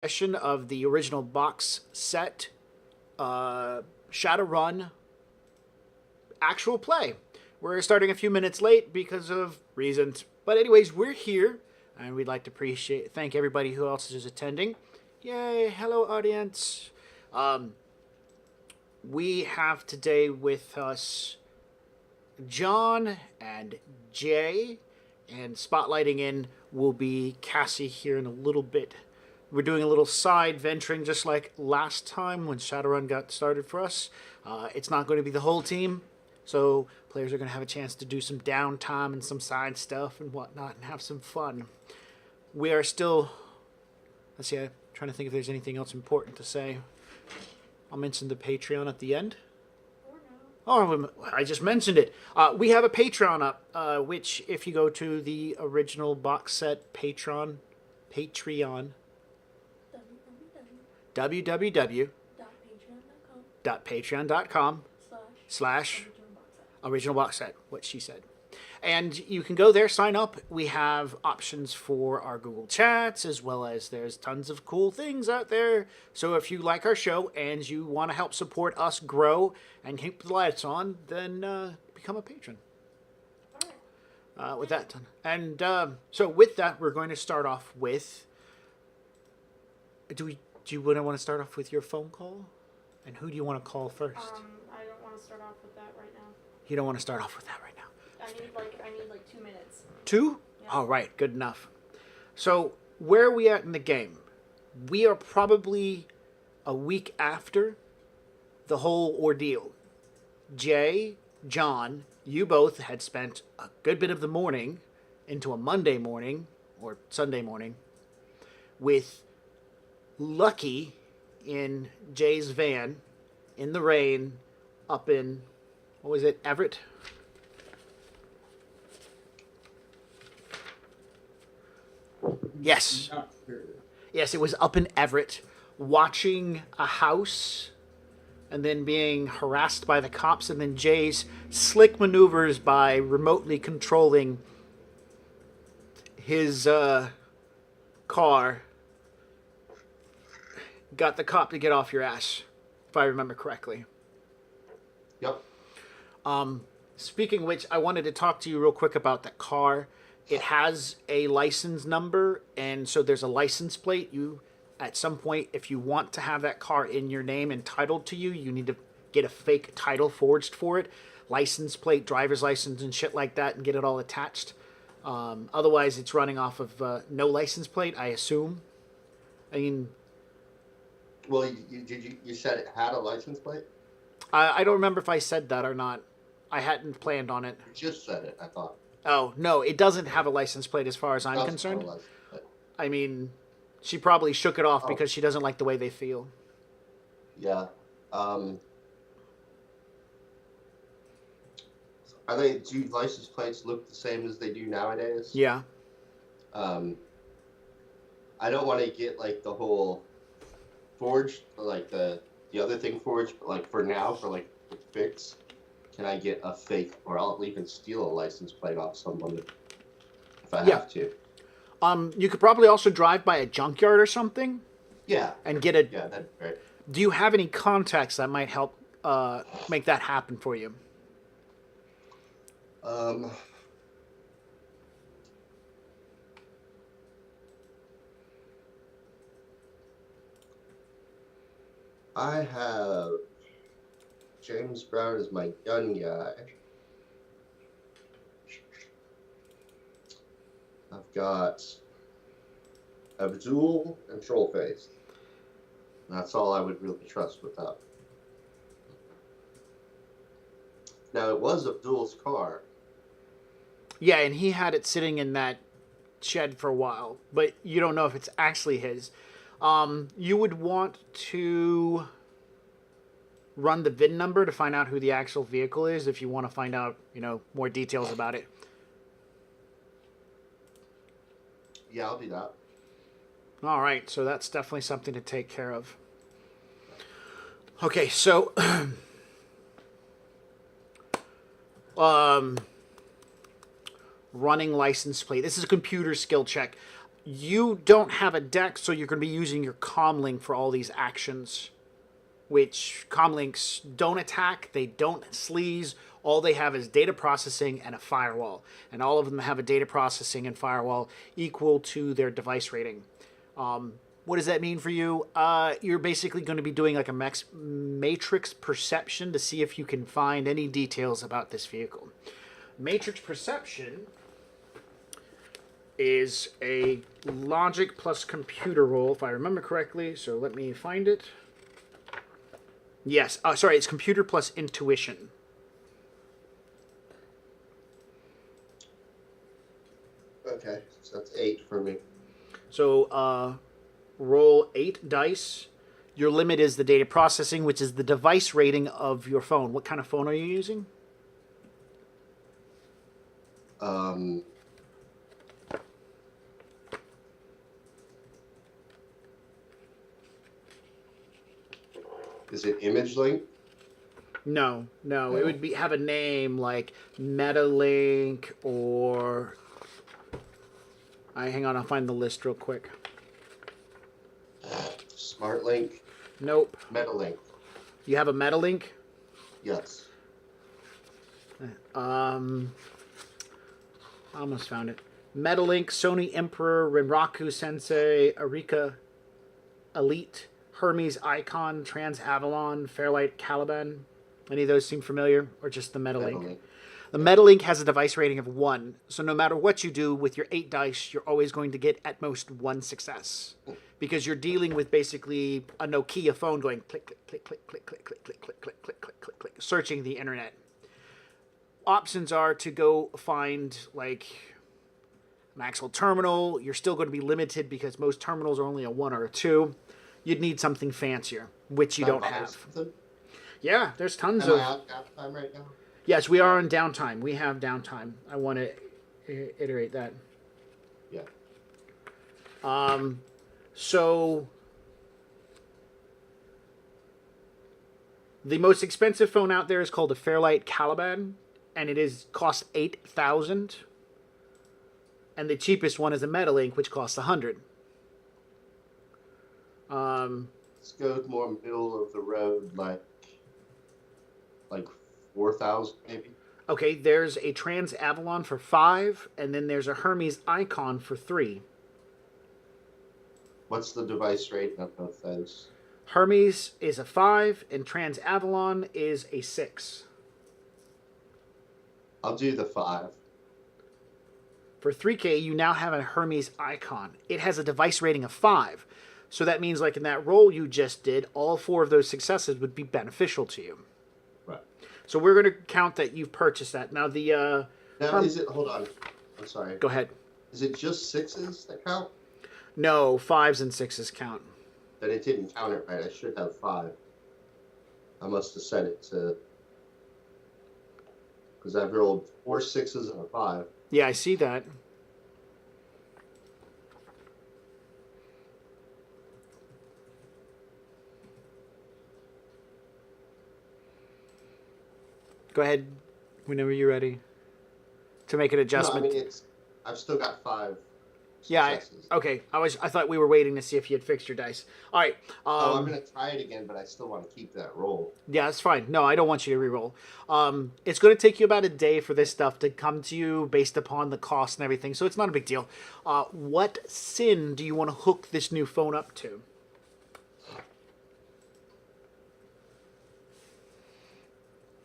Session of the original box set Shadowrun actual play. We're starting a few minutes late because of reasons. But anyways, we're here and we'd like to thank everybody who else is attending. Yay, hello audience. We have today with us John and Jay, and spotlighting in will be Cassie here in a little bit. We're doing a little side venturing just like last time when Shadowrun got started for us. It's not going to be the whole team, so players are going to have a chance to do some downtime and some side stuff and whatnot and have some fun. We are still, let's see, I'm trying to think if there's anything else important to say. I'll mention the Patreon at the end. Oh, I just mentioned it. We have a Patreon up, which if you go to the original box set Patreon, www.patreon.com/original box set, what she said. And you can go there, sign up. We have options for our Google Chats, as well as there's tons of cool things out there. So if you like our show and you want to help support us grow and keep the lights on, then become a patron. With that done. And so with that, we're going to start off with... Do you want to start off with your phone call? And who do you want to call first? I don't want to start off with that right now. You don't want to start off with that right now? I need like 2 minutes. 2? Yeah. All right, good enough. So, where are we at in the game? We are probably a week after the whole ordeal. Jay, John, you both had spent a good bit of the morning into a Monday morning, or Sunday morning, with Lucky in Jay's van, in the rain, up in, what was it, Everett? Yes. Yes, it was up in Everett, watching a house and then being harassed by the cops, and then Jay's slick maneuvers by remotely controlling his car got the cop to get off your ass, if I remember correctly. Yep. Speaking of which, I wanted to talk to you real quick about that car. It has a license number, and so there's a license plate. You, at some point, if you want to have that car in your name and titled to you, you need to get a fake title forged for it. License plate, driver's license, and shit like that, and get it all attached. Otherwise, it's running off of no license plate, I assume. I mean... Well, you said it had a license plate? I don't remember if I said that or not. I hadn't planned on it. You just said it, I thought. Oh, no, it doesn't have a license plate as far as I'm concerned. I mean, she probably shook it off because she doesn't like the way they feel. Yeah. Do license plates look the same as they do nowadays? Yeah. I don't want to get, like, the whole forged, like, the other thing forged, but, like, for now, for, like, the fix, can I get a fake, or I'll even steal a license plate off someone if I have to. You could probably also drive by a junkyard or something. Yeah. And get a... Yeah, that'd be great. Do you have any contacts that might help make that happen for you? I have James Brown as my gun guy. I've got Abdul and Trollface. That's all I would really trust with that. Now, it was Abdul's car. Yeah, and he had it sitting in that shed for a while, but you don't know if it's actually his. You would want to run the VIN number to find out who the actual vehicle is if you want to find out, more details about it. Yeah, I'll do that. All right, so that's definitely something to take care of. Okay, so running license plate. This is a computer skill check. You don't have a deck, so you're going to be using your comlink for all these actions, which comlinks don't attack, they don't sleaze. All they have is data processing and a firewall, and all of them have a data processing and firewall equal to their device rating. What does that mean for you? You're basically going to be doing like a matrix perception to see if you can find any details about this vehicle. Matrix perception is a logic plus computer roll, if I remember correctly. So let me find it. Yes. Sorry, it's computer plus intuition. Okay, so that's 8 for me. So roll 8 dice. Your limit is the data processing, which is the device rating of your phone. What kind of phone are you using? Is it image link? No. It would be have a name like Metalink or... hang on, I'll find the list real quick. Smart link? Nope. Metalink? You have a Metalink? Yes. I almost found it. Metalink, Sony Emperor, Renraku Sensei, Arika Elite, Hermes Icon, Trans Avalon, Fairlight Caliban. Any of those seem familiar? Or just the Metalink? The Metalink has a device rating of 1, so no matter what you do with your 8 dice, you're always going to get at most 1 success. Because you're dealing with basically a Nokia phone going click, click, click, click, click, click, click, click, click, click, click, click, click, click, searching the internet. Options are to go find, like, an actual terminal. You're still going to be limited because most terminals are only a 1 or a 2. You'd need something fancier, which you don't have. Yeah, there's tons of... Am I on downtime right now? Yes, we are on downtime. We have downtime. I want to iterate that. Yeah. So the most expensive phone out there is called a Fairlight Caliban, and it costs $8,000. And the cheapest one is a Metalink, which costs $100. Let's go more middle of the road, like 4,000 maybe. Okay, there's a Trans Avalon for $5, and then there's a Hermes Icon for $3. What's the device rating of both those? Hermes is a 5, and Trans Avalon is a 6. I'll do the 5. For 3K, you now have a Hermes Icon. It has a device rating of 5. So that means, like in that roll you just did, all 4 of those successes would be beneficial to you. Right. So we're going to count that you've purchased that. Now Now, is it... Hold on. I'm sorry. Go ahead. Is it just 6s that count? No, 5s and 6s count. Then it didn't count it right. I should have 5. I must have set it to... Because I've rolled 4 6s and a 5. Yeah, I see that. Go ahead whenever you're ready to make an adjustment. No, I mean, I've still got 5 yeah, successes. Okay. I thought we were waiting to see if you had fixed your dice. All right. I'm going to try it again, but I still want to keep that roll. Yeah, that's fine. No, I don't want you to re-roll. It's going to take you about a day for this stuff to come to you based upon the cost and everything, so it's not a big deal. What SIN do you want to hook this new phone up to?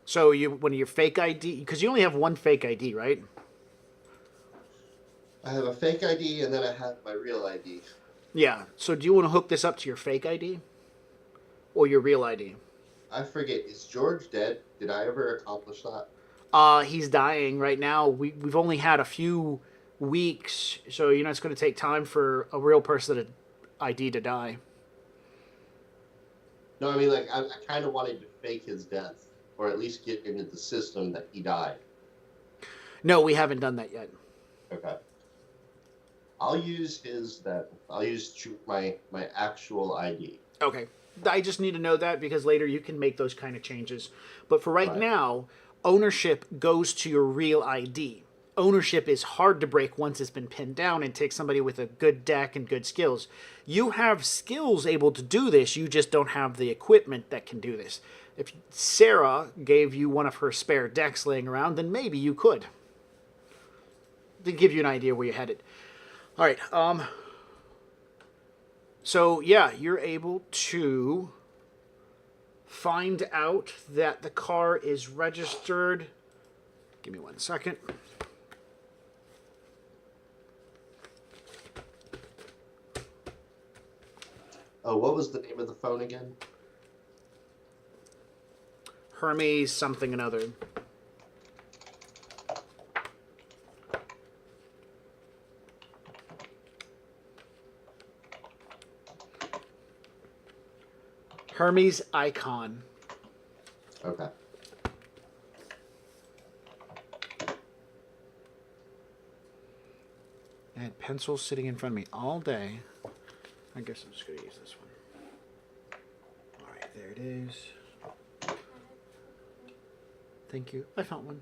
So one of your fake ID, because you only have one fake ID, right? I have a fake ID, and then I have my real ID. Yeah. So do you want to hook this up to your fake ID? Or your real ID? I forget. Is George dead? Did I ever accomplish that? He's dying right now. We've only had a few weeks, so it's going to take time for a real person ID to die. No, I mean, like, I kind of wanted to fake his death, or at least get into the system that he died. No, we haven't done that yet. Okay. I'll use his then. I'll use my actual ID. Okay. I just need to know that because later you can make those kind of changes. But for right now, ownership goes to your real ID. ownership is hard to break once it's been pinned down, and takes somebody with a good deck and good skills. You have skills able to do this, you just don't have the equipment that can do this. If Sarah gave you one of her spare decks laying around, then maybe you could. To give you an idea where you're headed. All right. So, yeah, you're able to find out that the car is registered. Give me 1 second. Oh, what was the name of the phone again? Hermes something another. Hermes Icon. Okay. I had pencils sitting in front of me all day. I guess I'm just going to use this one. All right, there it is. Thank you. I found one.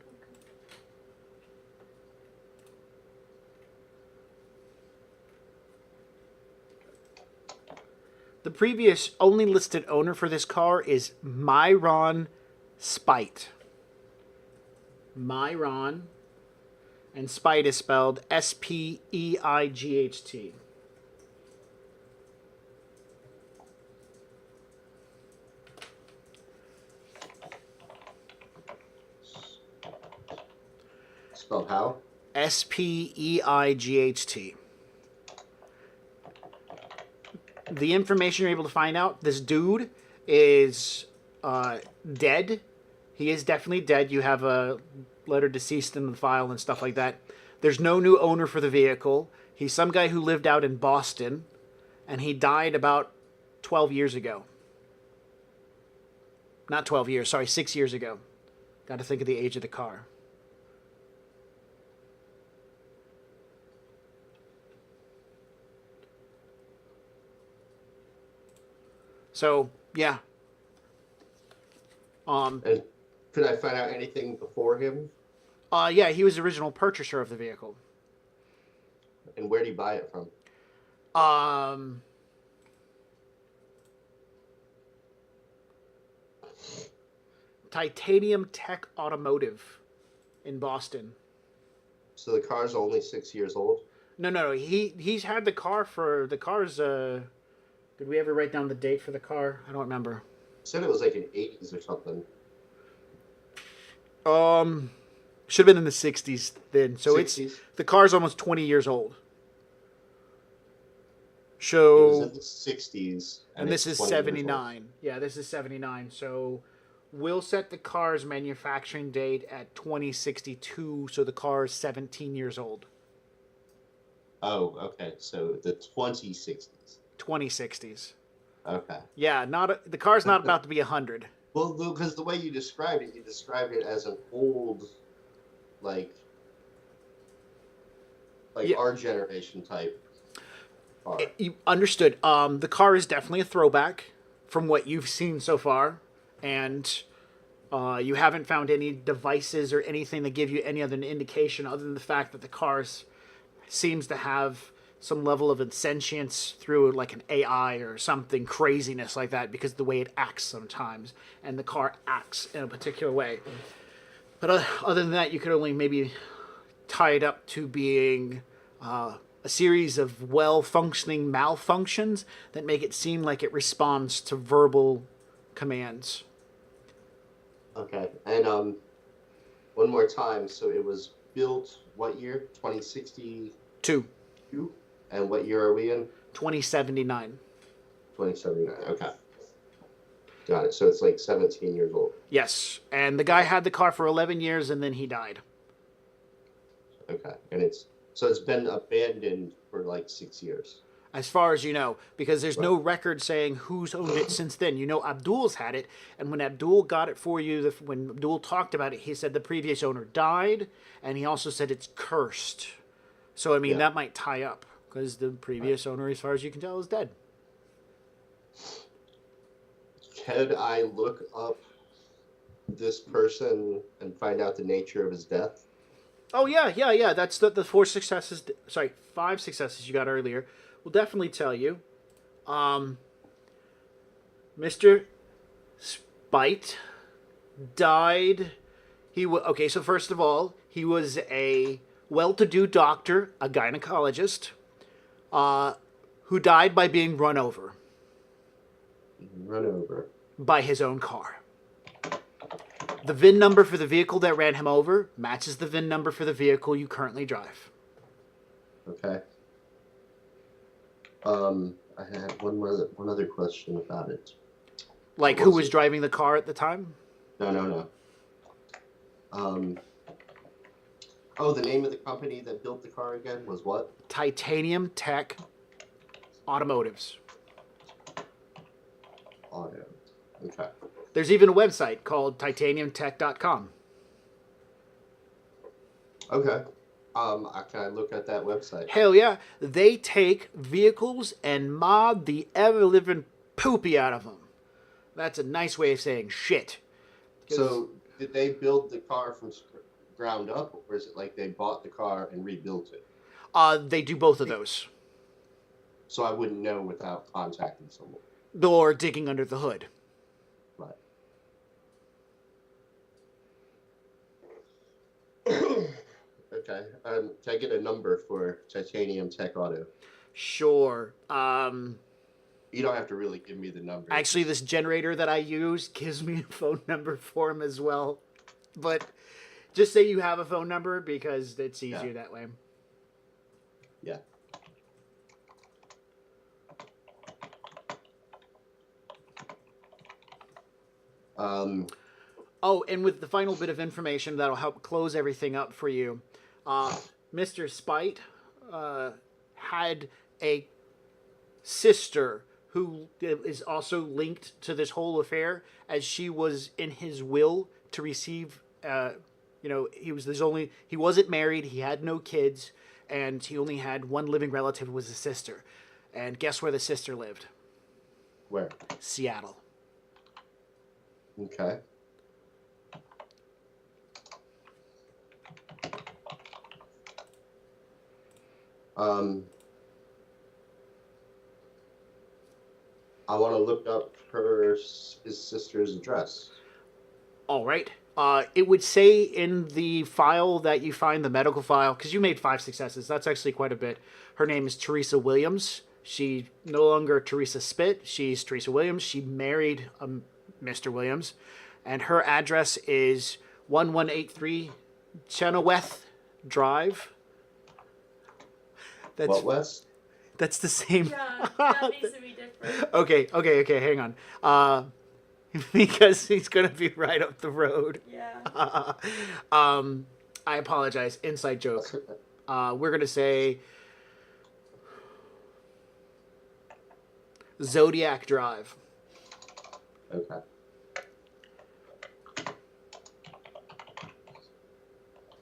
The previous only listed owner for this car is Myron Spite. Myron. And Spite is spelled S-P-E-I-G-H-T. Spelled how? S-P-E-I-G-H-T. The information you're able to find out, this dude is dead. He is definitely dead. You have a letter deceased in the file and stuff like that. There's no new owner for the vehicle. He's some guy who lived out in Boston, and he died about 12 years ago. Not 12 years, sorry, 6 years ago. Got to think of the age of the car. So, yeah. And could I find out anything before him? Yeah, he was the original purchaser of the vehicle. And where did he buy it from? Titanium Tech Automotive in Boston. So the car's only 6 years old? No. He's had the car for the car's. Did we ever write down the date for the car? I don't remember. Said it was like in 80s or something. Should have been in the 60s then. So 60s? the car's almost 20 years old. It So was in the 60s. and this is 20 years old. 79. Yeah, this is 79. So we'll set the car's manufacturing date at 2062. So the car is 17 years old. Oh, okay. So the 2060s. 2060s. Okay. Yeah, the car's not about to be 100. Well, because the way you described it as an old, like Yeah. our generation type car. You understood. The car is definitely a throwback from what you've seen so far, and you haven't found any devices or anything that give you any other indication other than the fact that the car seems to have some level of sentience through like an AI or something craziness like that because of the way it acts sometimes, and the car acts in a particular way. But other than that, you could only maybe tie it up to being a series of well-functioning malfunctions that make it seem like it responds to verbal commands. Okay. And one more time. So it was built what year? 2062. 2. And what year are we in? 2079. 2079. Okay. Got it. So it's like 17 years old. Yes, and the guy had the car for 11 years and then he died. Okay. And it's been abandoned for like 6 years. As far as you know, because there's no record saying who's owned it since then. You know Abdul's had it, and when Abdul got it for you, when Abdul talked about it, he said the previous owner died, and he also said it's cursed. So, I mean, that might tie up, because the previous owner, as far as you can tell, is dead. Could I look up this person and find out the nature of his death? Oh yeah. That's the four successes. Sorry, five successes you got earlier. Will definitely tell you. Mr. Spite died. Okay. So first of all, he was a well-to-do doctor, a gynecologist, who died by being run over Run over. by his own car. The VIN number for the vehicle that ran him over matches the VIN number for the vehicle you currently drive. Okay. I had one other question about it. Like, who was driving the car at the time? No. Oh, the name of the company that built the car again was what? Titanium Tech Automotives. Auto. Okay. There's even a website called titaniumtech.com. Okay. Can I look at that website? Hell yeah. They take vehicles and mod the ever-living poopy out of them. That's a nice way of saying shit. So, did they build the car from ground up, or is it like they bought the car and rebuilt it? They do both of those. So I wouldn't know without contacting someone. Or digging under the hood. Right. Okay. Can I get a number for Titanium Tech Auto? Sure. You don't have to really give me the number. Actually, this generator that I use gives me a phone number for him as well. But just say you have a phone number because it's easier that way. Yeah. Oh, and with the final bit of information that'll help close everything up for you, Mr. Spite had a sister who is also linked to this whole affair, as she was in his will to receive. He wasn't married, he had no kids, and he only had one living relative who was a sister. And guess where the sister lived? Where? Seattle. Okay. I want to look up his sister's address. All right. It would say in the file that you find, the medical file, because you made 5 successes. That's actually quite a bit. Her name is Teresa Williams. She's no longer Teresa Spit. She's Teresa Williams. She married Mr. Williams. And her address is 1183 Chenoweth Drive. What, Wes? That's the same. Yeah, that needs to be different. Okay, hang on. Because he's going to be right up the road. Yeah. I apologize. Inside joke. We're going to say Zodiac Drive. Okay.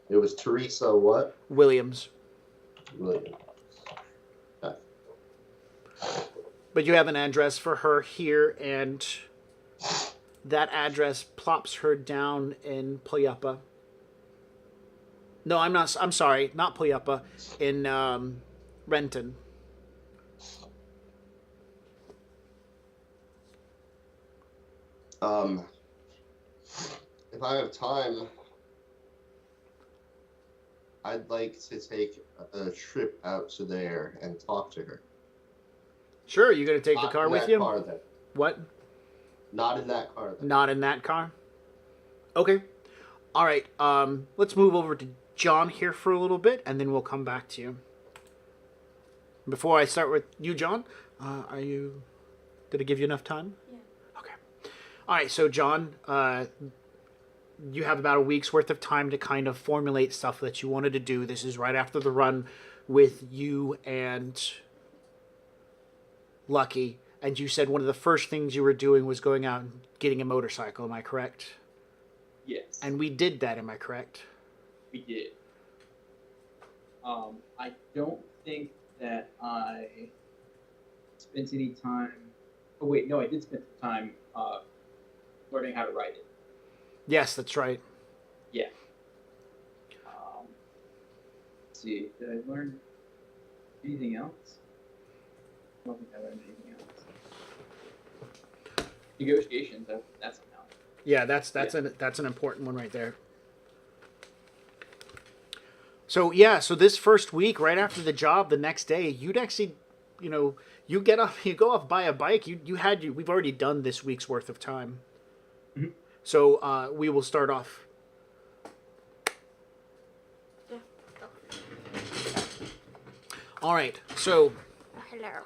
It was Teresa what? Williams. Williams. Okay. But you have an address for her here, and that address plops her down in Puyallup. No, I'm sorry, not Puyallup. In Renton. If I have time, I'd like to take a trip out to there and talk to her. Sure, you're going to take the car with you? Car, then. What? Not in that car. Then. Not in that car? Okay. All right, let's move over to John here for a little bit, and then we'll come back to you. Before I start with you, John, did it give you enough time? Yeah. Okay. All right, so John, you have about a week's worth of time to kind of formulate stuff that you wanted to do. This is right after the run with you and Lucky. And you said one of the first things you were doing was going out and getting a motorcycle. Am I correct? Yes. And we did that. Am I correct? We did. I don't think that I spent any time. Oh wait, no, I did spend time learning how to ride it. Yes, that's right. Yeah. see. Did I learn anything else? I don't think I learned anything else. Negotiations. That's an out. Yeah, that's an important one right there. So so this first week, right after the job, the next day, you'd actually, you get off, you go off, buy a bike. We've already done this week's worth of time. Mm-hmm. So we will start off. Yeah. All right. So Hello.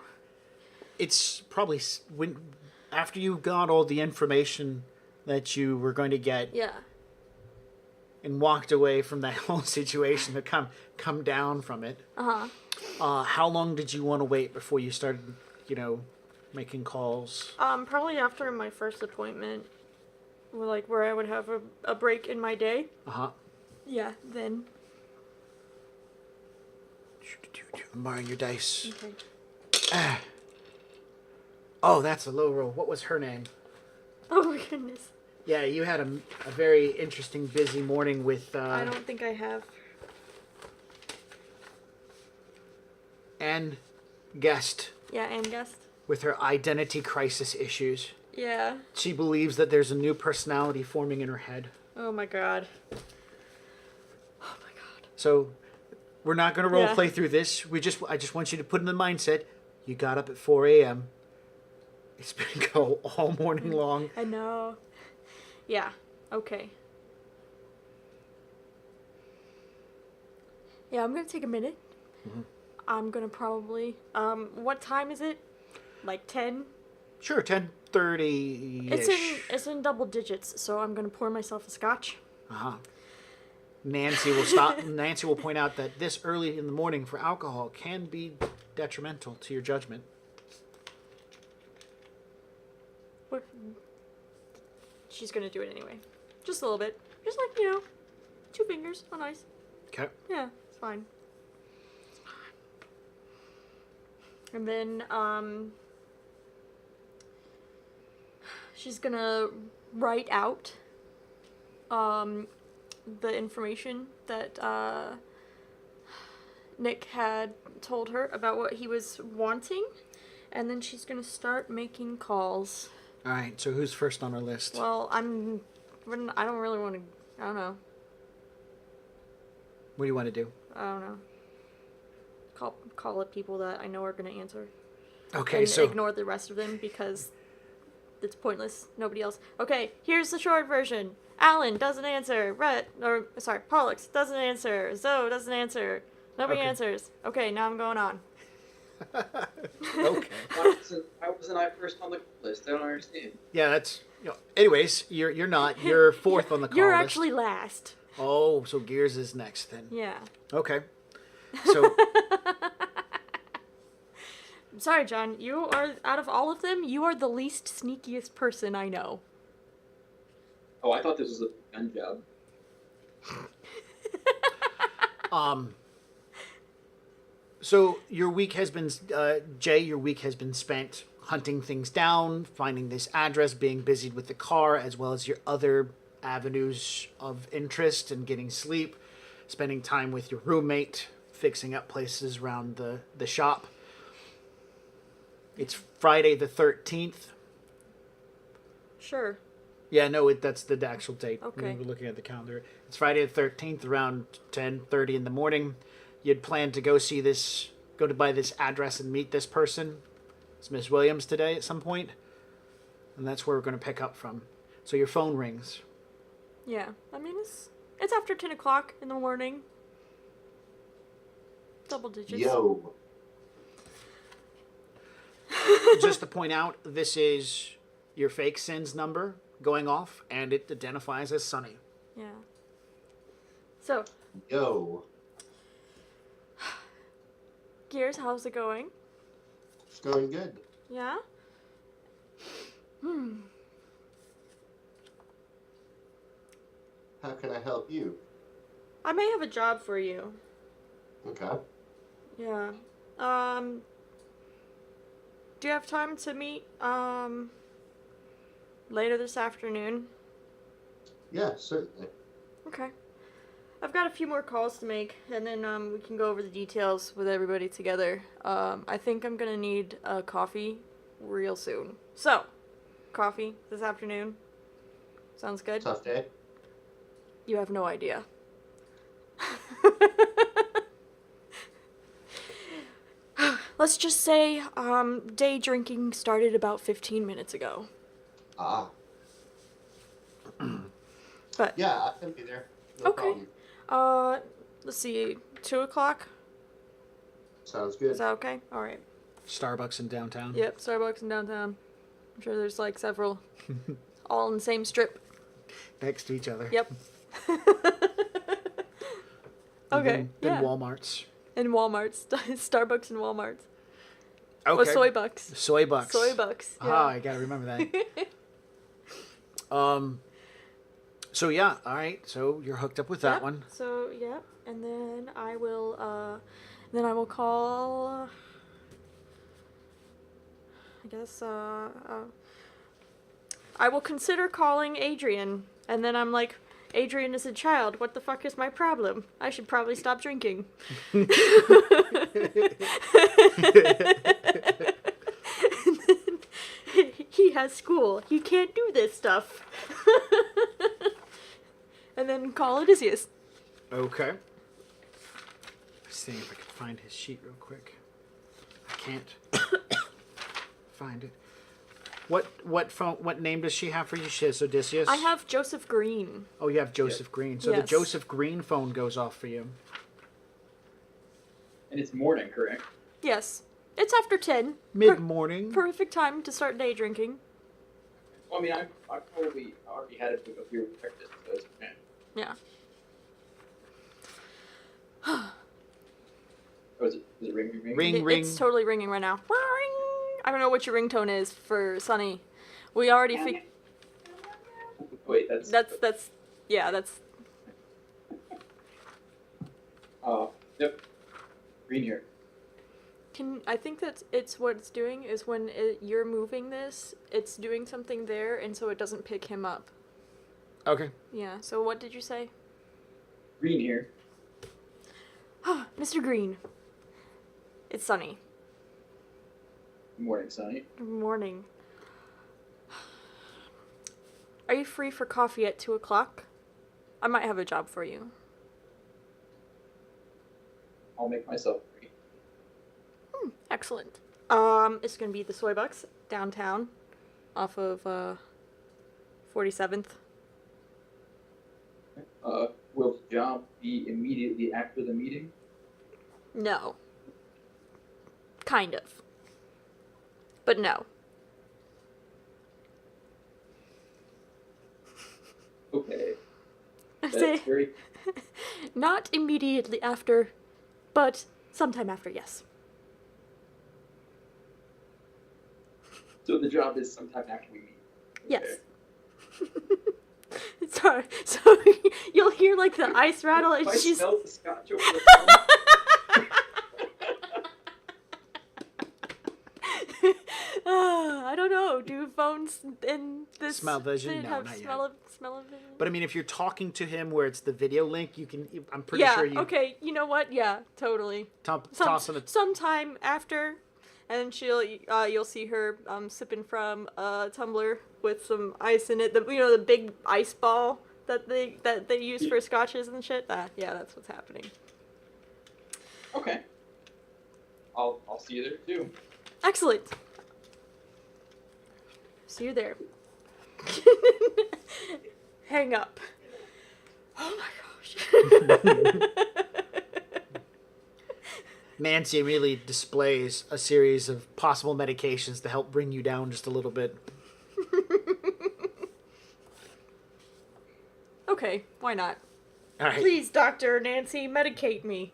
it's probably after you got all the information that you were going to get. Yeah. And walked away from that whole situation to come down from it. How long did you want to wait before you started, making calls? Probably after my first appointment, where I would have a break in my day. Yeah, then. I'm borrowing your dice. Okay. Oh, that's a low roll. What was her name? Oh my goodness. Yeah, you had a very interesting, busy morning with... I don't think I have. Anne Guest. Yeah, and guest. With her identity crisis issues. Yeah. She believes that there's a new personality forming in her head. Oh my god. Oh my god. So, we're not going to role play through this. I just want you to put in the mindset, you got up at 4 a.m. It's been go all morning long. I know. Yeah. Okay. Yeah, I'm gonna take a minute. Mm-hmm. I'm gonna probably. What time is it? Like 10? Sure, 10:30-ish. It's in double digits, so I'm gonna pour myself a scotch. Nancy will stop. Nancy will point out that this early in the morning for alcohol can be detrimental to your judgment. She's gonna do it anyway. Just a little bit. Just 2 fingers on ice. Okay. Yeah, it's fine. It's fine. And then, she's gonna write out, the information that, Nick had told her about what he was wanting. And then she's gonna start making calls. All right. So who's first on our list? Well, I don't really want to. I don't know. What do you want to do? I don't know. Call up people that I know are gonna answer. Okay. And so ignore the rest of them because it's pointless. Nobody else. Okay. Here's the short version. Alan doesn't answer. Pollux doesn't answer. Zoe doesn't answer. Nobody answers. Okay. Now I'm going on. Okay. Why wasn't I first on the list? I don't understand. Yeah, that's. Anyways, you're not. You're fourth on the call You're list. actually last. Oh, so Gears is next then. Yeah. Okay. So. I'm sorry, John. You are, out of all of them, you are the least sneakiest person I know. Oh, I thought this was a gun job. So your week has been, Jay, your week has been spent hunting things down, finding this address, being busied with the car, as well as your other avenues of interest and getting sleep, spending time with your roommate, fixing up places around the shop. It's Friday the 13th. Sure. Yeah, no, that's the actual date. Okay. We were looking at the calendar. It's Friday the 13th around 10:30 in the morning. You'd planned to go to buy this address and meet this person. It's Miss Williams today at some point. And that's where we're going to pick up from. So your phone rings. Yeah. I mean, it's after 10 o'clock in the morning. Double digits. Yo. Just to point out, this is your fake SIN's number going off, and it identifies as Sunny. Yeah. So, Yo. Gears, how's it going? It's going good. Yeah? How can I help you? I may have a job for you. Okay. Yeah. Do you have time to meet, later this afternoon? Yeah, certainly. Okay. I've got a few more calls to make, and then we can go over the details with everybody together. I think I'm gonna need a coffee real soon. So, coffee this afternoon. Sounds good? Tough day. You have no idea. Let's just say, day drinking started about 15 minutes ago. Ah. But Yeah, I can be there. No okay. problem. Let's see, 2 o'clock? Sounds good. Is that okay? Alright. Starbucks in downtown. Yep, Starbucks in downtown. I'm sure there's like several. All in the same strip. Next to each other. Yep. And Okay, Then yeah. Walmarts. And Walmarts. Starbucks and Walmarts. Okay. Or soy bucks. Soy bucks. Soy bucks. Yeah. Ah, I gotta remember that. So yeah, all right. So you're hooked up with that Yep. one. So, yeah. And then I will call, I guess, I will consider calling Adrian. And then I'm like, Adrian is a child. What the fuck is my problem? I should probably stop drinking. He has school. He can't do this stuff. And then call Odysseus. Okay. Seeing if I can find his sheet real quick. I can't find it. What name does she have for you? She has Odysseus. I have Joseph Green. Oh, you have Joseph Green. So the Yes. Joseph Green phone goes off for you. And it's morning, correct? Yes. It's after 10. Mid morning. Perfect time to start day drinking. Well, I mean, I probably already had it because we were breakfast, so it's okay. Yeah. Oh, is it ring? Ring. It's totally ringing right now. Ring. I don't know what your ringtone is for Sunny. We already Wait, that's... yeah, that's Yep. Green here. I think it's what it's doing is when you're moving this, it's doing something there, and so it doesn't pick him up. Okay. Yeah, so what did you say? Green here. Mr. Green. It's Sunny. Good morning, Sonny. Good morning. Are you free for coffee at 2 o'clock? I might have a job for you. I'll make myself free. Excellent. It's gonna be the Soy Bucks downtown, off of 47th. Will the job be immediately after the meeting? No. Kind of. But no. Okay. I That's say very... not immediately after, but sometime after, yes. So the job is sometime after we meet. Yes. Sorry. So you'll hear like the ice rattle and If I she's smell the scotch over the phone, I don't know. Do phones in this Smell vision? did it No, have not smell yet. of vision? But I mean, if you're talking to him where it's the video link, you can. I'm pretty yeah. sure you Okay. You know what? Yeah. Totally. toss in a. Sometime after, and you'll see her sipping from a tumbler with some ice in it. The big ice ball that they use for scotches and shit. Yeah, that's what's happening. okay. I'll see you there too. Excellent. See you there. Hang up. Oh my gosh. Nancy really displays a series of possible medications to help bring you down just a little bit. Okay, why not? All right. Please, Dr. Nancy, medicate me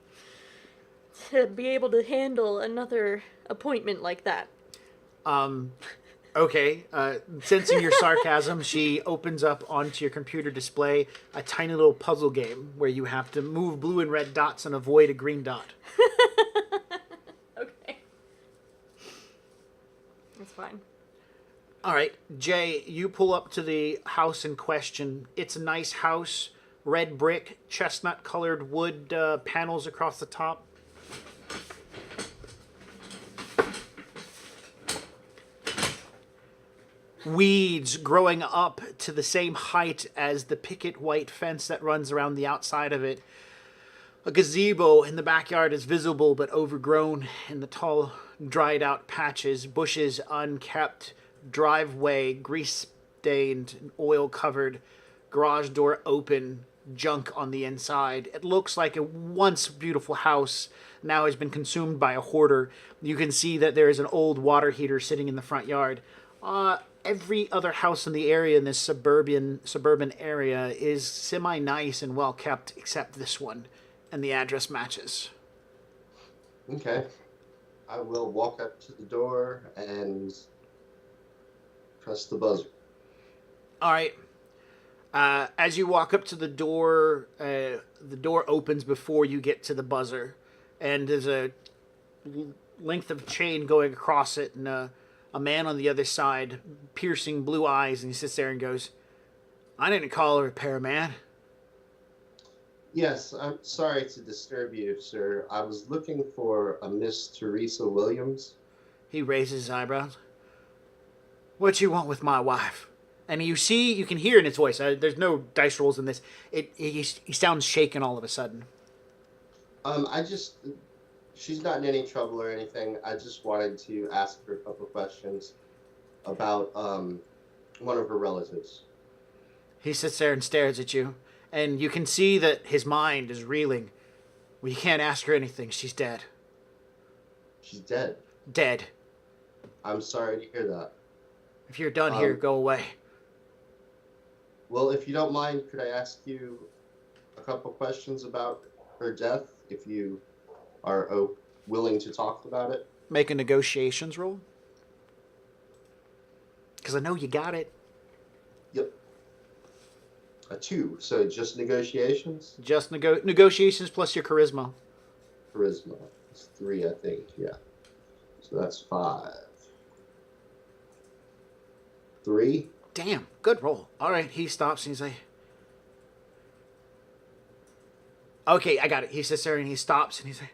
to be able to handle another appointment like that. Okay. Sensing your sarcasm, she opens up onto your computer display a tiny little puzzle game where you have to move blue and red dots and avoid a green dot. Okay. That's fine. All right, Jay, you pull up to the house in question. It's a nice house. red brick, chestnut-colored wood panels across the top. Weeds growing up to the same height as the picket white fence that runs around the outside of it. A gazebo in the backyard is visible but overgrown in the tall, dried-out patches, bushes unkept, driveway grease-stained, oil-covered, garage door open, junk on the inside. It looks like a once beautiful house now has been consumed by a hoarder. You can see that there is an old water heater sitting in the front yard. Every other house in the area in this suburban area is semi-nice and well-kept except this one, and the address matches. Okay. I will walk up to the door and press the buzzer. All right. As you walk up to the door opens before you get to the buzzer, and there's a length of chain going across it, and a man on the other side, piercing blue eyes, and he sits there and goes, "I didn't call a repairman." Yes, I'm sorry to disturb you, sir. I was looking for a Miss Teresa Williams. He raises his eyebrows. "What you want with my wife?" And you can hear in his voice. There's no dice rolls in this. He sounds shaken all of a sudden. She's not in any trouble or anything. I just wanted to ask her a couple of questions about one of her relatives. He sits there and stares at you, and you can see that his mind is reeling. Well, you can't ask her anything. She's dead. She's dead? Dead. I'm sorry to hear that. If you're done here, go away. Well, if you don't mind, could I ask you a couple questions about her death, if you are willing to talk about it? Make a negotiations roll. Because I know you got it. Yep. A 2, so just negotiations? Just negotiations plus your charisma. Charisma. It's 3, I think, yeah. So that's 5. 3? Damn, good roll. All right, he stops and he's like, "Okay, I got it." He sits there and he stops and he's like,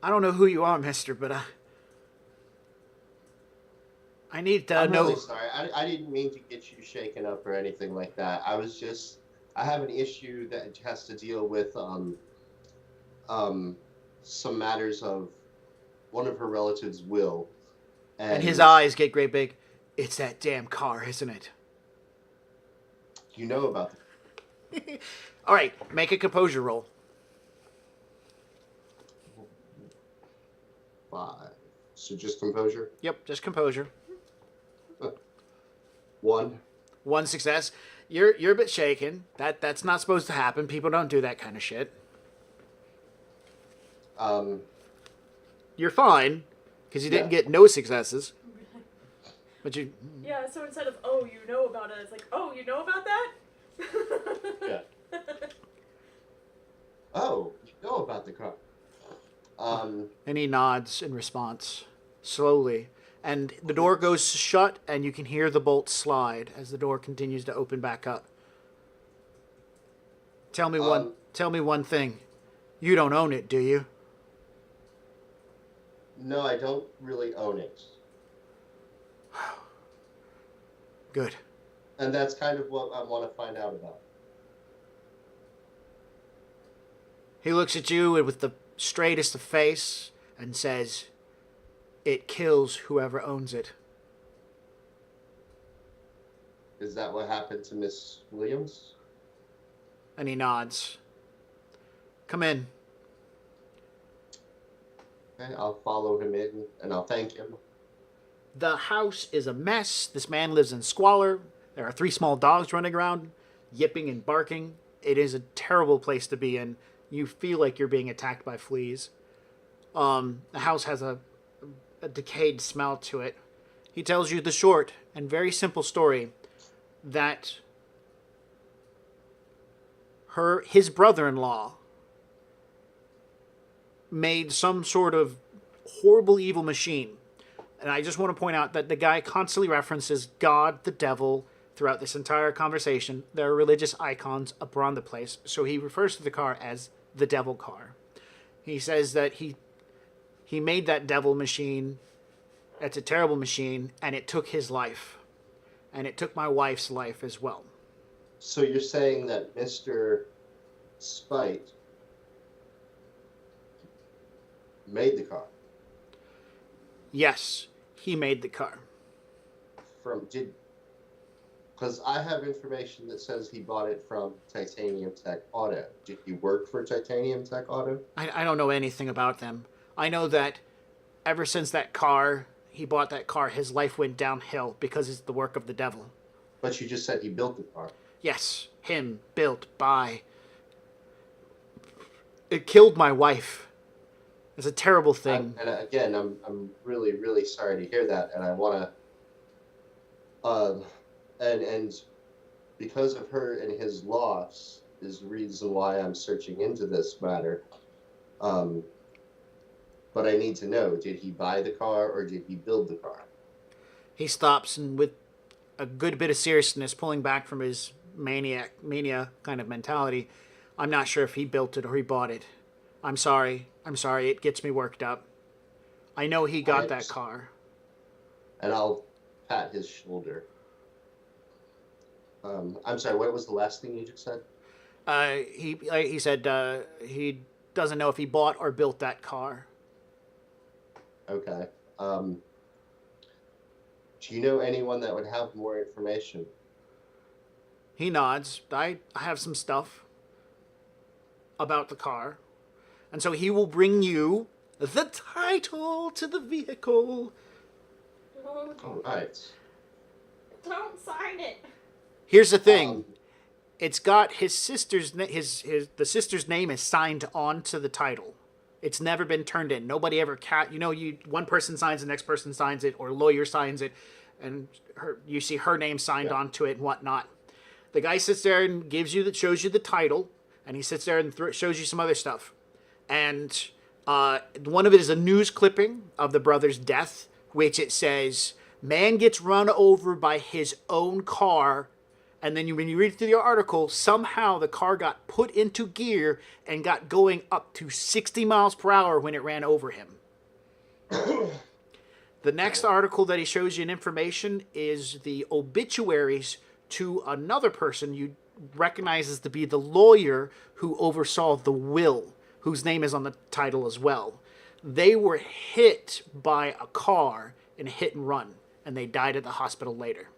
"I don't know who you are, mister, but I need to I'm know." really sorry. I didn't mean to get you shaken up or anything like that. I have an issue that has to deal with some matters of one of her relatives' will. And his eyes get great big. "It's that damn car, isn't it?" You know about that. All right, make a composure roll. 5. So just composure? Yep, just composure. 1. One success. You're a bit shaken. That's not supposed to happen. People don't do that kind of shit. You're fine, because you didn't get no successes. But you... Yeah, so instead of, "Oh, you know about it," it's like, "Oh, you know about that?" Yeah. Oh, you know about the car. And he nods in response, slowly. And the door goes shut, and you can hear the bolt slide as the door continues to open back up. Tell me one thing. You don't own it, do you? No, I don't really own it. Good. And that's kind of what I want to find out about. He looks at you with the straightest of face and says, "It kills whoever owns it." Is that what happened to Miss Williams? And he nods. "Come in." Okay, I'll follow him in and I'll thank him. The house is a mess. This man lives in squalor. There are 3 small dogs running around, yipping and barking. It is a terrible place to be in. You feel like you're being attacked by fleas. The house has a decayed smell to it. He tells you the short and very simple story that his brother-in-law made some sort of horrible evil machine. And I just want to point out that the guy constantly references God, the devil, throughout this entire conversation, there are religious icons up around the place, so he refers to the car as the devil car. He says that he made that devil machine. It's a terrible machine, and it took his life. And it took my wife's life as well. So you're saying that Mr. Spite made the car? Yes, he made the car. Because I have information that says he bought it from Titanium Tech Auto. Did he work for Titanium Tech Auto? I don't know anything about them. I know that ever since he bought that car, his life went downhill because it's the work of the devil. But you just said he built the car. Yes, him, built by. It killed my wife. It's a terrible thing. And again, I'm really, really sorry to hear that, and I want to, and because of her and his loss is the reason why I'm searching into this matter. But I need to know, did he buy the car or did he build the car? He stops, and with a good bit of seriousness, pulling back from his mania kind of mentality, I'm not sure if he built it or he bought it. I'm sorry. It gets me worked up. I know he got that car. And I'll pat his shoulder. I'm sorry, what was the last thing you just said? He said he doesn't know if he bought or built that car. Okay. Do you know anyone that would have more information? He nods. I have some stuff about the car. And so he will bring you the title to the vehicle. All right. Don't sign it. Here's the thing. It's got his sister's the sister's name is signed onto the title. It's never been turned in. Nobody ever one person signs, the next person signs it, or a lawyer signs it, and you see her name signed onto it and whatnot. The guy sits there and shows you the title, and he sits there and shows you some other stuff. And one of it is a news clipping of the brother's death, which it says, man gets run over by his own car. And then when you read through the article, somehow the car got put into gear and got going up to 60 miles per hour when it ran over him. The next article that he shows you in information is the obituaries to another person you recognize as to be the lawyer who oversaw the will, whose name is on the title as well. They were hit by a car in a hit and run, and they died at the hospital later.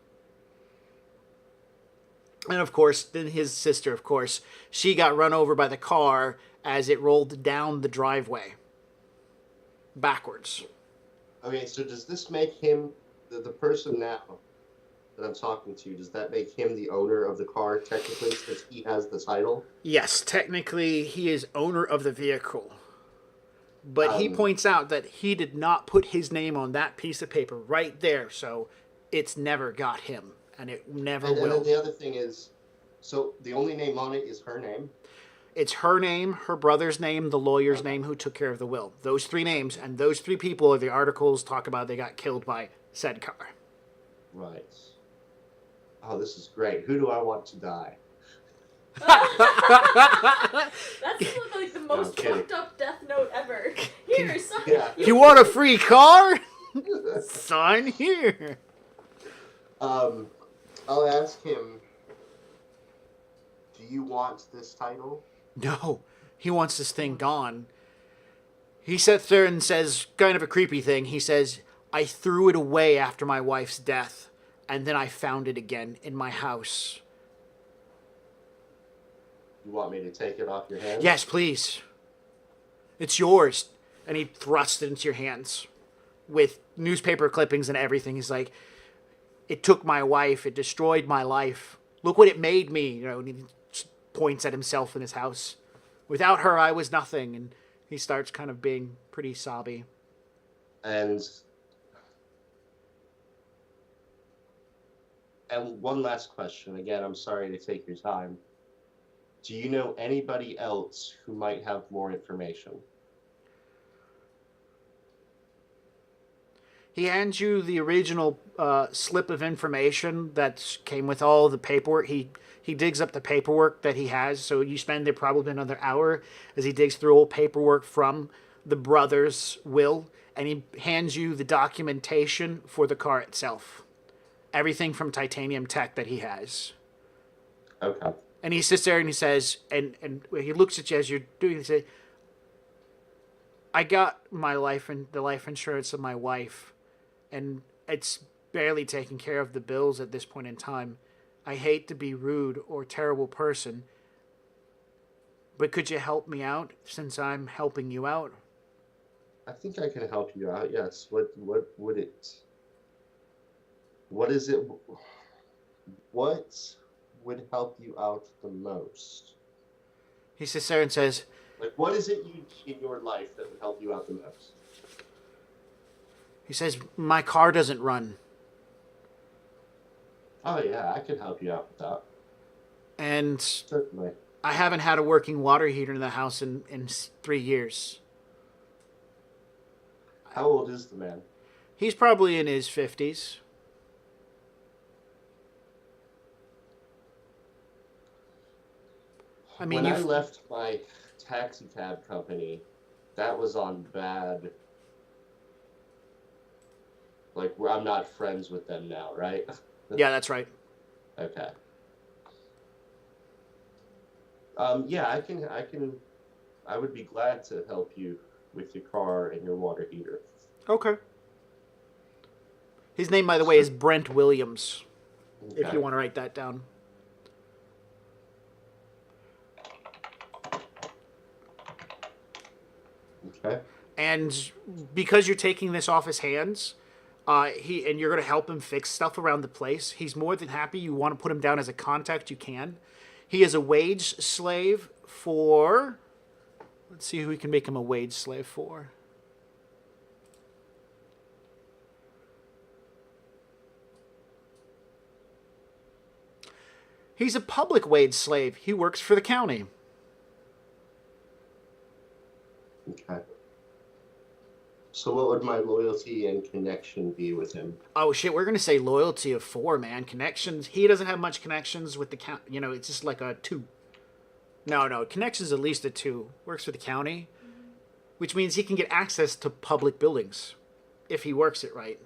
And of course, then his sister, of course, she got run over by the car as it rolled down the driveway. Backwards. Okay, so does this make him, the person now that I'm talking to, does that make him the owner of the car technically since he has the title? Yes, technically he is owner of the vehicle. But he points out that he did not put his name on that piece of paper right there, so it's never got him. And it never will. And then the other thing is, so the only name on it is her name? It's her name, her brother's name, the lawyer's name who took care of the will. Those three names, and those three people are the articles talk about they got killed by said car. Right. Oh, this is great. Who do I want to die? That's like the most fucked up death note ever. Here, son. Yeah. You want a free car? Sign here. I'll ask him, do you want this title? No, he wants this thing gone. He sits there and says, kind of a creepy thing, he says, I threw it away after my wife's death, and then I found it again in my house. You want me to take it off your hands? Yes, please. It's yours. And he thrusts it into your hands with newspaper clippings and everything. He's like, it took my wife. It destroyed my life. Look what it made me. You know, and he points at himself in his house. Without her, I was nothing. And he starts kind of being pretty sobby. And one last question. Again, I'm sorry to take your time. Do you know anybody else who might have more information? He hands you the original slip of information that came with all the paperwork. He digs up the paperwork that he has, so you spend there probably another hour as he digs through old paperwork from the brothers' will, and he hands you the documentation for the car itself. Everything from Titanium Tech that he has. Okay. And he sits there and he says, and he looks at you as you're doing this. I got the life insurance of my wife, and it's barely taking care of the bills at this point in time. I hate to be rude or terrible person, but could you help me out since I'm helping you out? I think I can help you out. Yes. What would it? What is it? What would help you out the most? He sits there and says, Like, what is it you need in your life that would help you out the most? he says, my car doesn't run. Oh yeah, I can help you out with that. And Certainly. I haven't had a working water heater in the house in 3 years. How old is the man? He's probably in his 50s. I mean, when I left my taxi cab company, that was on bad. Like, where I'm not friends with them now, right? Yeah, that's right. Okay. Yeah, I would be glad to help you with your car and your water heater. Okay. His name, by the way, is Brent Williams, if Okay. you want to write that down. Okay. And because you're taking this off his hands, you're going to help him fix stuff around the place. He's more than happy. You want to put him down as a contact, you can. He is a wage slave for. Let's see who we can make him a wage slave for. He's a public wage slave. He works for the county. Okay. So what would my loyalty and connection be with him? Oh shit, we're gonna say loyalty of 4, man. Connections. He doesn't have much connections with the count. You know, it's just like a 2. No, connections at least a 2. Works for the county, which means he can get access to public buildings if he works it right.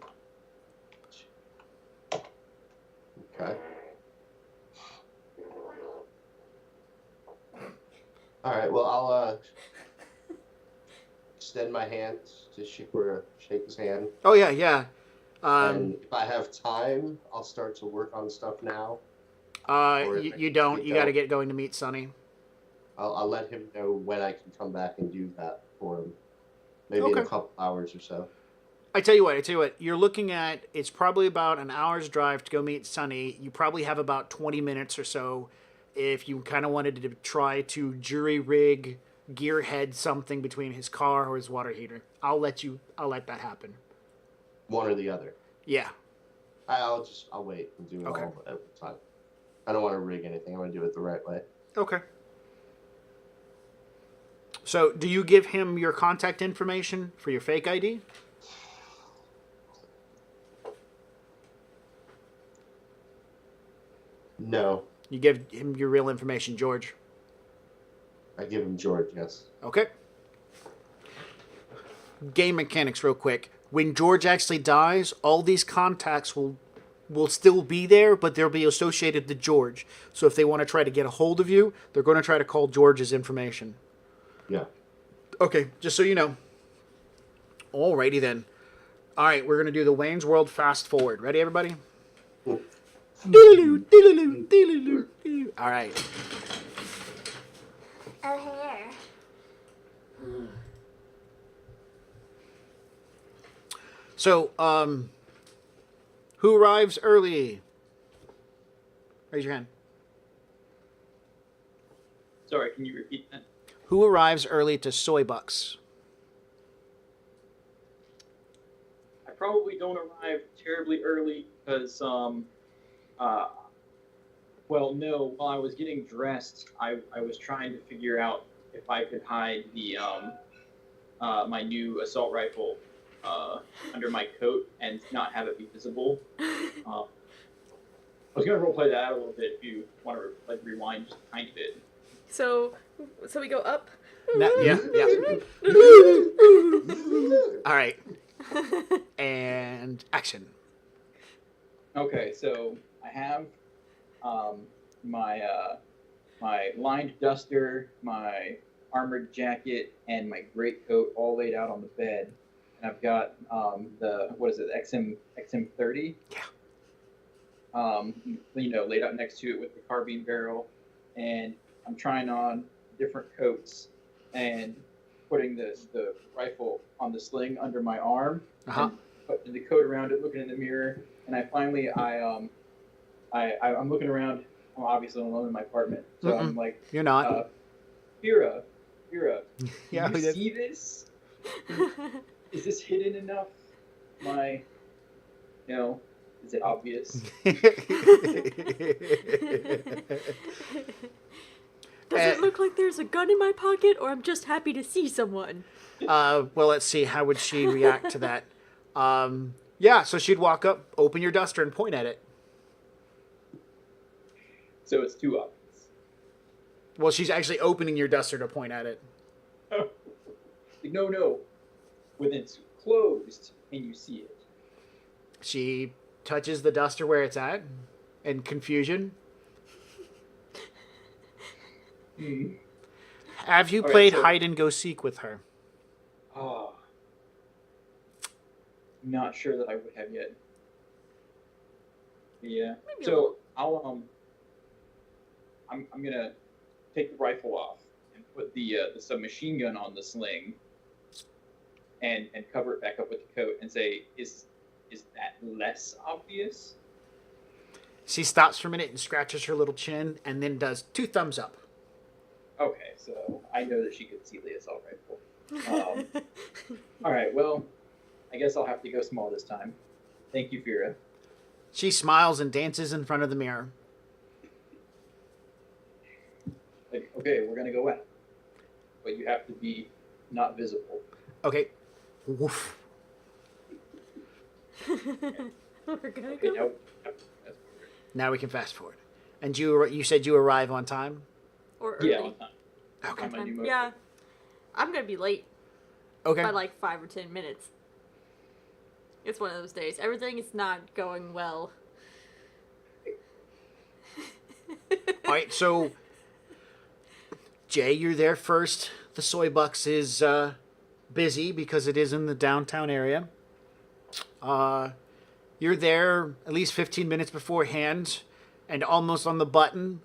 Okay. All right. Well, I'll extend my hand to shake his hand. Oh yeah. And if I have time, I'll start to work on stuff now. You don't. You got to get going to meet Sonny. I'll let him know when I can come back and do that for him. Maybe in a couple hours or so. I tell you what. You're looking at, it's probably about an hour's drive to go meet Sonny. You probably have about 20 minutes or so if you kind of wanted to try to jury rig, gearhead something between his car or his water heater. I'll let that happen. One or the other. Yeah. I'll wait and do it Okay. all at the time. I don't want to rig anything. I want to do it the right way. Okay. So, do you give him your contact information for your fake ID? No. You give him your real information, George. I give him George, yes. Okay. Game mechanics real quick. When George actually dies, all these contacts will still be there, but they'll be associated to George. So if they want to try to get a hold of you, they're going to try to call George's information. Yeah. Okay, just so you know. Alrighty then. Alright, we're going to do the Wayne's World fast forward. Ready, everybody? Alright. Oh, here. So, who arrives early? Raise your hand. Sorry, can you repeat that? Who arrives early to Soy Bucks? I probably don't arrive terribly early because, well, no, while I was getting dressed, I was trying to figure out if I could hide the, my new assault rifle under my coat and not have it be visible. I was gonna roleplay that out a little bit if you want to like rewind just a tiny bit. So we go up. Yeah. All right. And action. Okay, so I have my my lined duster, my armored jacket, and my greatcoat all laid out on the bed, and I've got the XM30. Yeah. Laid out next to it with the carbine barrel, and I'm trying on different coats and putting the rifle on the sling under my arm, and putting the coat around it, looking in the mirror, and I'm looking around. I'm obviously alone in my apartment, so I'm like, you're not. Fira, Yeah, do you see this? Is this hidden enough? Is it obvious? Does it look like there's a gun in my pocket, or I'm just happy to see someone? Well, let's see. How would she react to that? Yeah, so she'd walk up, open your duster, and point at it. So it's too obvious. Well, she's actually opening your duster to point at it. No. When it's closed and you see it. She touches the duster where it's at, in confusion. Have you played hide and go seek with her? Not sure that I would have yet. Yeah. Maybe So I'm gonna take the rifle off and put the submachine gun on the sling, and cover it back up with the coat and say, is that less obvious? She stops for a minute and scratches her little chin, and then does 2 thumbs up. Okay, so I know that she could see the assault rifle. All right, well, I guess I'll have to go small this time. Thank you, Fira. She smiles and dances in front of the mirror. Like, okay, we're gonna go out, but you have to be not visible. Okay. Woof. We're gonna Okay, go. Now we can fast forward. And you said you arrive on time? Or early. Yeah, on time. Okay. On my new motor. Yeah. I'm gonna be late Okay. by like 5 or 10 minutes. It's one of those days. Everything is not going well. All right, so Jay, you're there first. The Soy Bucks is busy because it is in the downtown area. You're there at least 15 minutes beforehand, and almost on the button,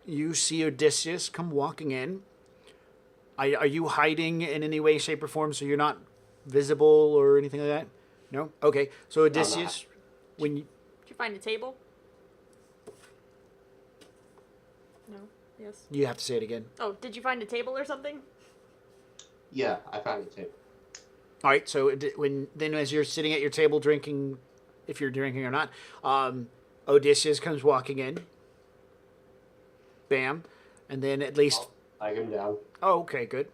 you see Odysseus come walking in. Are you hiding in any way, shape, or form so you're not visible or anything like that? No? Okay, so Odysseus, when you... Did you find a table? No? Yes? You have to say it again. Oh, did you find a table or something? Yeah, I found it too. All right, so as you're sitting at your table drinking, if you're drinking or not, Odysseus comes walking in. Bam, and then at least. I him down. Oh, okay, good.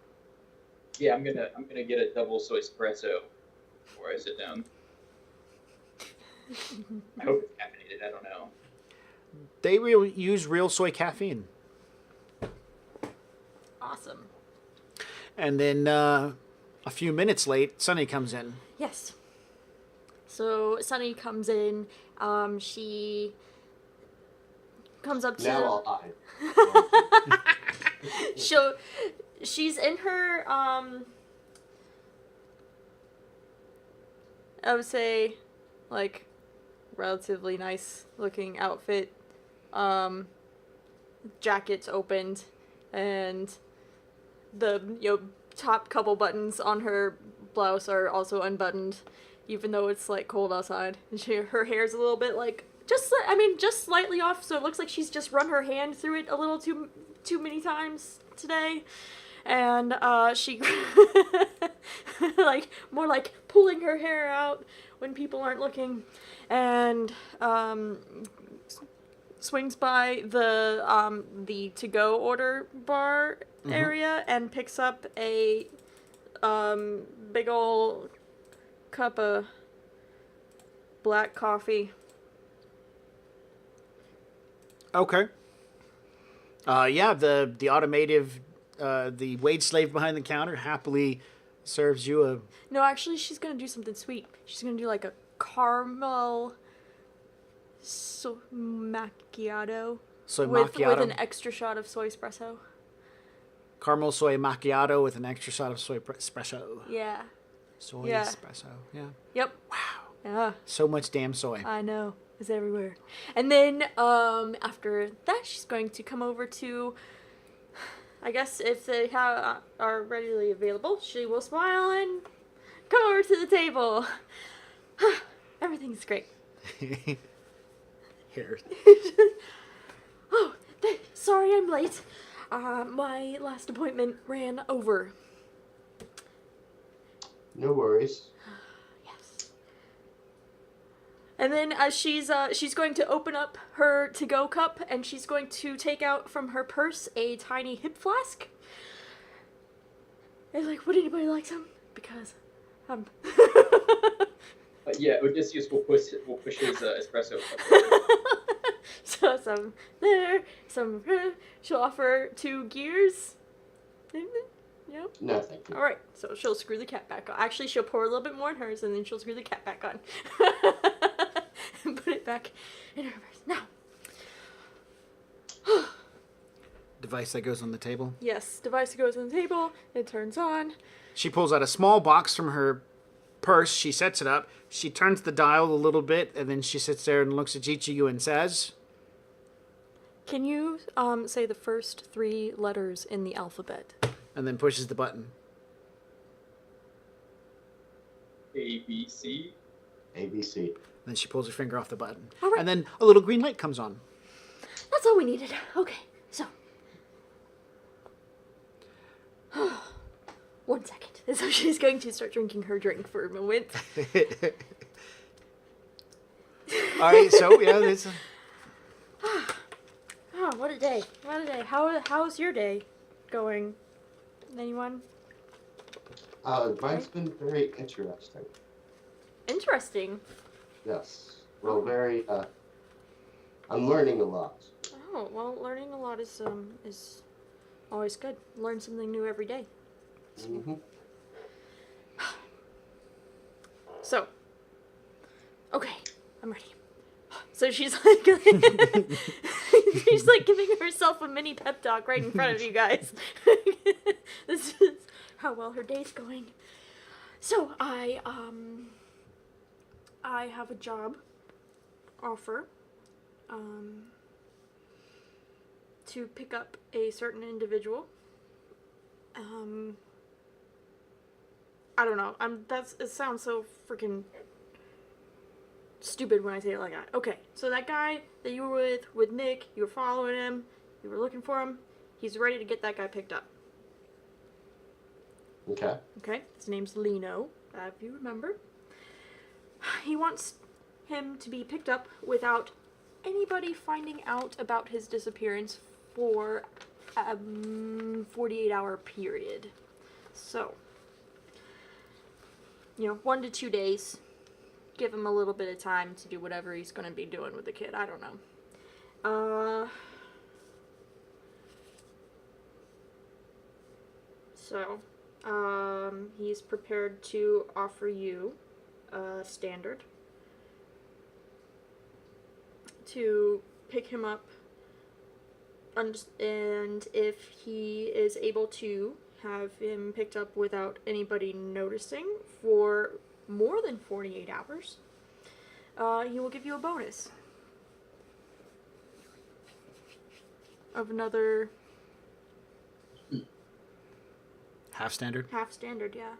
Yeah, I'm gonna get a double soy espresso before I sit down. I hope it's caffeinated. I don't know. They use real soy caffeine. Awesome. And then a few minutes late, Sunny comes in. Yes. So Sunny comes in. She comes up to. Now I'll hide. She's in her I would say like relatively nice looking outfit. Jacket's opened, and the top couple buttons on her blouse are also unbuttoned, even though it's like cold outside. And her hair's a little bit like just slightly off, so it looks like she's just run her hand through it a little too many times today. And she like more like pulling her hair out when people aren't looking, and swings by the to-go order bar area and picks up a big ol' cup of black coffee. Okay. Yeah, the automated, the wage slave behind the counter happily serves you a... No, actually, she's gonna do something sweet. She's gonna do like a caramel macchiato. Soy With macchiato. an extra shot of soy espresso. Caramel soy macchiato with an extra shot of soy espresso. Yeah. Soy Yeah. espresso. Yeah. Yep. Wow. Yeah. So much damn soy. I know. It's everywhere. And then after that, she's going to come over to, I guess if they are readily available, she will smile and come over to the table. Everything's great. Here. Oh, sorry I'm late. My last appointment ran over. No worries. Yes. And then as she's going to open up her to-go cup, and she's going to take out from her purse a tiny hip flask. And like, would anybody like some? Because Yeah, Odysseus will push his espresso cup. So some there, some she'll offer 2 Gears. Yep. No, thank you. All right, so she'll screw the cap back on. Actually, she'll pour a little bit more in hers, and then she'll screw the cap back on. And put it back in her purse. Now. Device that goes on the table. Yes, device goes on the table. It turns on. She pulls out a small box from her purse. She sets it up. She turns the dial a little bit, and then she sits there and looks at each of you and says, Can you say the first 3 letters in the alphabet? and then pushes the button. ABC. ABC. Then she pulls her finger off the button. All right. And then a little green light comes on. That's all we needed. Okay, so. 1 second. So she's going to start drinking her drink for a moment. All right, so yeah, this. Oh, what a day. What a day. How's your day going? Anyone? Mine's been very interesting. Interesting. Yes. Well, very. I'm learning a lot. Oh, well, learning a lot is always good. Learn something new every day. Mm-hmm. So, okay, I'm ready. So she's like, she's like giving herself a mini pep talk right in front of you guys. This is how well her day's going. So I have a job offer, to pick up a certain individual. I don't know. It sounds so freaking stupid when I say it like that. Okay, so that guy that you were with Nick, you were following him, you were looking for him, he's ready to get that guy picked up. Okay. Okay, his name's Lino, if you remember. He wants him to be picked up without anybody finding out about his disappearance for a 48-hour period. So, 1 to 2 days. Give him a little bit of time to do whatever he's going to be doing with the kid. I don't know. So, he's prepared to offer you a standard to pick him up, and if he is able to have him picked up without anybody noticing for more than 48 hours, he will give you a bonus of another Half standard. half standard. Yeah.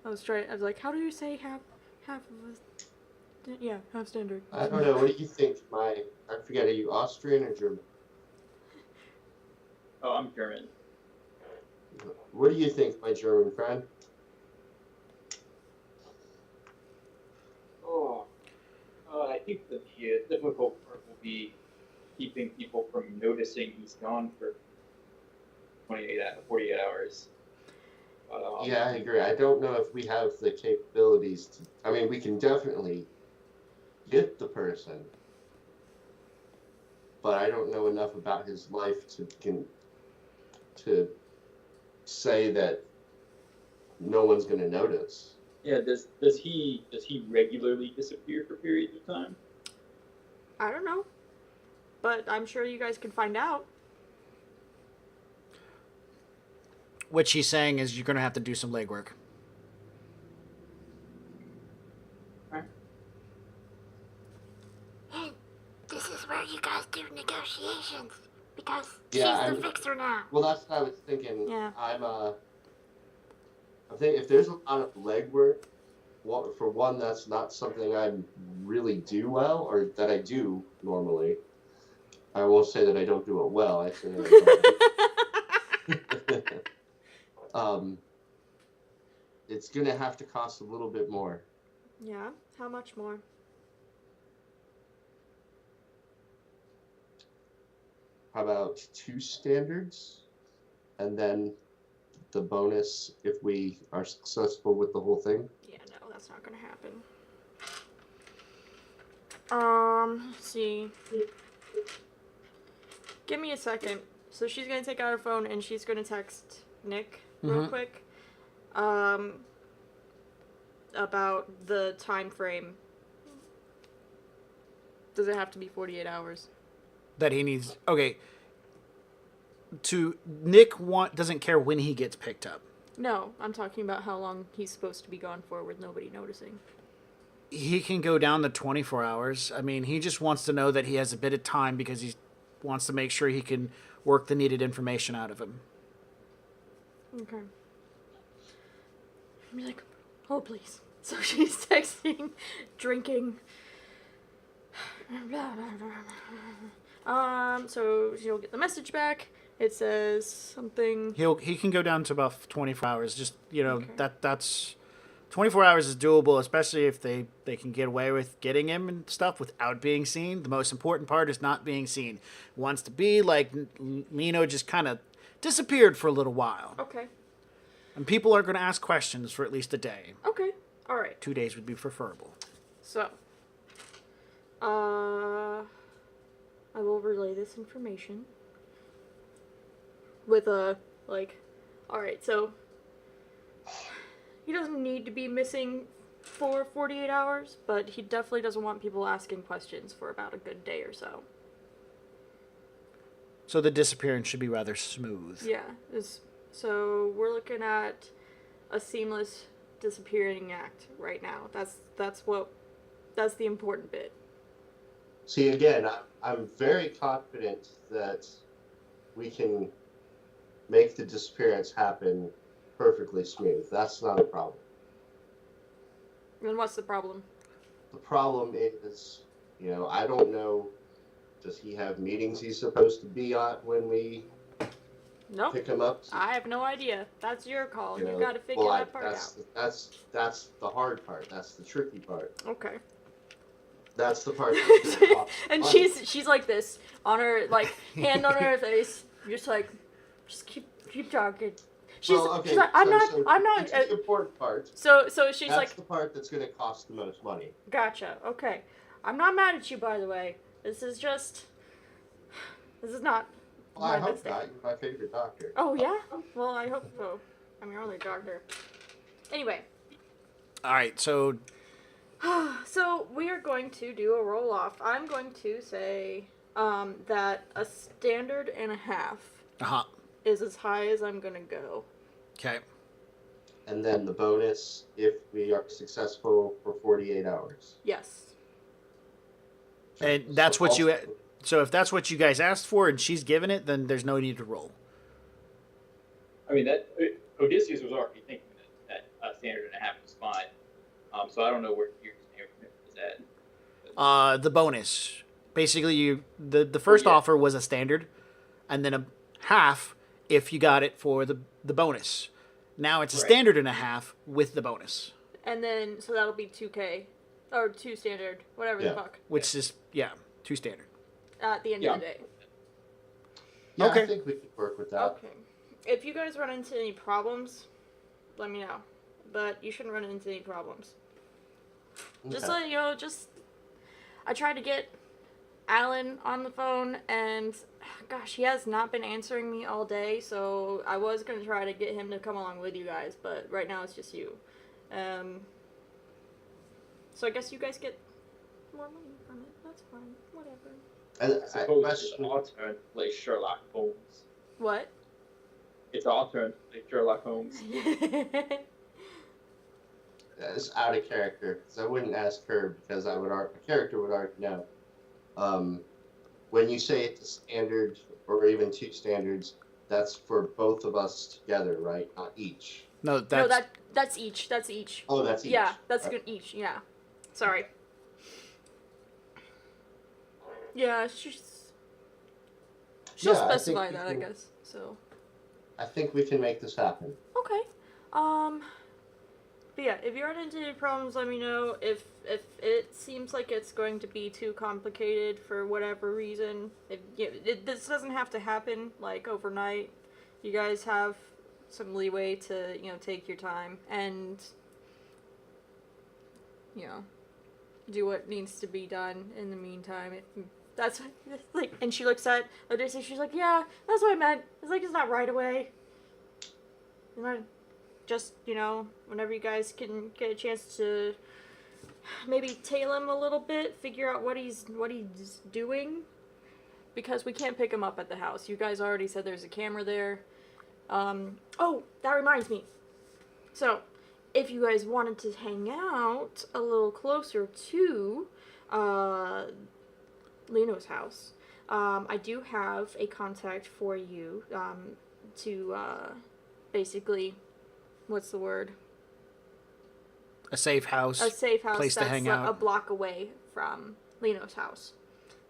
I was like, how do you say half of a? Yeah, half standard. I don't know. What do you think? I forget. Are you Austrian or German? Oh, I'm German. What do you think, my German friend? I think that the difficult part will be keeping people from noticing he's gone for 48 hours. But, Yeah, I agree. I don't know if we have the capabilities to. I mean, we can definitely get the person, but I don't know enough about his life to say that no one's going to notice. Yeah. Does he regularly disappear for periods of time? I don't know, but I'm sure you guys can find out. What she's saying is you're going to have to do some legwork. Hey, this is where you guys do negotiations. Because Yeah, she's the fixer now. Well, that's what I was thinking. Yeah. I think if there's a lot of legwork, for one, that's not something I really do well, or that I do normally. I won't say that I don't do it well. I say that I don't. It's gonna have to cost a little bit more. Yeah. How much more? How about 2 standards, and then the bonus if we are successful with the whole thing? Yeah, no, that's not gonna happen. Let's see. Give me a second. So she's gonna take out her phone and she's gonna text Nick real quick. About the time frame. Does it have to be 48 hours? That he needs. Okay. Nick doesn't care when he gets picked up. No, I'm talking about how long he's supposed to be gone for with nobody noticing. He can go down to 24 hours. I mean, he just wants to know that he has a bit of time because he wants to make sure he can work the needed information out of him. Okay. I'm like, oh please. So she's texting, drinking. So she'll get the message back. It says something. He can go down to about 24 hours. Just Okay. that's 24 hours is doable, especially if they can get away with getting him and stuff without being seen. The most important part is not being seen. Wants to be like Lino just kind of disappeared for a little while, Okay. and people are going to ask questions for at least a day. Okay. All right. 2 days would be preferable. So, I will relay this information with a, like, alright, so he doesn't need to be missing for 48 hours, but he definitely doesn't want people asking questions for about a good day or so. So the disappearance should be rather smooth. Yeah, so we're looking at a seamless disappearing act right now. That's the important bit. See, again, I'm very confident that we can make the disappearance happen perfectly smooth. That's not a problem. And what's the problem? The problem is, I don't know, does he have meetings he's supposed to be at when we Nope. pick him up? I have no idea. That's your call. You know, gotta figure well, that part out. That's the hard part. That's the tricky part. Okay. That's the part that's gonna cost And money. she's like this, on her, like, hand on her face, just like, just keep talking. She's like, I'm not. It's the important part. So she's That's like, the part that's going to cost the most money. gotcha. Okay, I'm not mad at you, by the way. This is not. Well, I my hope mistake. not. You're my favorite doctor. Oh yeah. Well, I hope so. I'm your only doctor. Anyway. All right, so So we are going to do a roll off. I'm going to say that a standard and a half is as high as I'm gonna go. Okay. And then the bonus if we are successful for 48 hours. Yes. And that's what you. So if that's what you guys asked for and she's given it, then there's no need to roll. I mean, that Odysseus was already thinking that a standard and a half was fine. So I don't know where your commitment is at. The bonus. Basically, the first offer was a standard, and then a half if you got it for the bonus. Now it's a standard and a half with the bonus. And then so that'll be 2K or 2 standard, whatever the fuck. Which is 2 standard. At the end of the day. Yeah, Okay. I think we could work with that. Okay. If you guys run into any problems, let me know. But you shouldn't run into any problems. Just Okay. so you know, I tried to get Alan on the phone, and gosh, he has not been answering me all day, so I was going to try to get him to come along with you guys, but right now it's just you. So I guess you guys get more money from it. That's fine. Whatever. I suppose it's our turn to play Sherlock Holmes. What? It's our turn to play Sherlock Holmes. It's out of character, because I wouldn't ask her, because a character would already know. When you say it's a standard, or even 2 standards, that's for both of us together, right? Not each. No, that's that's each. That's each. Oh, that's each. Yeah, that's good. Each. Yeah. Sorry. Yeah, she'll Yeah, I think specify we that, I can- guess. So. I think we can make this happen. Okay. But yeah, if you run into any problems, let me know. If it seems like it's going to be too complicated for whatever reason, this doesn't have to happen like overnight. You guys have some leeway to take your time and do what needs to be done in the meantime. That's like, and she looks at Odysseus. She's like, "Yeah, that's what I meant. It's like it's not right away. It's not just whenever you guys can get a chance to maybe tail him a little bit, figure out what he's doing, because we can't pick him up at the house. You guys already said there's a camera there. Oh, that reminds me. So, if you guys wanted to hang out a little closer to Lino's house, I do have a contact for you to basically, what's the word? a safe house. A safe house place to that's hang out. a block away from Lino's house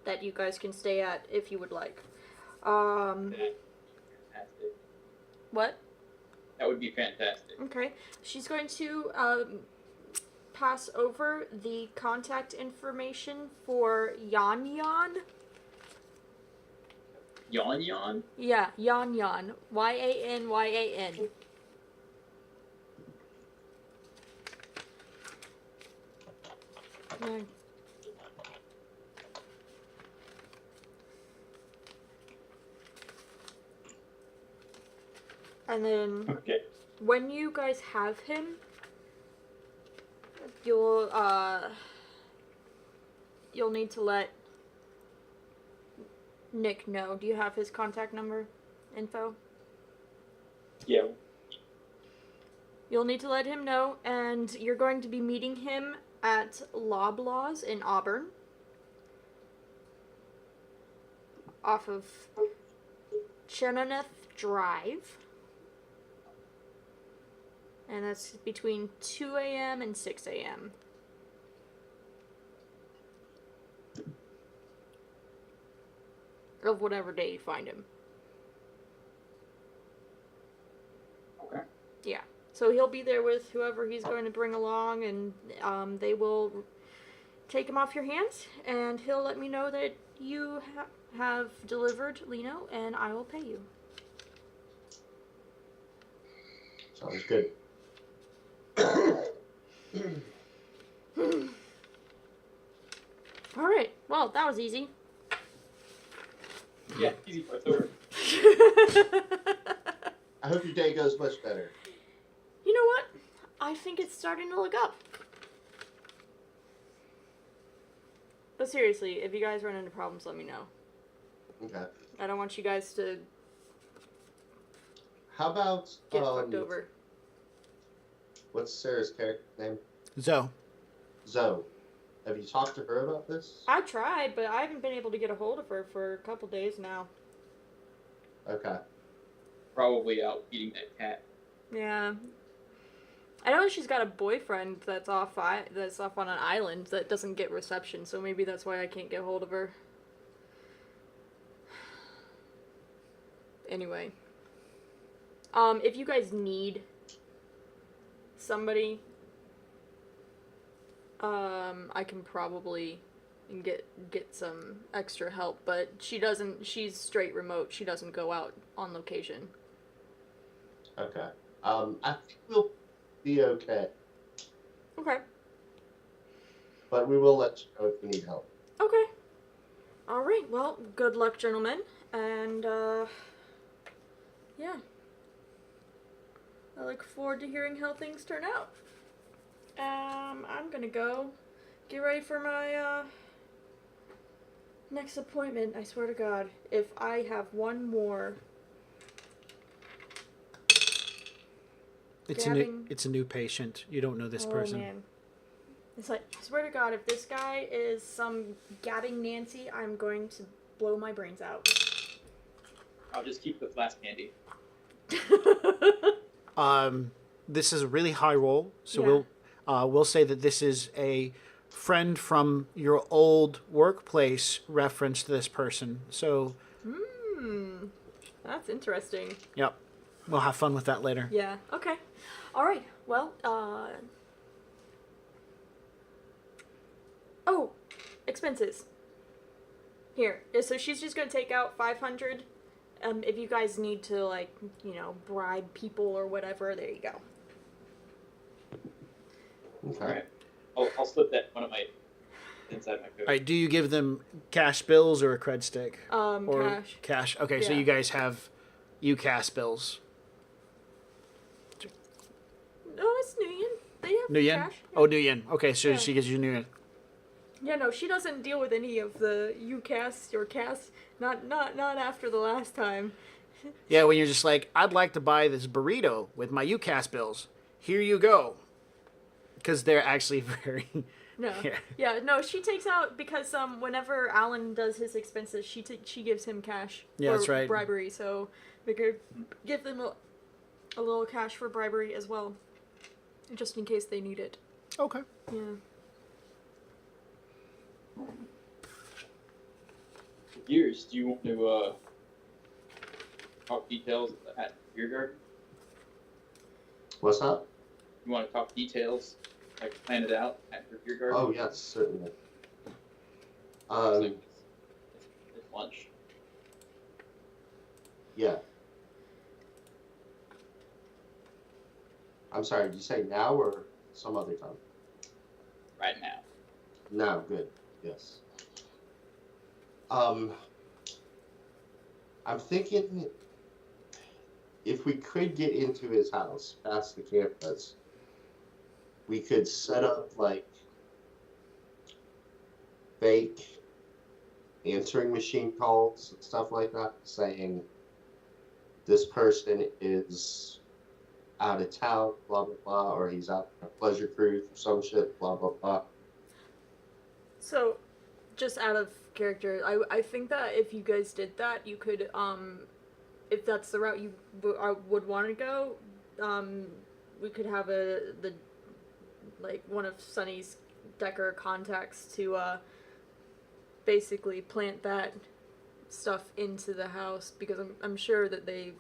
that you guys can stay at if you would like. Fantastic. What? That would be fantastic. Okay. She's going to pass over the contact information for Yan Yan. Yon Yon? Yeah, Yan Yan. Yanyan. Mm. And then Okay. when you guys have him, you'll need to let Nick know. Do you have his contact number info? Yeah. You'll need to let him know, and you're going to be meeting him at Loblaws in Auburn, off of Chenoneth Drive. And that's between 2 a.m. and 6 a.m. Of whatever day you find him. Okay. Yeah. So he'll be there with whoever he's going to bring along, and they will take him off your hands, and he'll let me know that you have delivered Lino, and I will pay you. Sounds good. Alright, well, that was easy. Yeah, easy part's over. I hope your day goes much better. You know what? I think it's starting to look up. But seriously, if you guys run into problems, let me know. Okay. I don't want you guys to How about get fucked over. what's Sarah's character name? Zoe. Zoe. Have you talked to her about this? I tried, but I haven't been able to get a hold of her for a couple days now. Okay. Probably out eating that cat. Yeah. I know she's got a boyfriend that's off on an island that doesn't get reception, so maybe that's why I can't get hold of her. Anyway. If you guys need somebody, I can probably get some extra help, but she's straight remote. She doesn't go out on location. Okay. I think we'll be okay. Okay. But we will let you know if you need help. Okay. All right. Well, good luck, gentlemen, and yeah. I look forward to hearing how things turn out. I'm gonna go get ready for my next appointment. I swear to God, if I have one more. It's a new patient. You don't know this person. Oh man. It's like, I swear to God, if this guy is some gabbing Nancy, I'm going to blow my brains out. I'll just keep the flask handy. This is a really high roll, so we'll say that this is a friend from your old workplace reference to this person. So, That's interesting. yep, we'll have fun with that later. Yeah. Okay. All right. Well. Oh, expenses. Here. So she's just gonna take out 500. If you guys need to, like, bribe people or whatever, there you go. Okay. All right. I'll slip that one of my inside my coat. All right, do you give them cash bills or a cred stick? Or Cash. Cash. Okay, so Yeah. you guys have UCAS bills. No, it's New Yen. They have New Yen? cash. Oh, New Yen. Okay, so Yeah. she gives you New Yen. Yeah, no, she doesn't deal with any of the UCAS or CAS. Not after the last time. Yeah, when you're just like, I'd like to buy this burrito with my UCAS bills. Here you go. Because they're actually very... No. Yeah. Yeah, no, she takes out, because whenever Alan does his expenses, she gives him cash Yeah, for that's right. bribery, so we could give them a little cash for bribery as well, just in case they need it. Okay. Yeah. Gears, do you want to talk details at Beer Garden? What's that? You want to talk details, like plan it out at your Beer Garden? Oh, yes, certainly. It's lunch. Yeah. I'm sorry, did you say now or some other time? Right now. Now, good. Yes. I'm thinking if we could get into his house past the campus, we could set up like fake answering machine calls and stuff like that, saying this person is out of town, blah blah blah, or he's out on a pleasure cruise or some shit, blah blah blah. So, just out of character, I think that if you guys did that, you could, if that's the route you would want to go, we could have one of Sunny's Decker contacts to, basically plant that stuff into the house, because I'm sure that they'd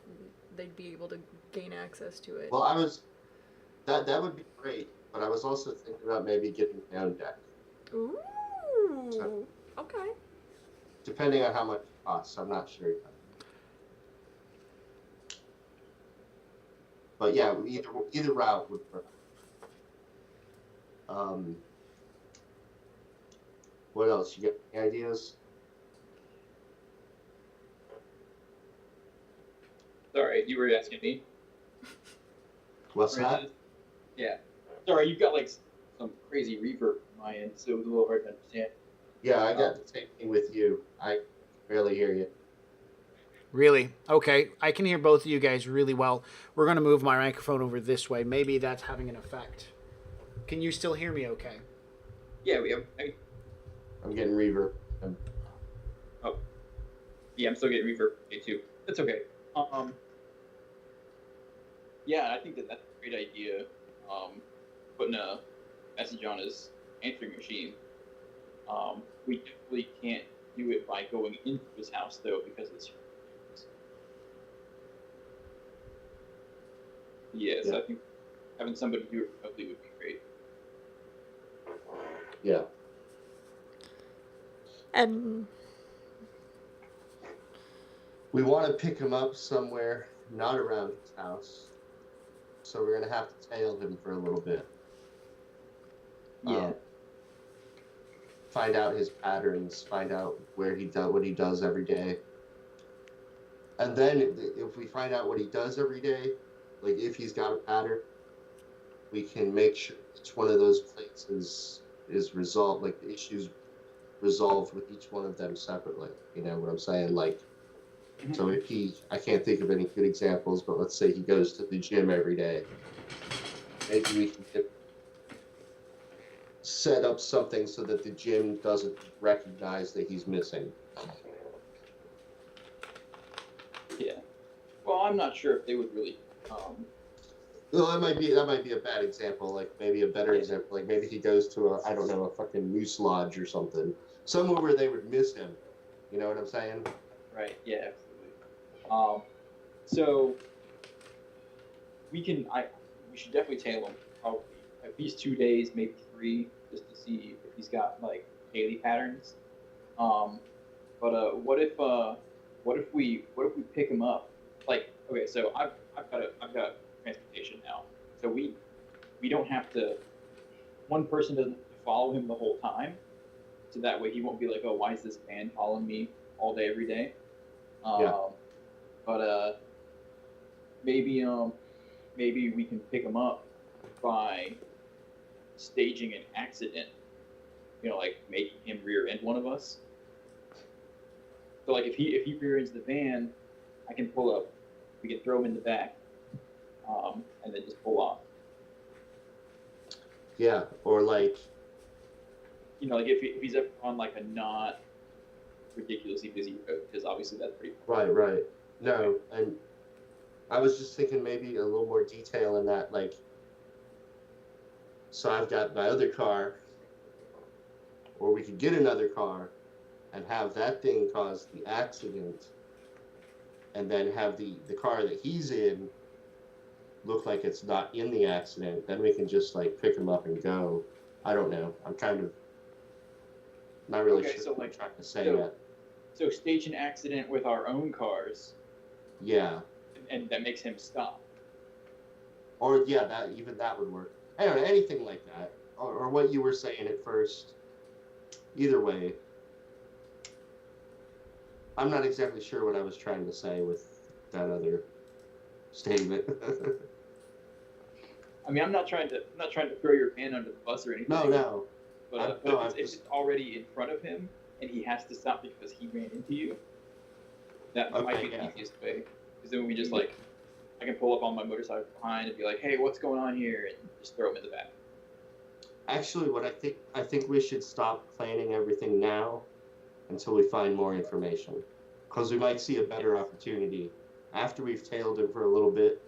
be able to gain access to it. Well, that would be great, but I was also thinking about maybe getting my own deck, Ooh. Okay. depending on how much it costs. I'm not sure yet. But yeah, either route would work. What else? You get any ideas? Sorry, you were asking me? What's Or is that? it- Yeah. Sorry, you've got like some crazy reverb on my end, so it was a little hard to understand. Yeah, I got the same thing with you. I barely hear you. Really? Okay. I can hear both of you guys really well. We're going to move my microphone over this way. Maybe that's having an effect. Can you still hear me okay? Yeah, we have. I'm getting reverb. Yeah, I'm still getting reverb too. That's okay. Yeah, I think that's a great idea. Putting a message on his answering machine. We definitely can't do it by going into his house though, because it's. Yeah, so I think having somebody do it remotely would be great. Yeah. And We want to pick him up somewhere not around his house so we're gonna have to tail him for a little bit. Yeah. Find out his patterns. Find out where he does what he does every day. And then if we find out what he does every day, like if he's got a pattern, we can make sure each one of those places is resolved, like the issues resolved with each one of them separately. You know what I'm saying? Like, so if I can't think of any good examples, but let's say he goes to the gym every day. Maybe we can set up something so that the gym doesn't recognize that he's missing. Yeah. Well, I'm not sure if they would really. Well, that might be a bad example. Like maybe a better example. Like maybe he goes to a fucking moose lodge or something, somewhere where they would miss him. You know what I'm saying? Right. Yeah. Absolutely. So we should definitely tail him probably at least 2 days, maybe 3, just to see if he's got like daily patterns. But what if we pick him up? Like, okay, so I've got transportation now, so we don't have to. One person doesn't have to follow him the whole time, so that way he won't be like, oh, why is this man following me all day every day? But maybe we can pick him up by staging an accident. You know, like making him rear end one of us. So like if he rear ends the van, I can pull up. We can throw him in the back, and then just pull off. Yeah, or like, you know, like if he's ever on like a not ridiculously busy road, because obviously that's pretty. Right. No, and I was just thinking maybe a little more detail in that, like, so I've got my other car, or we could get another car and have that thing cause the accident, and then have the car that he's in look like it's not in the accident. Then we can just like pick him up and go. I don't know. I'm kind of not really sure so what like, I'm trying to say yet. So stage an accident with our own cars. Yeah. And that makes him stop. Or yeah, that would work. I don't know, anything like that, or what you were saying at first. Either way, I'm not exactly sure what I was trying to say with that other statement. I mean, I'm not trying to throw your van under the bus or anything. No. But if it's already in front of him and he has to stop because he ran into you, that might be the easiest way. Because then we just like, I can pull up on my motorcycle behind and be like, hey, what's going on here? And just throw him in the back. Actually, what I think we should stop planning everything now until we find more information. Because we might see a better opportunity after we've tailed him for a little bit.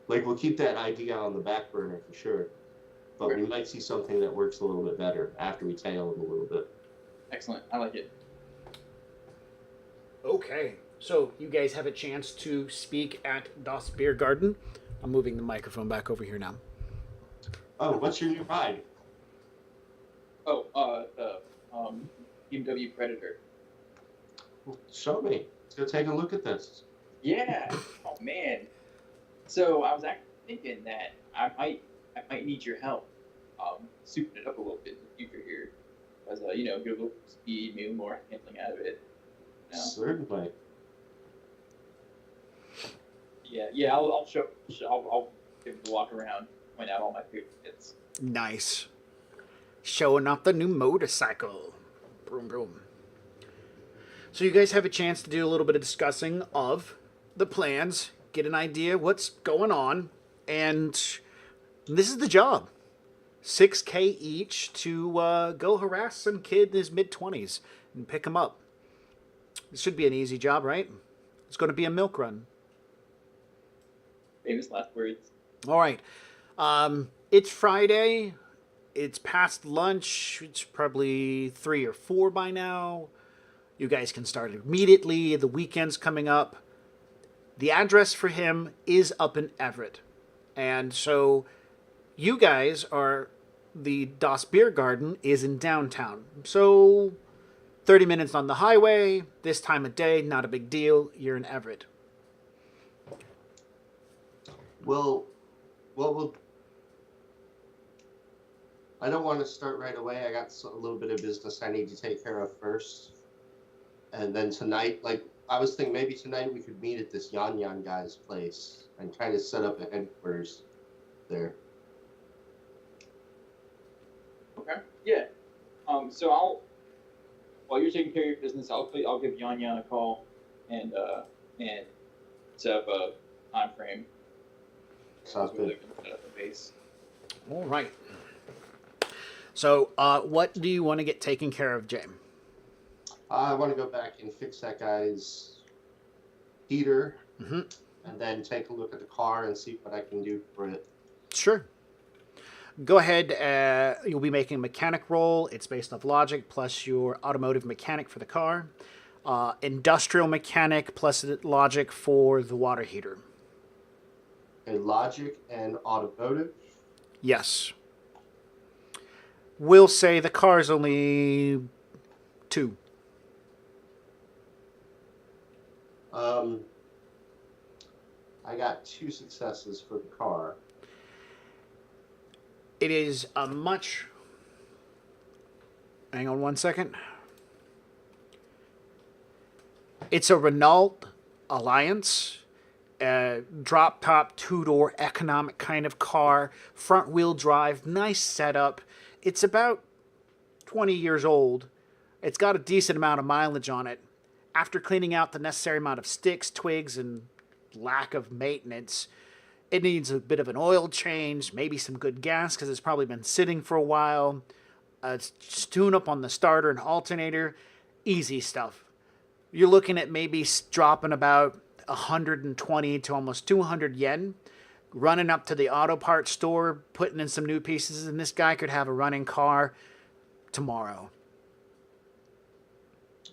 Like, we'll keep that idea on the back burner for sure. But we might see something that works a little bit better after we tail him a little bit. Excellent. I like it. Okay. So you guys have a chance to speak at Das Beer Garden. I'm moving the microphone back over here now. Oh, what's your new ride? Oh, BMW Predator. Show me. Let's go take a look at this. Yeah. Oh man. So I was actually thinking that I might need your help, souping it up a little bit in the future here, as get a little speed, maybe more handling out of it. You know? Certainly. Yeah. I'll give it a walk around, point out all my favorite bits. Nice. Showing off the new motorcycle. Broom, broom. So you guys have a chance to do a little bit of discussing of the plans, get an idea what's going on, and this is the job. $6K each to go harass some kid in his mid-20s and pick him up. This should be an easy job, right? It's going to be a milk run. Famous last words. All right. It's Friday. It's past lunch. It's probably 3 or 4 by now. You guys can start immediately. The weekend's coming up. The address for him is up in Everett. And so you guys are, the Das Beer Garden is in downtown. So 30 minutes on the highway, this time of day, not a big deal. You're in Everett. Well, Well, I don't want to start right away. I got a little bit of business I need to take care of first. And then tonight, like, I was thinking maybe tonight we could meet at this Yan Yan guy's place and kind of set up a headquarters there. Okay. Yeah. So while you're taking care of your business, I'll give Yan Yan a call and set up a time frame. Sounds where good. they can set up a base. All right. So, what do you want to get taken care of, Jay? I want to go back and fix that guy's heater, Mm-hmm. and then take a look at the car and see what I can do for it. Sure. Go ahead. You'll be making a mechanic roll. It's based off logic plus your automotive mechanic for the car. Industrial mechanic plus logic for the water heater. Okay, logic and automotive. Yes. We'll say the car is only 2. I got 2 successes for the car. It is a much... Hang on one second. It's a Renault Alliance. Drop top, 2-door, economic kind of car. Front wheel drive, nice setup. It's about 20 years old. It's got a decent amount of mileage on it. After cleaning out the necessary amount of sticks, twigs, and lack of maintenance, it needs a bit of an oil change, maybe some good gas because it's probably been sitting for a while. Tune up on the starter and alternator. Easy stuff. You're looking at maybe dropping about 120 to almost 200 yen. Running up to the auto parts store, putting in some new pieces, and this guy could have a running car tomorrow.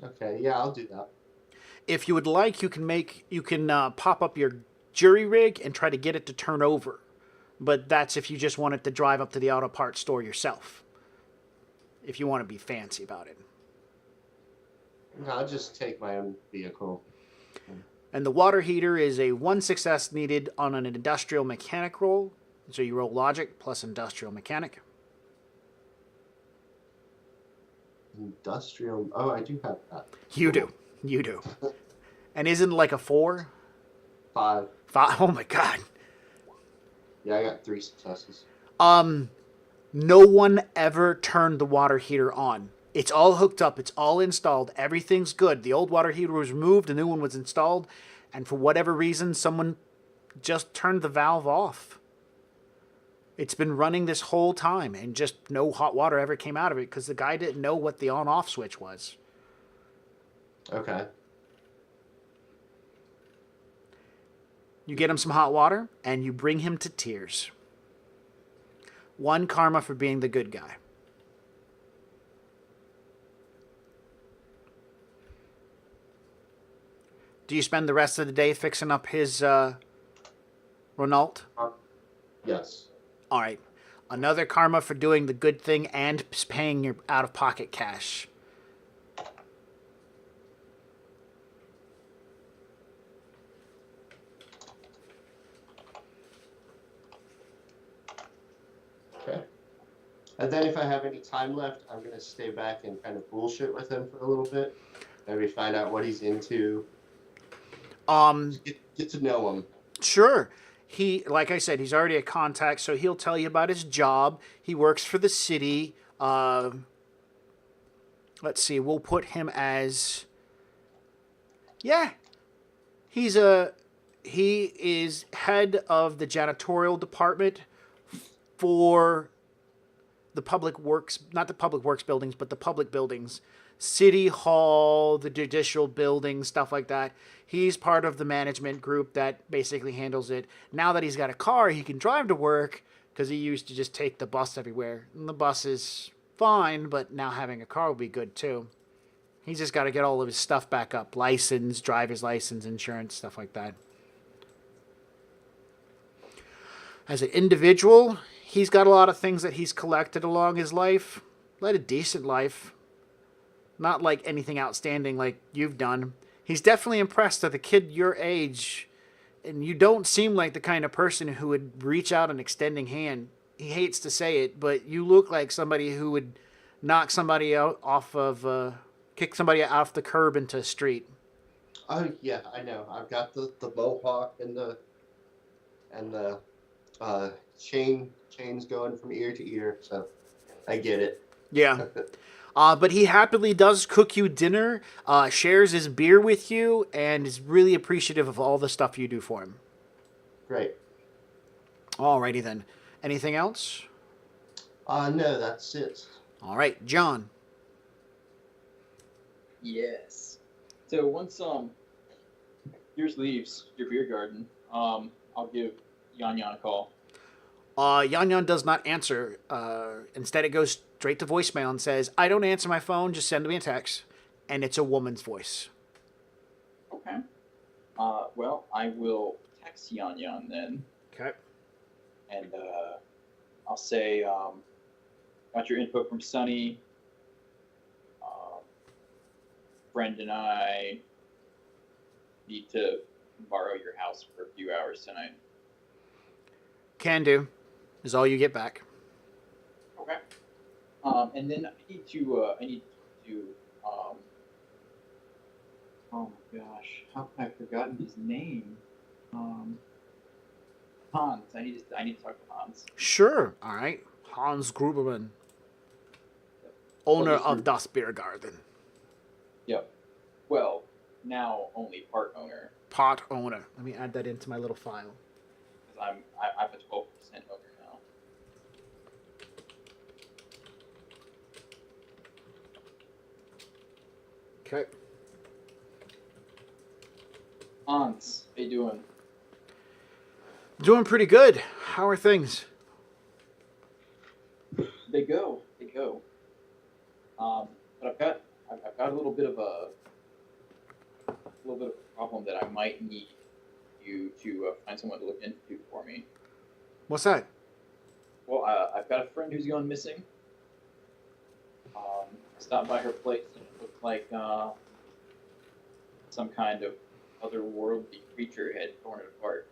Okay, yeah, I'll do that. If you would like, you can pop up your jury rig and try to get it to turn over. But that's if you just want it to drive up to the auto parts store yourself. If you want to be fancy about it. No, I'll just take my own vehicle. And the water heater is a 1 success needed on an industrial mechanic roll. So you roll logic plus industrial mechanic. Industrial. Oh, I do have that. You do. You do. And isn't it like a 4? 5. 5? Oh my god. Yeah, I got 3 successes. No one ever turned the water heater on. It's all hooked up. It's all installed. Everything's good. The old water heater was removed. The new one was installed. And for whatever reason, someone just turned the valve off. It's been running this whole time. And just no hot water ever came out of it because the guy didn't know what the on-off switch was. Okay. You get him some hot water, and you bring him to tears. 1 karma for being the good guy. Do you spend the rest of the day fixing up his Renault? Yes. All right. Another karma for doing the good thing and paying your out-of-pocket cash. Okay. And then if I have any time left, I'm going to stay back and kind of bullshit with him for a little bit. Maybe find out what he's into. Get to know him. Sure. He, like I said, he's already a contact, so he'll tell you about his job. He works for the city. Let's see, we'll put him as... Yeah. He is head of the janitorial department for the public works, not the public works buildings, but the public buildings. City Hall, the judicial building, stuff like that. He's part of the management group that basically handles it. Now that he's got a car, he can drive to work because he used to just take the bus everywhere. And the bus is fine, but now having a car will be good too. He's just got to get all of his stuff back up. License, driver's license, insurance, stuff like that. As an individual, he's got a lot of things that he's collected along his life. Led a decent life. Not like anything outstanding like you've done. He's definitely impressed that a kid your age and you don't seem like the kind of person who would reach out an extending hand. He hates to say it, but you look like somebody who would knock somebody out off of, kick somebody off the curb into a street. Oh yeah, I know. I've got the mohawk and the chains going from ear to ear, so I get it. Yeah. But he happily does cook you dinner, shares his beer with you, and is really appreciative of all the stuff you do for him. Great. Alrighty then. Anything else? No, that's it. All right, John. Yes. So once Gears leaves your beer garden, I'll give Yan Yan a call. Yan Yan does not answer. Instead, it goes straight to voicemail and says, I don't answer my phone, just send me a text. And it's a woman's voice. Okay. Well, I will text Yan Yan then, Okay. and I'll say, got your info from Sunny. Friend and I need to borrow your house for a few hours tonight. Can do. Is all you get back. Okay. And then I need to, oh my gosh, how have I forgotten his name? Hans. I need to talk to Hans. Sure. All right. Hans Gruberman, owner of Das Biergarten. Yep. Well, now only part owner, Pot owner. Let me add that into my little file. because I'm a 12% owner now. Okay. Hans, how you doing? Doing pretty good. How are things? They go. But I've got a little bit of a problem that I might need you to find someone to look into for me. What's that? Well, I've got a friend who's gone missing. I stopped by her place and it looked like some kind of otherworldly creature had torn it apart.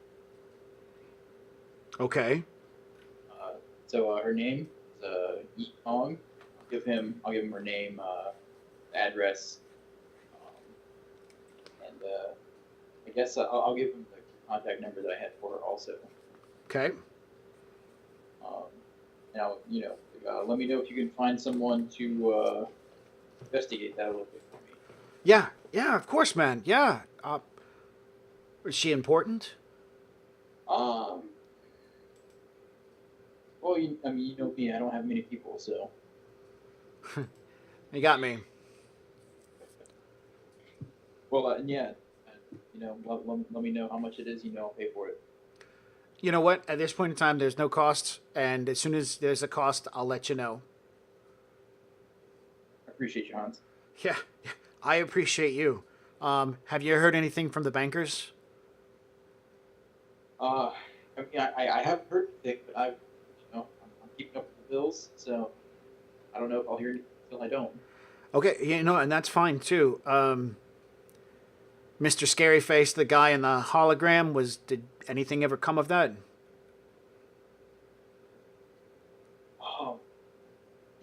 Okay. So her name is Yi Kong. I'll give him her name, address, and I guess I'll give him the contact number that I had for her also. Okay. Now, let me know if you can find someone to investigate that a little bit for me. Yeah. Yeah, of course, man. Yeah. Is she important? Well, you know me, I don't have many people, so. You got me. Well, yeah, let me know how much it is. I'll pay for it. You know what? At this point in time, there's no cost, and as soon as there's a cost, I'll let you know. I appreciate you, Hans. Yeah, I appreciate you. Have you heard anything from the bankers? I haven't heard anything, but I'm keeping up with the bills, so I don't know if I'll hear anything until I don't. Okay, and that's fine too. Mr. Scaryface, the guy in the hologram, did anything ever come of that? Oh,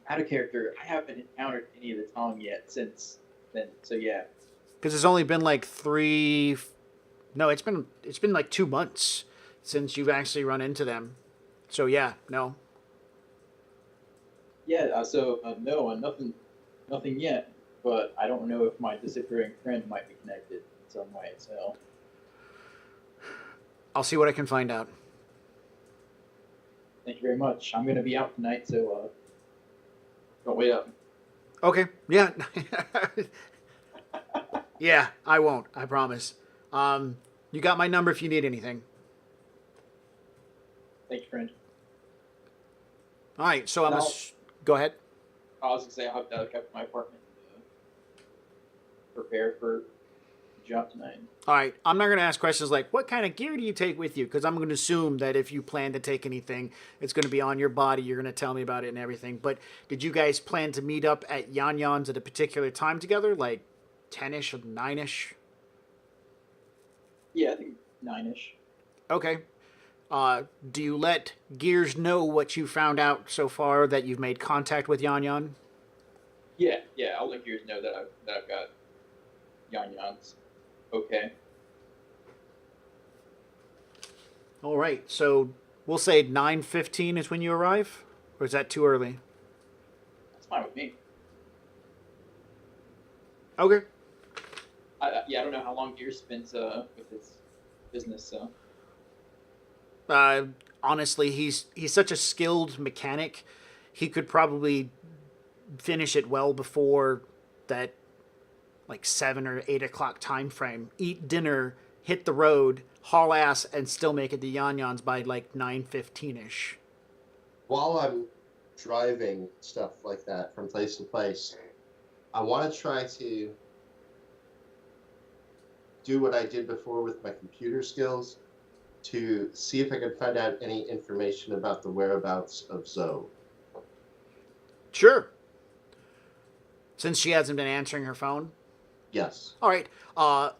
out of character. I haven't encountered any of the Tong yet since then. So yeah. Because it's only been like it's been like 2 months since you've actually run into them. So yeah, no. Yeah. No, nothing yet. But I don't know if my disappearing friend might be connected in some way. So I'll see what I can find out. thank you very much. I'm gonna be out tonight, so don't wait up. Okay. Yeah. Yeah, I won't. I promise. You got my number if you need anything. Thank you, friend. All right. So Now- go ahead. I was gonna say I'll have to come to my apartment and prepare for the job tonight. All right. I'm not going to ask questions like, what kind of gear do you take with you? Because I'm going to assume that if you plan to take anything, it's going to be on your body. You're going to tell me about it and everything. But did you guys plan to meet up at Yan Yan's at a particular time together? Like 10-ish or 9-ish? Yeah, I think 9-ish. Okay. Do you let Gears know what you found out so far, that you've made contact with Yan Yan? Yeah, I'll let Gears know that I've got Yan Yan's okay. All right. So we'll say 9:15 is when you arrive, or is that too early? That's fine with me. Okay. I don't know how long Gears spends with his business, so. Honestly, he's such a skilled mechanic. He could probably finish it well before that, like 7 or 8 o'clock time frame. Eat dinner, hit the road, haul ass, and still make it to Yan Yan's by like 9:15ish. While I'm driving stuff like that from place to place, I want to try to do what I did before with my computer skills to see if I can find out any information about the whereabouts of Zoe. Sure. Since she hasn't been answering her phone. Yes. All right.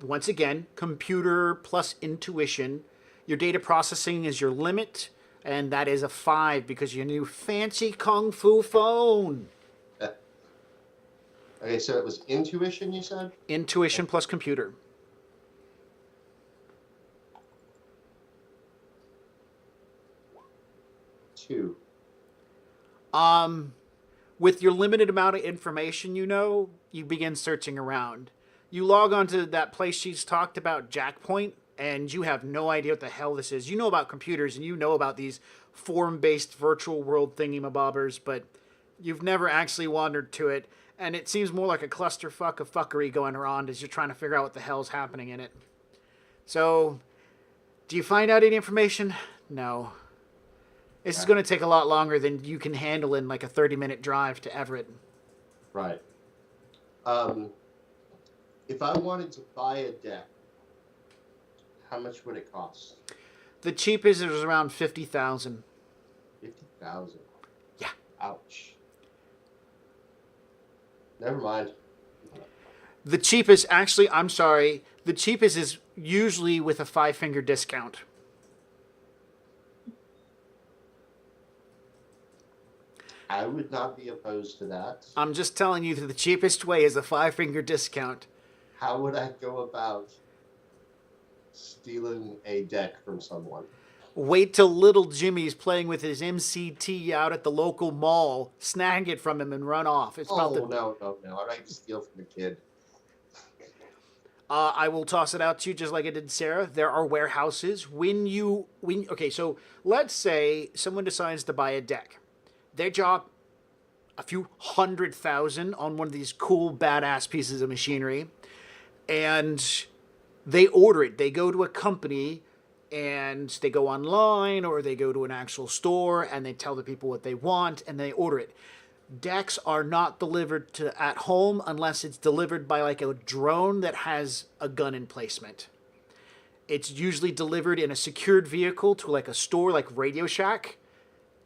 Once again, computer plus intuition. Your data processing is your limit, and that is a 5 because your new fancy kung fu phone. Okay, so it was intuition, you said? Intuition plus computer. Two. With your limited amount of information, you begin searching around. You log onto that place she's talked about, Jackpoint, and you have no idea what the hell this is. You know about computers, and you know about these form-based virtual world thingy-mabobbers, but you've never actually wandered to it, and it seems more like a clusterfuck of fuckery going around as you're trying to figure out what the hell's happening in it. So, do you find out any information? No. This is going to take a lot longer than you can handle in like a 30-minute drive to Everett. Right. If I wanted to buy a deck, how much would it cost? The cheapest is around 50,000. 50,000. Yeah. Ouch. Never mind. The cheapest, actually, I'm sorry. The cheapest is usually with a 5-finger discount. I would not be opposed to that. I'm just telling you that the cheapest way is a 5-finger discount. How would I go about stealing a deck from someone? Wait till little Jimmy's playing with his MCT out at the local mall, snag it from him and run off. It's about no. I'm not going to steal from a kid. I will toss it out to you just like I did Sarah. There are warehouses. Okay, so let's say someone decides to buy a deck. They drop a few 100,000 on one of these cool, badass pieces of machinery, and they order it. They go to a company, and they go online, or they go to an actual store, and they tell the people what they want, and they order it. Decks are not delivered to at home unless it's delivered by like a drone that has a gun emplacement. It's usually delivered in a secured vehicle to like a store like Radio Shack,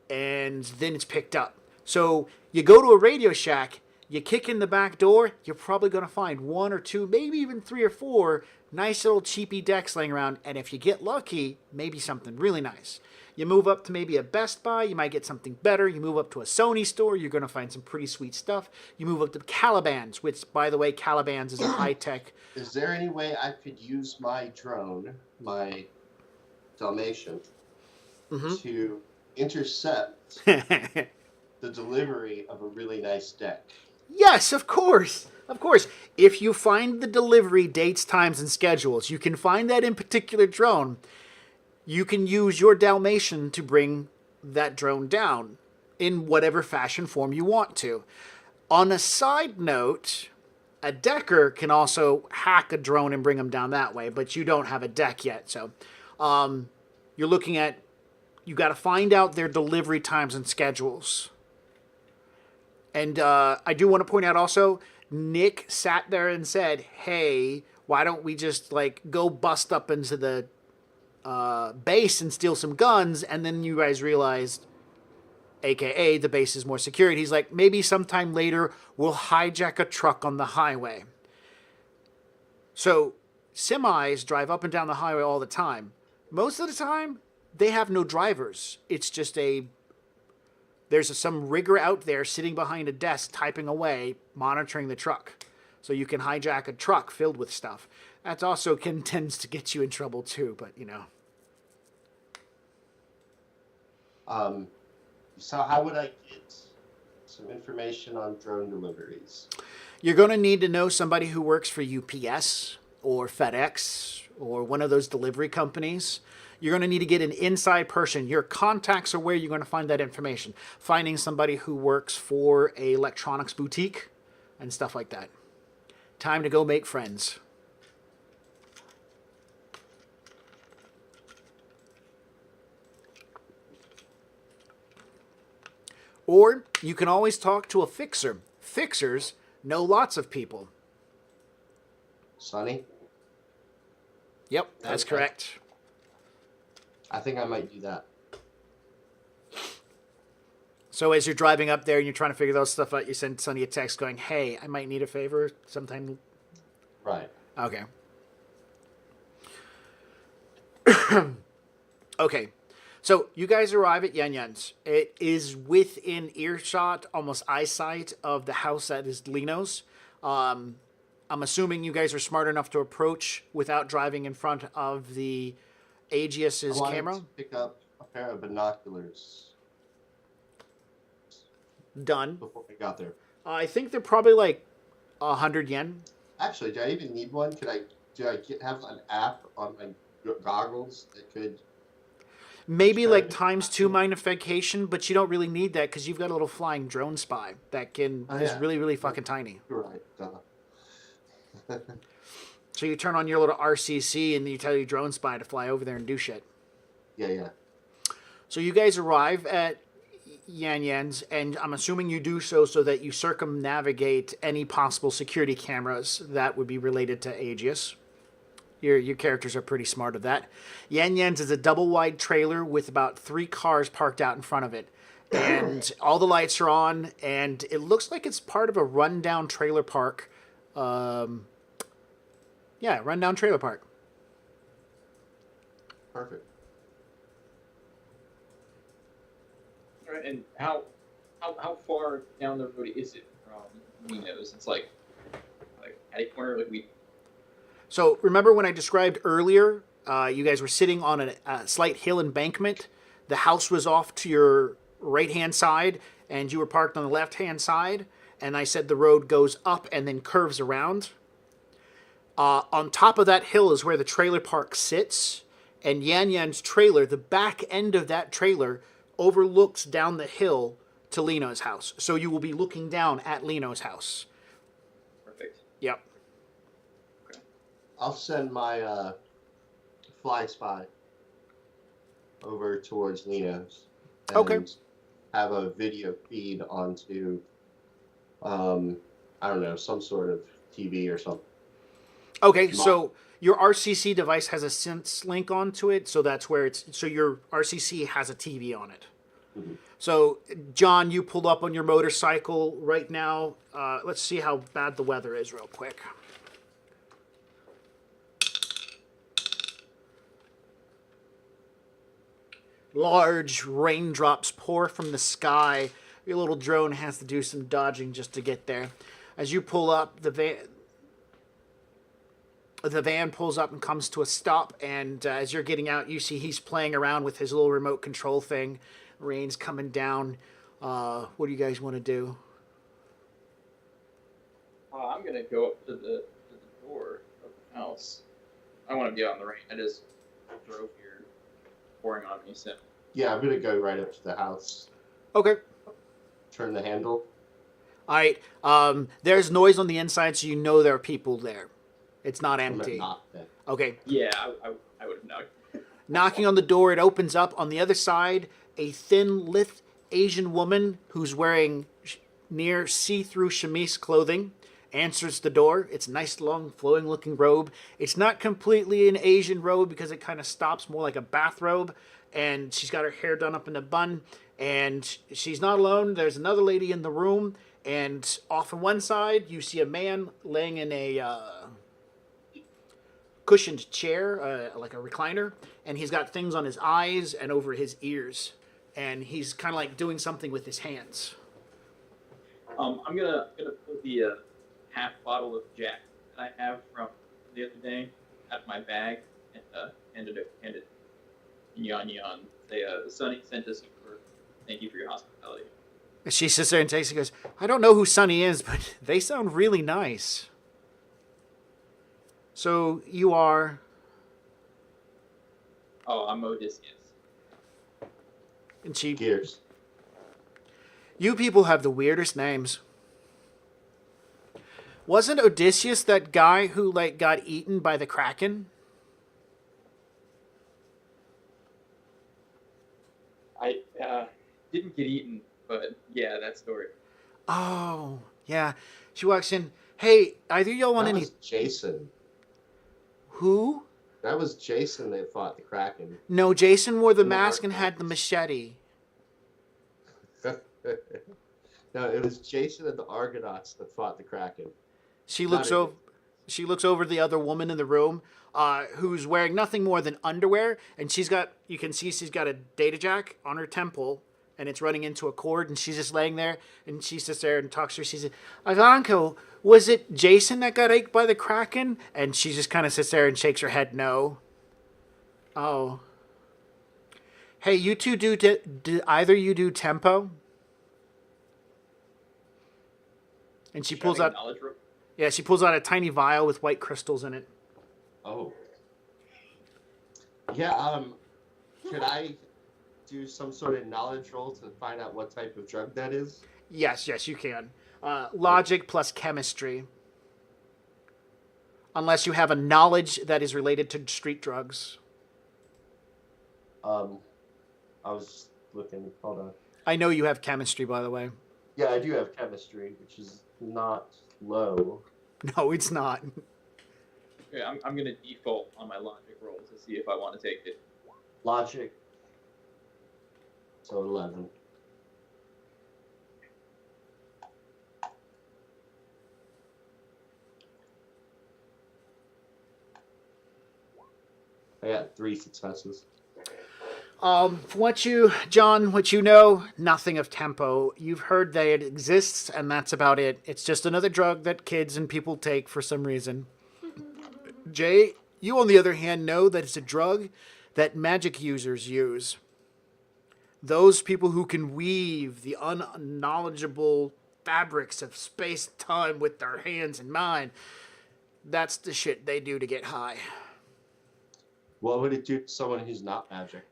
and then it's picked up. So you go to a Radio Shack, you kick in the back door, you're probably going to find 1 or 2, maybe even 3 or 4 nice little cheapy decks laying around, and if you get lucky, maybe something really nice. You move up to maybe a Best Buy, you might get something better. You move up to a Sony store, you're going to find some pretty sweet stuff. You move up to Caliban's, which, by the way, Caliban's is a high-tech... Is there any way I could use my drone, my Dalmatian, to intercept the delivery of a really nice deck? Yes, of course. Of course. If you find the delivery dates, times, and schedules, you can find that in particular drone. You can use your Dalmatian to bring that drone down in whatever fashion form you want to. On a side note, a decker can also hack a drone and bring them down that way, but you don't have a deck yet. So you're looking at, you got to find out their delivery times and schedules. And I do want to point out also, Nick sat there and said, hey, why don't we just like go bust up into the base and steal some guns? And then you guys realized, aka the base is more secured. He's like, maybe sometime later we'll hijack a truck on the highway. So semis drive up and down the highway all the time. Most of the time, they have no drivers. It's just there's some rigger out there sitting behind a desk typing away, monitoring the truck. So you can hijack a truck filled with stuff. That also tends to get you in trouble too, but So how would I get some information on drone deliveries? You're going to need to know somebody who works for UPS or FedEx or one of those delivery companies. You're going to need to get an inside person. Your contacts are where you're going to find that information. Finding somebody who works for a electronics boutique and stuff like that. Time to go make friends. Or you can always talk to a fixer. Fixers know lots of people. Sonny? Yep, that's Okay. correct. I think I might do that. So as you're driving up there and you're trying to figure those stuff out, you send Sonny a text going, hey, I might need a favor sometime. Right. Okay. Okay. So you guys arrive at Yan Yan's. It is within earshot, almost eyesight of the house that is Lino's. I'm assuming you guys are smart enough to approach without driving in front of the Aegis's I wanted camera. to pick up a pair of binoculars Done. before I got there. I think they're probably like 100 yen. Actually, do I even need one? Do I have an app on my goggles that could? Maybe Sure. like ×2 magnification, but you don't really need that because you've got a little flying drone spy that is yeah. really, really fucking tiny. You're right. So you turn on your little RCC and you tell your drone spy to fly over there and do shit. Yeah. So you guys arrive at Yan Yan's, and I'm assuming you do so that you circumnavigate any possible security cameras that would be related to Aegis. Your characters are pretty smart of that. Yan Yan's is a double-wide trailer with about 3 cars parked out in front of it. And all the lights are on, and it looks like it's part of a rundown trailer park. Rundown trailer park. Perfect. All right, and how far down the road is it from Lino's? It's like at a corner, like we. So remember when I described earlier, you guys were sitting on a slight hill embankment. The house was off to your right-hand side, and you were parked on the left-hand side. And I said the road goes up and then curves around. On top of that hill is where the trailer park sits. And Yan Yan's trailer, the back end of that trailer, overlooks down the hill to Lino's house. So you will be looking down at Lino's house. Perfect. Yep. I'll send my fly spy over towards Lino's. And Okay. have a video feed onto, I don't know, some sort of TV or something. Okay, so your RCC device has a Sense link onto it, so that's where so your RCC has a TV on it. Mm-hmm. So, John, you pulled up on your motorcycle right now. Let's see how bad the weather is real quick. Large raindrops pour from the sky. Your little drone has to do some dodging just to get there. As you pull up, the van pulls up and comes to a stop, and as you're getting out, you see he's playing around with his little remote control thing. Rain's coming down. What do you guys want to do? I'm gonna go up to the door of the house. I want to be out in the rain. I just drove here, pouring on me. So Yeah, I'm gonna go right up to the house. Okay. Turn the handle. All right. There's noise on the inside, so you know there are people there. It's not I'm gonna empty. knock then. Okay. yeah, I would have knocked. Knocking on the door, it opens up. On the other side, a thin, lithe Asian woman who's wearing near see-through chemise clothing answers the door. It's a nice, long, flowing-looking robe. It's not completely an Asian robe because it kind of stops more like a bathrobe. And she's got her hair done up in a bun. And she's not alone. There's another lady in the room. And off on one side, you see a man laying in a cushioned chair, like a recliner, and he's got things on his eyes and over his ears, and he's kind of like doing something with his hands. I'm gonna put the half bottle of Jack that I have from the other day out of my bag and hand it Yon. Say, Sonny sent us over. Thank you for your hospitality. She sits there and takes it and goes, I don't know who Sonny is, but they sound really nice. So you are... Oh, I'm Odysseus. And she... Gears. You people have the weirdest names. Wasn't Odysseus that guy who, like, got eaten by the Kraken? I didn't get eaten, but yeah, that story. Oh, yeah. She walks in. Hey, either y'all want That any... was Jason. Who? That was Jason that fought the Kraken. No, Jason wore the In the mask and Arctic. had the machete. No, it was Jason and the Argonauts that fought the Kraken. She Not looks a- over. She looks over the other woman in the room, who's wearing nothing more than underwear, and she's got. You can see she's got a data jack on her temple, and it's running into a cord, and she's just laying there, and she sits there and talks to her. She says, "Ivanka, was it Jason that got ate by the Kraken?" And she just kind of sits there and shakes her head, "No." Oh. Hey, you two do either you do tempo? And she pulls out. Knowledge roll? Yeah, she pulls out a tiny vial with white crystals in it. Oh. Yeah, could I do some sort of knowledge roll to find out what type of drug that is? Yes, you can. Logic plus chemistry. Unless you have a knowledge that is related to street drugs. I was looking, hold on. I know you have chemistry, by the way. Yeah, I do have chemistry, which is not low. No, it's not. Yeah, I'm gonna default on my logic roll to see if I want to take it. Logic. So 11. I got 3 successes. What you know, nothing of tempo. You've heard that it exists, and that's about it. It's just another drug that kids and people take for some reason. Jay, you on the other hand know that it's a drug that magic users use. Those people who can weave the unknowledgeable fabrics of space-time with their hands and mind, that's the shit they do to get high. What would it do to someone who's not magic?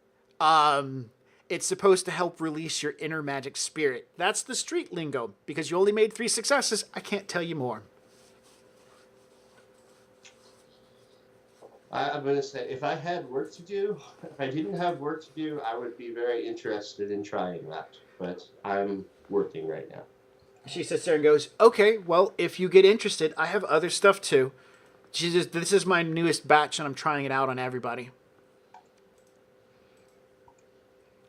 It's supposed to help release your inner magic spirit. That's the street lingo. Because you only made 3 successes, I can't tell you more. I'm going to say, if I had work to do, if I didn't have work to do, I would be very interested in trying that. But I'm working right now. She sits there and goes, okay, well, if you get interested, I have other stuff too. She says, this is my newest batch and I'm trying it out on everybody.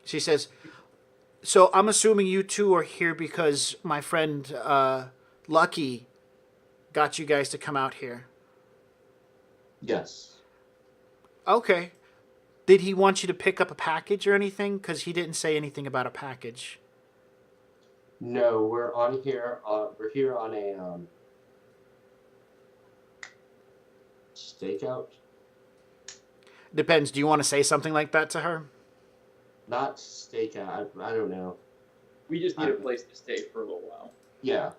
She says, so I'm assuming you two are here because my friend Lucky got you guys to come out here. Yes. Okay. Did he want you to pick up a package or anything? Because he didn't say anything about a package. No, we're on here. We're here on a stakeout. Depends. Do you want to say something like that to her? Not stakeout. I don't know. We just need a place to stay for a little while. Yeah.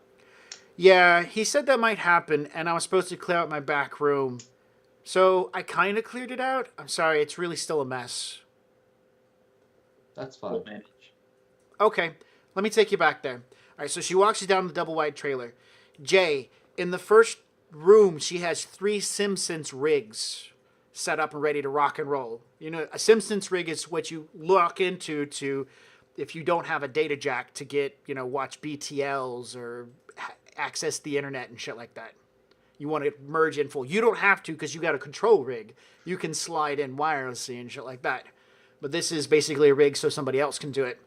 Yeah, he said that might happen, and I was supposed to clear out my back room. So I kind of cleared it out. I'm sorry, it's really still a mess. That's fine. We'll manage. Okay, let me take you back there. All right, so she walks you down the double-wide trailer. Jay, in the first room, she has 3 Simpsons rigs set up and ready to rock and roll. You know, a Simpsons rig is what you lock into to, if you don't have a data jack, to get, you know, watch BTLs or access the internet and shit like that. You want to merge in full. You don't have to because you got a control rig. You can slide in wirelessly and shit like that. But this is basically a rig so somebody else can do it.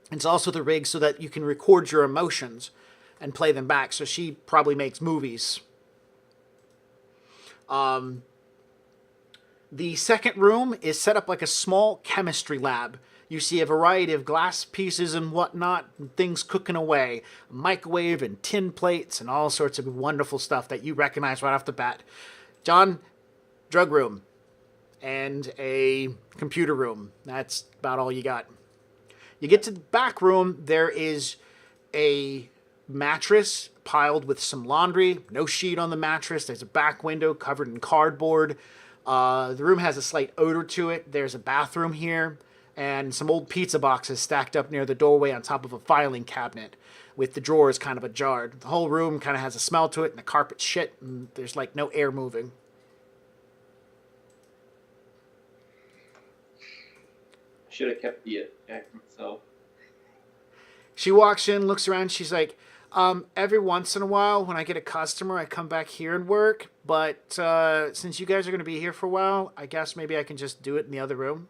It's also the rig so that you can record your emotions and play them back. So she probably makes movies. The second room is set up like a small chemistry lab. You see a variety of glass pieces and whatnot, and things cooking away. A microwave and tin plates and all sorts of wonderful stuff that you recognize right off the bat. John, drug room and a computer room. That's about all you got. You get to the back room, there is a mattress piled with some laundry, no sheet on the mattress. There's a back window covered in cardboard. The room has a slight odor to it. There's a bathroom here and some old pizza boxes stacked up near the doorway on top of a filing cabinet with the drawers kind of ajar. The whole room kind of has a smell to it and the carpet's shit and there's like no air moving. Should have kept the jack myself. She walks in, looks around, she's like, every once in a while when I get a customer, I come back here and work, but since you guys are going to be here for a while, I guess maybe I can just do it in the other room.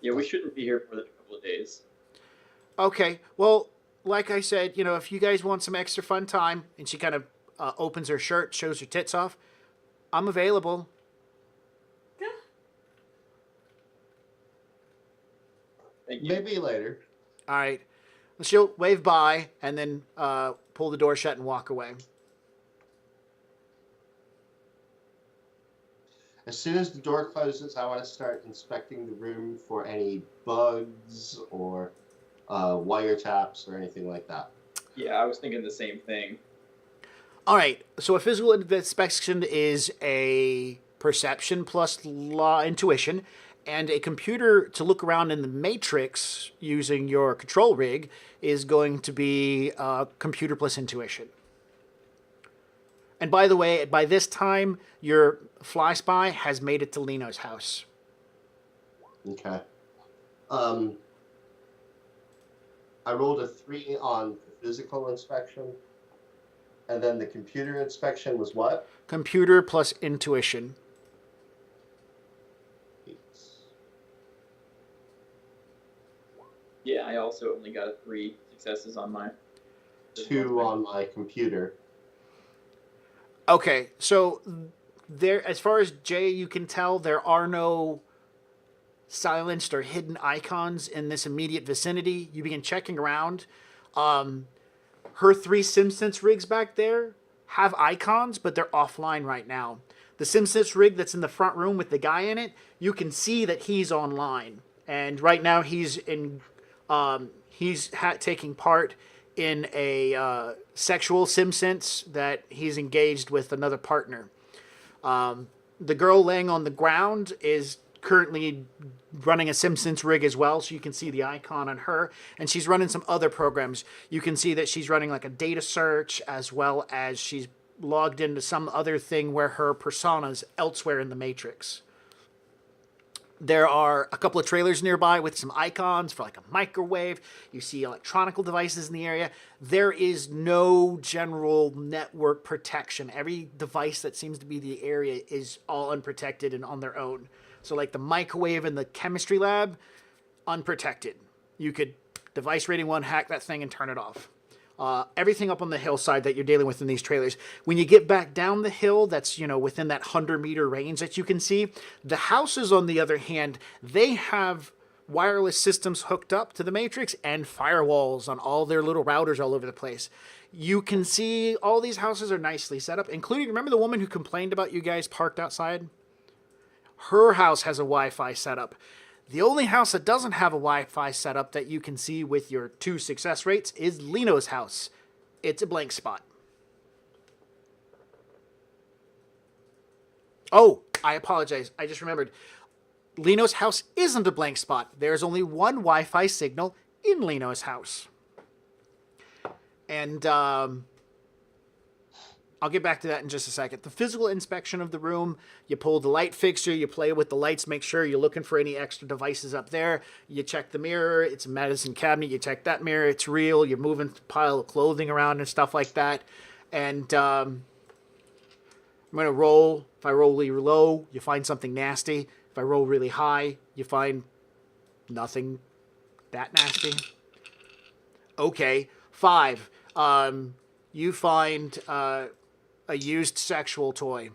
Yeah, we shouldn't be here for a couple of days. Okay, well, like I said, you know, if you guys want some extra fun time, and she kind of opens her shirt, shows her tits off, I'm available. Thank you. Maybe later. All right. She'll wave bye and then pull the door shut and walk away. As soon as the door closes, I want to start inspecting the room for any bugs or wiretaps or anything like that. Yeah, I was thinking the same thing. All right. So a physical inspection is a perception plus intuition, and a computer to look around in the matrix using your control rig is going to be computer plus intuition. And by the way, by this time, your fly spy has made it to Lino's house. Okay. I rolled a 3 on the physical inspection. And then the computer inspection was what? Computer plus intuition. Yeah, I also only got 3 successes on mine. 2 on my computer. Okay, so there, as far as Jay, you can tell, there are no silenced or hidden icons in this immediate vicinity. You begin checking around. Her 3 SimSense rigs back there have icons, but they're offline right now. The SimSense rig that's in the front room with the guy in it, you can see that he's online, and right now he's in. Taking part in a sexual SimSense that he's engaged with another partner. The girl laying on the ground is currently running a SimSense rig as well, so you can see the icon on her. And she's running some other programs. You can see that she's running like a data search, as well as she's logged into some other thing where her persona's elsewhere in the Matrix. There are a couple of trailers nearby with some icons for like a microwave. You see electronical devices in the area. There is no general network protection. Every device that seems to be in the area is all unprotected and on their own. So like the microwave in the chemistry lab, unprotected. You could device rating 1, hack that thing and turn it off. Everything up on the hillside that you're dealing with in these trailers. When you get back down the hill, that's, you know, within that 100-meter range that you can see. The houses, on the other hand, they have wireless systems hooked up to the Matrix and firewalls on all their little routers all over the place. You can see all these houses are nicely set up, including, remember the woman who complained about you guys parked outside? Her house has a Wi-Fi setup. The only house that doesn't have a Wi-Fi setup that you can see with your 2 success rates is Lino's house. It's a blank spot. Oh, I apologize. I just remembered. Lino's house isn't a blank spot. There's only one Wi-Fi signal in Lino's house. And I'll get back to that in just a second. The physical inspection of the room, you pull the light fixture, you play with the lights, make sure you're looking for any extra devices up there. You check the mirror, it's a medicine cabinet, you check that mirror, it's real, you're moving a pile of clothing around and stuff like that. And I'm going to roll. If I roll really low, you find something nasty. If I roll really high, you find nothing that nasty. Okay, 5. You find a used sexual toy.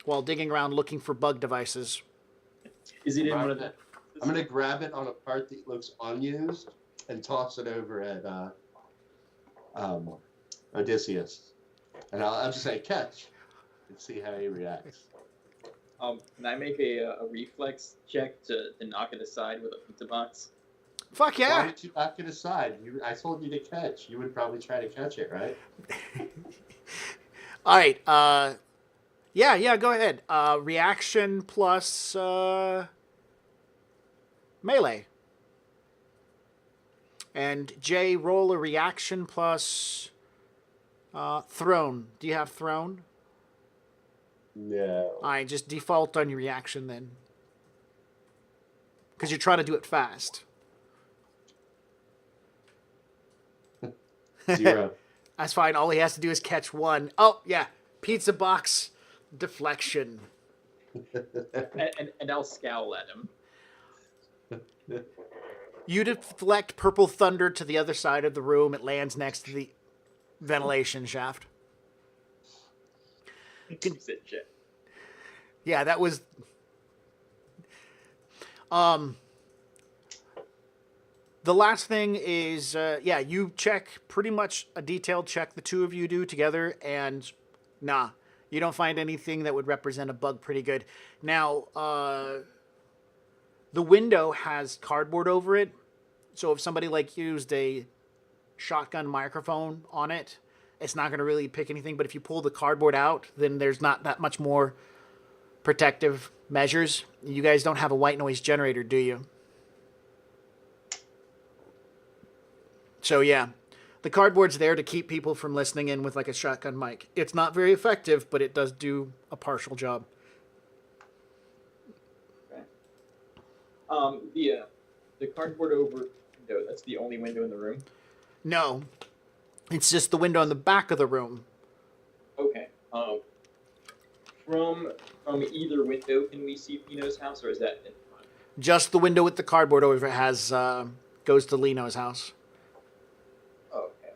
while digging around looking for bug devices. Is it in one of the? I'm gonna grab it on a part that looks unused and toss it over at Odysseus, and I'll just say catch and see how he reacts. Can I make a reflex check to knock it aside with a pizza box? Fuck Why yeah! did you knock it aside? I told you to catch. You would probably try to catch it, right? All right. Yeah. Go ahead. Reaction plus melee. And Jay, roll a reaction plus thrown. Do you have thrown? No. All right, just default on your reaction then. Because you're trying to do it fast. 0. That's fine. All he has to do is catch one. Oh, yeah. Pizza box deflection. And I'll scowl at him. You deflect purple thunder to the other side of the room. It lands next to the ventilation shaft. Yeah, that was... The last thing is, you check pretty much a detailed check the two of you do together, and nah, you don't find anything that would represent a bug pretty good. Now, the window has cardboard over it, so if somebody used a shotgun microphone on it, it's not going to really pick anything, but if you pull the cardboard out, then there's not that much more protective measures. You guys don't have a white noise generator, do you? So yeah, the cardboard's there to keep people from listening in with a shotgun mic. It's not very effective, but it does do a partial job. Okay. The cardboard over window, that's the only window in the room? No, it's just the window in the back of the room. Okay. From either window, can we see Lino's house, or is that in front? Just the window with the cardboard over it has goes to Lino's house. Okay.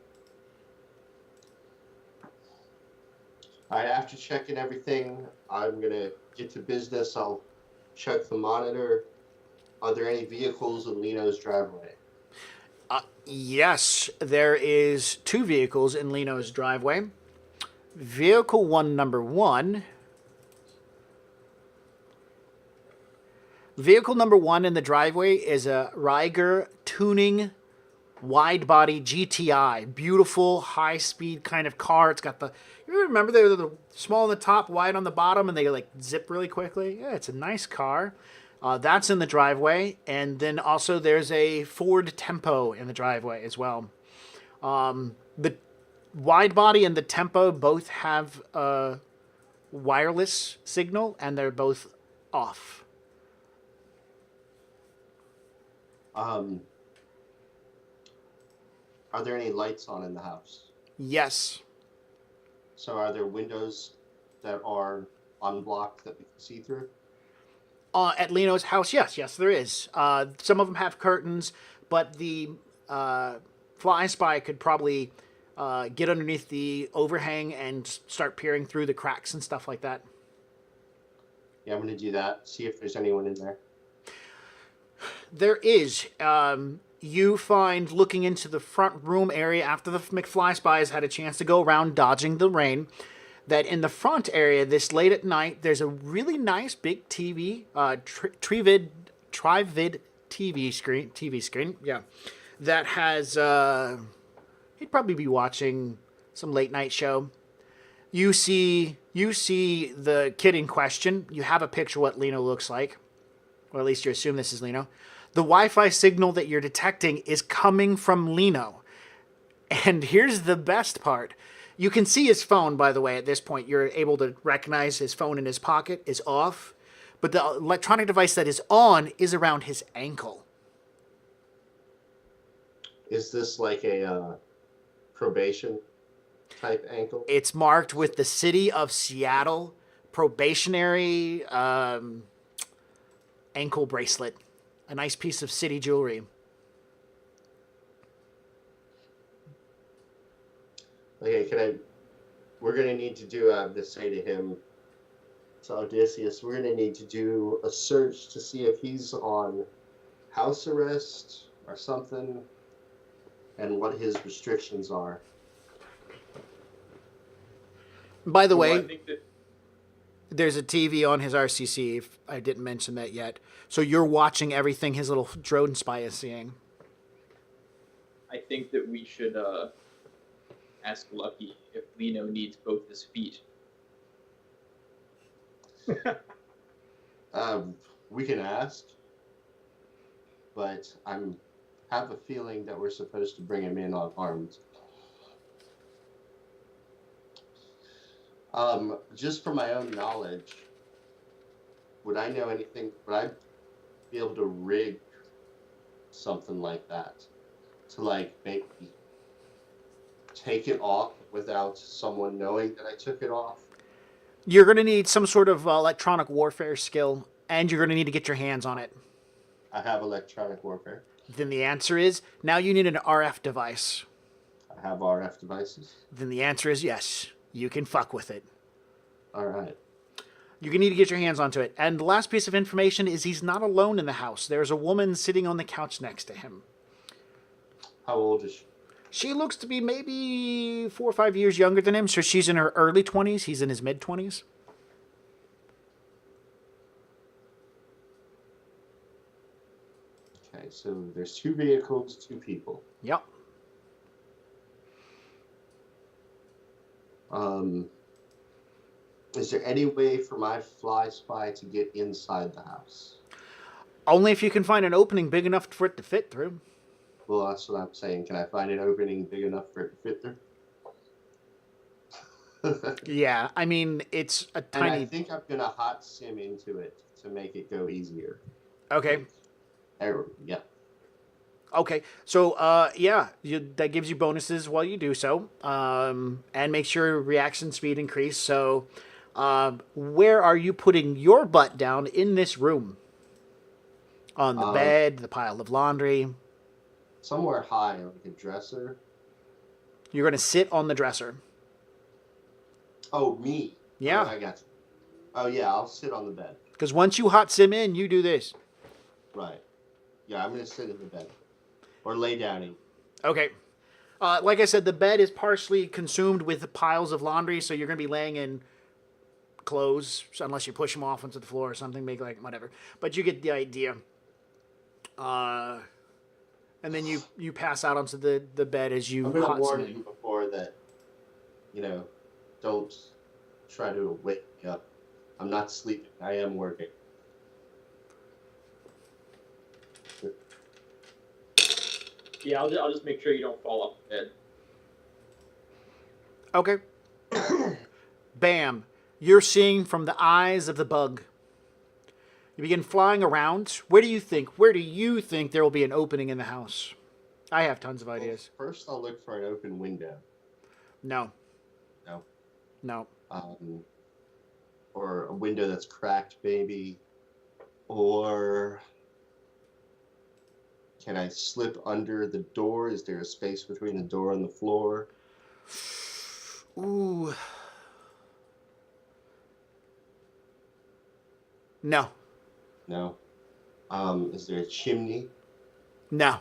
All right, after checking everything, I'm going to get to business. I'll check the monitor. Are there any vehicles in Lino's driveway? Yes, there is 2 vehicles in Lino's driveway. Vehicle number one in the driveway is a Ryger tuning wide body GTI. Beautiful, high speed kind of car. It's got you remember they're the small on the top, wide on the bottom, and they zip really quickly? Yeah, it's a nice car. That's in the driveway. And then also there's a Ford Tempo in the driveway as well. The wide body and the Tempo both have a wireless signal, and they're both off. Are there any lights on in the house? Yes. So are there windows that are unblocked that we can see through? At Lino's house, yes, there is. Some of them have curtains, but the Fly Spy could probably get underneath the overhang and start peering through the cracks and stuff like that. Yeah, I'm going to do that. See if there's anyone in there. There is. You find, looking into the front room area after the McFly Spies had a chance to go around dodging the rain, that in the front area, this late at night, there's a really nice big TV, Trivid TV screen, yeah, that has, he'd probably be watching some late night show. You see the kid in question. You have a picture of what Lino looks like, or at least you assume this is Lino. The Wi-Fi signal that you're detecting is coming from Lino. And here's the best part. You can see his phone, by the way, at this point. You're able to recognize his phone in his pocket is off. But the electronic device that is on is around his ankle. Is this like a probation type ankle? It's marked with the city of Seattle probationary ankle bracelet. A nice piece of city jewelry. Okay, we're going to need to do this, say to him, So Odysseus, we're gonna need to do a search to see if he's on house arrest or something, and what his restrictions are. By the Well, I way, think that there's a TV on his RCC, if I didn't mention that yet. So you're watching everything his little drone spy is seeing. we should ask Lucky if Lino needs both his feet. We can ask, but have a feeling that we're supposed to bring him in unarmed. Just for my own knowledge, would I know anything? Would I be able to rig something like that to like make me take it off without someone knowing that I took it off? You're going to need some sort of electronic warfare skill, and you're going to need to get your hands on it. I have electronic warfare. Then the answer is, now you need an RF device. I have RF devices. Then the answer is yes. You can fuck with it. All right. You need to get your hands onto it. And the last piece of information is he's not alone in the house. There's a woman sitting on the couch next to him. How old is she? She looks to be maybe 4 or 5 years younger than him, so she's in her early 20s. He's in his mid-20s. Okay, so there's 2 vehicles, 2 people. Yep. Is there any way for my fly spy to get inside the house? Only if you can find an opening big enough for it to fit through. Well, that's what I'm saying. Can I find an opening big enough for it to fit through? Yeah, I mean, it's a And tiny... I think I'm going to hot sim into it to make it go easier. Okay. Yeah. Okay, so yeah, that gives you bonuses while you do so, and makes your reaction speed increase. So, where are you putting your butt down in this room? On the bed, the pile of laundry. Somewhere high, like a dresser. You're gonna sit on the dresser. Oh, me. Yeah. Oh, I got you. Oh yeah, I'll sit on the bed. Because once you hot sim in, you do this. Right. Yeah, I'm gonna sit in the bed. Or lay down in. Okay. Like I said, the bed is partially consumed with piles of laundry, so you're going to be laying in clothes, unless you push them off onto the floor or something, make like whatever. But you get the idea. And then you pass out onto the bed as you I'm gonna hot warn sim in. you before that, don't try to wake me up. I'm not sleeping. I am working. Yeah, I'll just make sure you don't fall off the bed. Okay. Bam. You're seeing from the eyes of the bug. You begin flying around. Where do you think there will be an opening in the house? I have tons of ideas. Well, first, I'll look for an open window. No. No. No. Or a window that's cracked, maybe. Or can I slip under the door? Is there a space between the door and the floor? Ooh. No. No. Is there a chimney? No.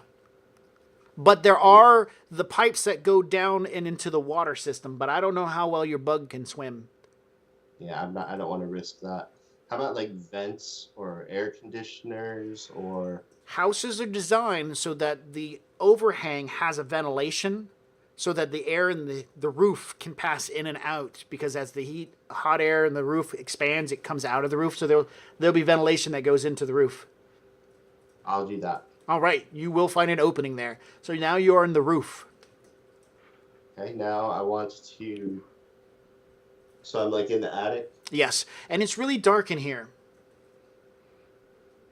But there are the pipes that go down and into the water system, but I don't know how well your bug can swim. Yeah, I don't want to risk that. How about like vents or air conditioners or... Houses are designed so that the overhang has a ventilation so that the air in the roof can pass in and out, because as the hot air in the roof expands, it comes out of the roof. So there'll be ventilation that goes into the roof. I'll do that. All right, you will find an opening there. So now you are in the roof. Okay, now I want to... So I'm like in the attic? Yes, and it's really dark in here.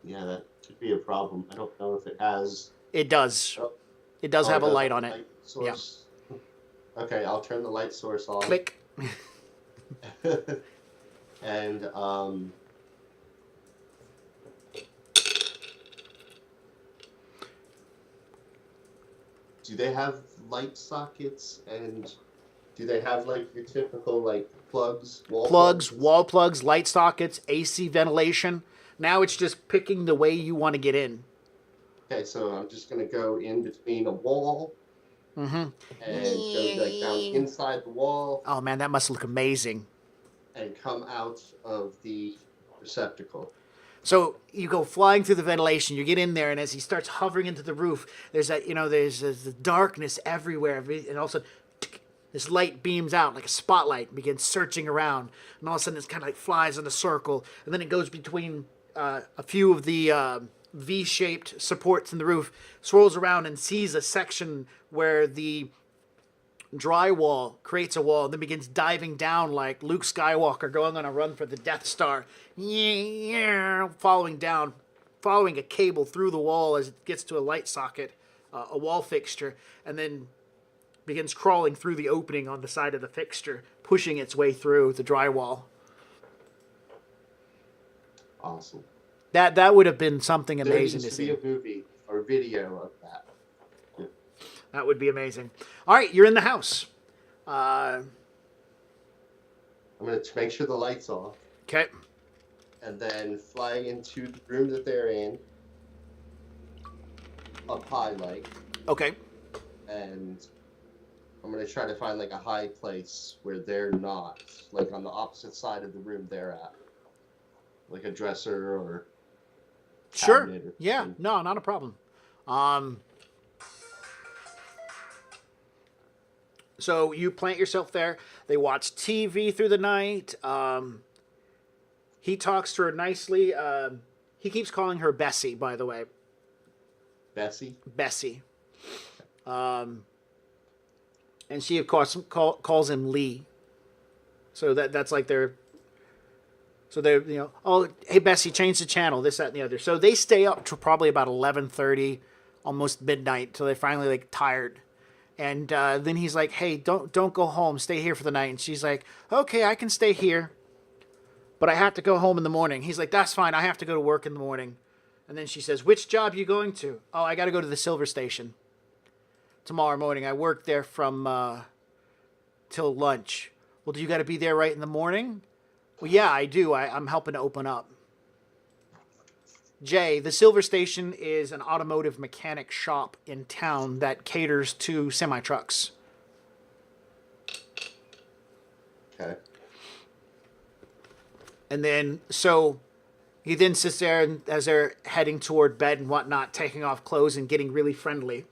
Yeah, that could be a problem. I don't know if it has... It does. Oh. It does have it a does light have on a it. light source. Yeah. Okay, I'll turn the light source on. Click. And, do they have light sockets and Do they have like your typical like plugs, Wall plugs, light sockets, AC ventilation. Now it's just picking the way you want to get in. Okay, so I'm just gonna go in between a wall Mm-hmm. and go like down inside the wall Oh man, that must look amazing. and come out of the receptacle. So you go flying through the ventilation. You get in there, and as he starts hovering into the roof, there's that there's the darkness everywhere, and all of a sudden, this light beams out like a spotlight, and begins searching around, and all of a sudden, it's kind of like flies in a circle, and then it goes between a few of the V-shaped supports in the roof, swirls around, and sees a section where the drywall creates a wall and then begins diving down like Luke Skywalker going on a run for the Death Star. Following a cable through the wall as it gets to a light socket, a wall fixture, and then begins crawling through the opening on the side of the fixture, pushing its way through the drywall. Awesome. That would have been something amazing There to needs see. to be a movie or video of that. That would be amazing. All right, you're in the house. I'm gonna make sure the light's off, Okay. and then fly into the room that they're in, up high like, Okay. and I'm gonna try to find like a high place where they're not, like on the opposite side of the room they're at, like a dresser or Sure. cabinet or Yeah. something. No, not a problem. So you plant yourself there. They watch TV through the night. He talks to her nicely. He keeps calling her Bessie, by the way. Bessie. Bessie. And she, of course, calls him Lee. So that's like their... So they're, oh, hey, Bessie, change the channel, this, that, and the other. So they stay up to probably about 11:30, almost midnight, till they're finally, like, tired. And then he's like, hey, don't go home. Stay here for the night. And she's like, okay, I can stay here, but I have to go home in the morning. He's like, that's fine. I have to go to work in the morning. And then she says, which job you going to? Oh, I got to go to the Silver Station tomorrow morning. I work there from till lunch. Well, do you got to be there right in the morning? Well, yeah, I do. I'm helping to open up. Jay, the Silver Station is an automotive mechanic shop in town that caters to semi-trucks. Okay. And then, so he then sits there and as they're heading toward bed and whatnot, taking off clothes and getting really friendly.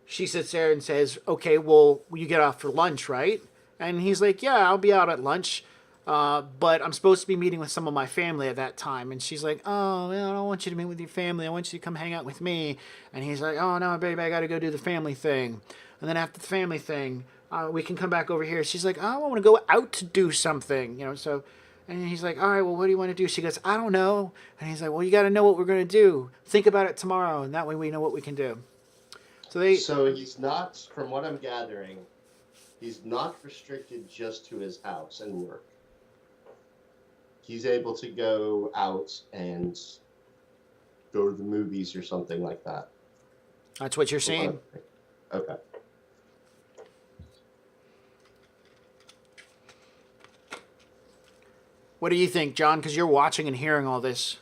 She sits there and says, okay, well, you get off for lunch, right? And he's like, yeah, I'll be out at lunch. But I'm supposed to be meeting with some of my family at that time. And she's like, oh, well, I don't want you to meet with your family. I want you to come hang out with me. And he's like, oh, no, baby, I got to go do the family thing. And then after the family thing, we can come back over here. She's like, oh, I want to go out to do something, so. And he's like, all right, well, what do you want to do? She goes, I don't know. And he's like, well, you got to know what we're going to do. Think about it tomorrow. And that way we know what we can do. So he's not, from what I'm gathering, he's not restricted just to his house and work. He's able to go out and go to the movies or something like that. That's what you're saying? Okay. What do you think, John? Because you're watching and hearing all this.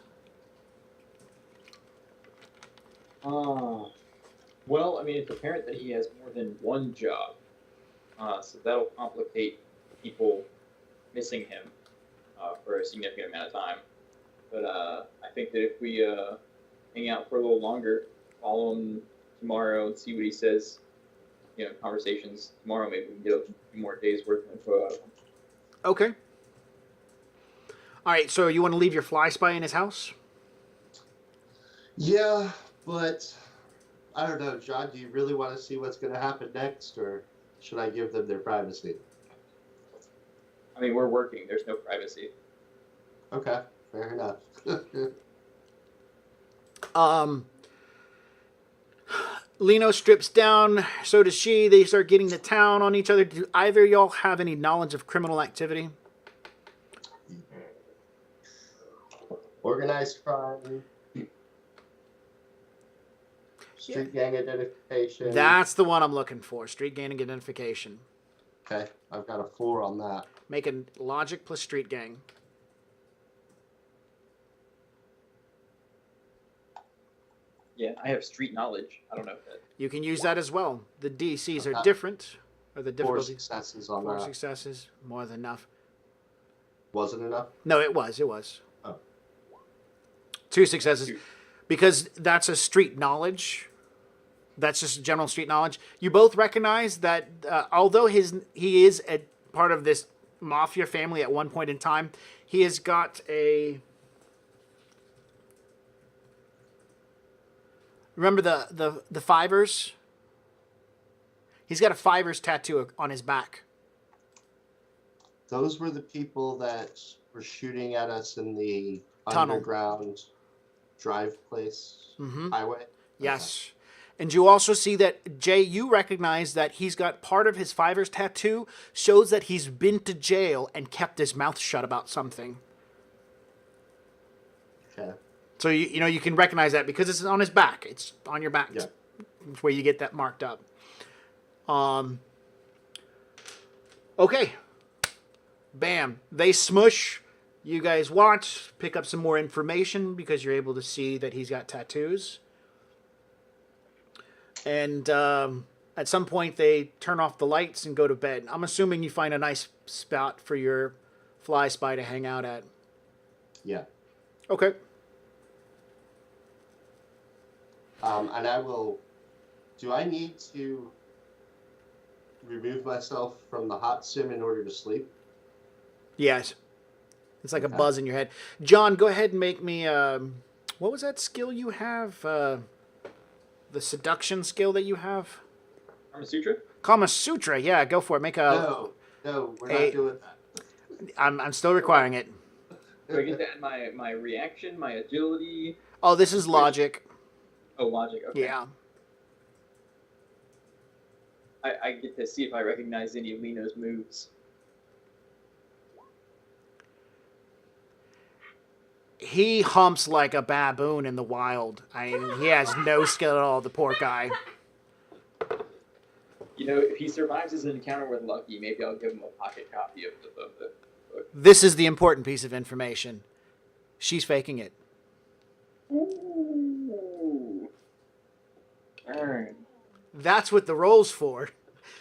Well, I mean, it's apparent that he has more than one job. So that'll complicate people missing him for a significant amount of time. But I think that if we hang out for a little longer, follow him tomorrow and see what he says, conversations tomorrow, maybe we can get a few more days worth of info out of him. Okay. All right, so you want to leave your fly spy in his house? Yeah, but I don't know, John, do you really want to see what's going to happen next, or should I give them their privacy? I mean, we're working. There's no privacy. Okay, fair enough. Lino strips down, so does she. They start getting the town on each other. Do either of y'all have any knowledge of criminal activity? Organized crime. Street gang identification. That's the one I'm looking for. Street gang identification. Okay, I've got a 4 on that. Make a logic plus street gang. Yeah, I have street knowledge. I don't know if that. You can use that as well. The DCs are Okay. different. Or the 4 difficulty. successes on 4 that. successes. More than enough. Wasn't enough? No, it was. It was. Oh. 2 successes. 2. Because that's a street knowledge. That's just general street knowledge. You both recognize that although he is a part of this mafia family at one point in time, he has got a... Remember the fivers? He's got a fivers tattoo on his back. Those were the people that were shooting at us in the Tunnel. underground drive place highway? Yes. And you also see that, Jay, you recognize that he's got part of his fivers tattoo shows that he's been to jail and kept his mouth shut about something. Okay. So, you can recognize that because it's on his back. It's on your back. Yeah. It's where you get that marked up. Okay. Bam. They smush. You guys watch, pick up some more information because you're able to see that he's got tattoos. And at some point, they turn off the lights and go to bed. I'm assuming you find a nice spot for your fly spy to hang out at. Yeah. Okay. And I will... Do I need to remove myself from the hot sim in order to sleep? Yes. It's like a Okay. buzz in your head. John, go ahead and make me... what was that skill you have? The seduction skill that you have? Kama Sutra? Kama Sutra. Yeah, go for it. Make a... No, we're Hey. not doing that. I'm still requiring it. Do I get that in my reaction, my agility? Oh, this is logic. Oh, logic. Okay. Yeah. I get to see if I recognize any of Lino's moves. He humps like a baboon in the wild. I mean, he has no skill at all, the poor guy. You know, if he survives his encounter with Lucky, maybe I'll give him a pocket copy of the book. This is the important piece of information. She's faking it. Ooh. Darn. That's what the role's for.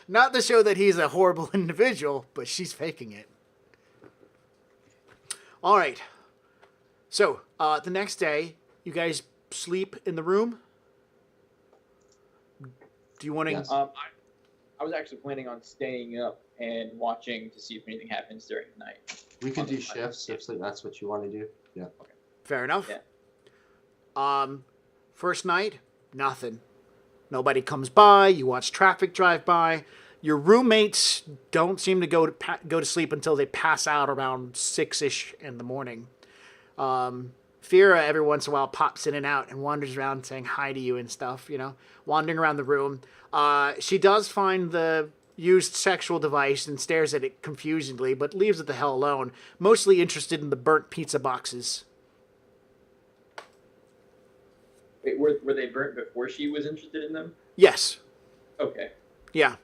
Not to show that he's a horrible individual, but she's faking it. All right. So, the next day, you guys sleep in the room? Do you want to... Yes. I was actually planning on staying up and watching to see if anything happens during the night. We could do shifts if that's what you want to do. Yeah. Fair enough. Yeah. First night, nothing. Nobody comes by. You watch traffic drive by. Your roommates don't seem to go to sleep until they pass out around 6-ish in the morning. Fira every once in a while pops in and out and wanders around saying hi to you and stuff, wandering around the room. She does find the used sexual device and stares at it confusedly, but leaves it the hell alone, mostly interested in the burnt pizza boxes. Wait, were they burnt before she was interested in them? Yes. Okay. Yeah.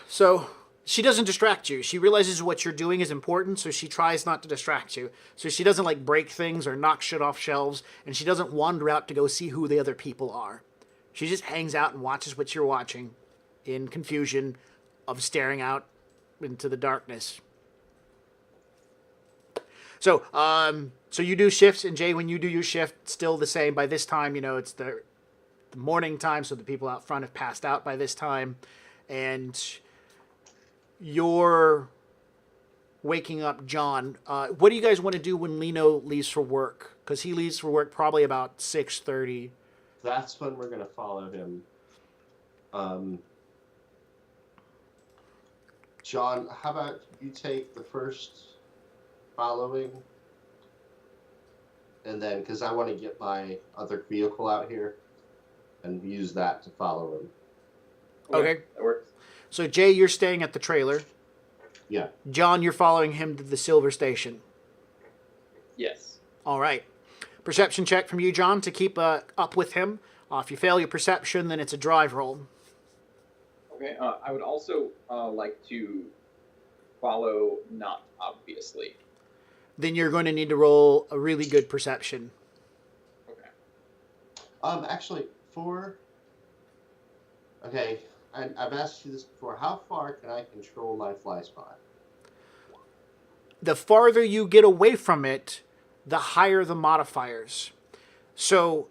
So she doesn't distract you. She realizes what you're doing is important, so she tries not to distract you. So she doesn't break things or knock shit off shelves, and she doesn't wander out to go see who the other people are. She just hangs out and watches what you're watching in confusion of staring out into the darkness. So, so you do shifts, and Jay, when you do your shift, still the same. By this time, it's the morning time, so the people out front have passed out by this time. And you're waking up John. What do you guys want to do when Lino leaves for work? Because he leaves for work probably about 6:30. That's when we're going to follow him. John, how about you take the first following? And then, because I want to get my other vehicle out here and use that to follow him. Okay. That works. So Jay, you're staying at the trailer. Yeah. John, you're following him to the Silver Station. Yes. All right. Perception check from you, John, to keep up with him. If you fail your perception, then it's a drive roll. Okay. I would also like to follow, not obviously. Then you're going to need to roll a really good perception. Okay. Actually, okay, I've asked you this before. How far can I control my fly spot? The farther you get away from it, the higher the modifiers. So,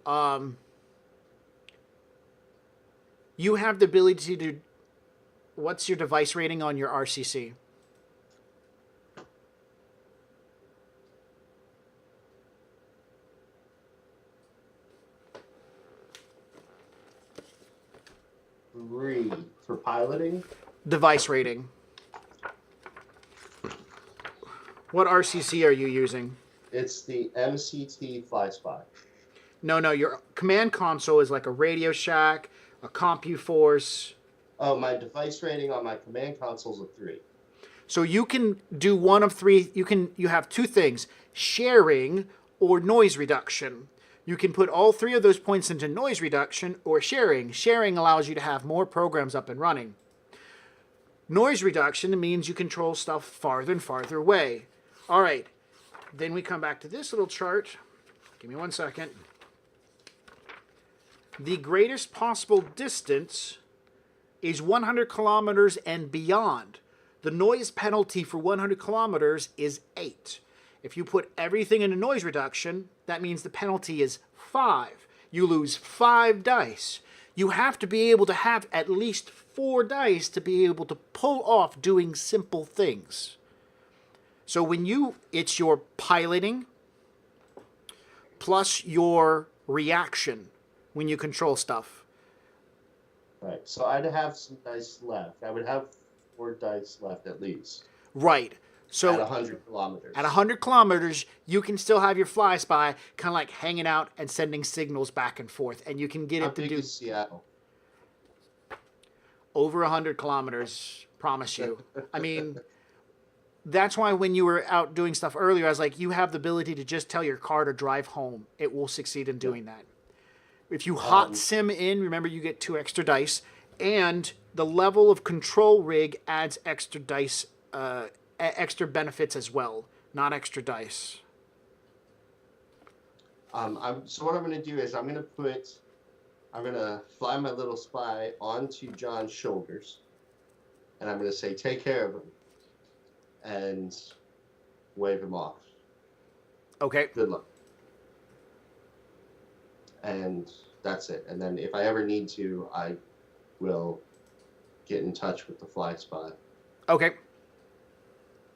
you have the ability to... What's your device rating on your RCC? Three for piloting. Device rating. What RCC are you using? It's the MCT fly spot. No, your command console is like a Radio Shack, a CompuForce. Oh, my device rating on my command console is a 3. So you can do one of three. You have two things: sharing or noise reduction. You can put all three of those points into noise reduction or sharing. Sharing allows you to have more programs up and running. Noise reduction means you control stuff farther and farther away. All right. Then we come back to this little chart. Give me 1 second. The greatest possible distance is 100 kilometers and beyond. The noise penalty for 100 kilometers is 8. If you put everything into noise reduction, that means the penalty is 5. You lose 5 dice. You have to be able to have at least 4 dice to be able to pull off doing simple things. So it's your piloting plus your reaction when you control stuff. Right. So I'd have some dice left. I would have 4 dice left at least. Right. So at 100 kilometers. At 100 kilometers, you can still have your fly spy kind of like hanging out and sending signals back and forth, and you can get it to do Seattle. Over 100 kilometers. Promise you. I mean, that's why when you were out doing stuff earlier, I was like, you have the ability to just tell your car to drive home. It will succeed in doing that. If you hot sim in, remember you get 2 extra dice, and the level of control rig adds extra dice, extra benefits as well, not extra dice. So what I'm going to do is I'm going to fly my little spy onto John's shoulders, and I'm going to say, take care of him, and wave him off. Okay. Good luck. And that's it. And then if I ever need to, I will get in touch with the fly spy. Okay.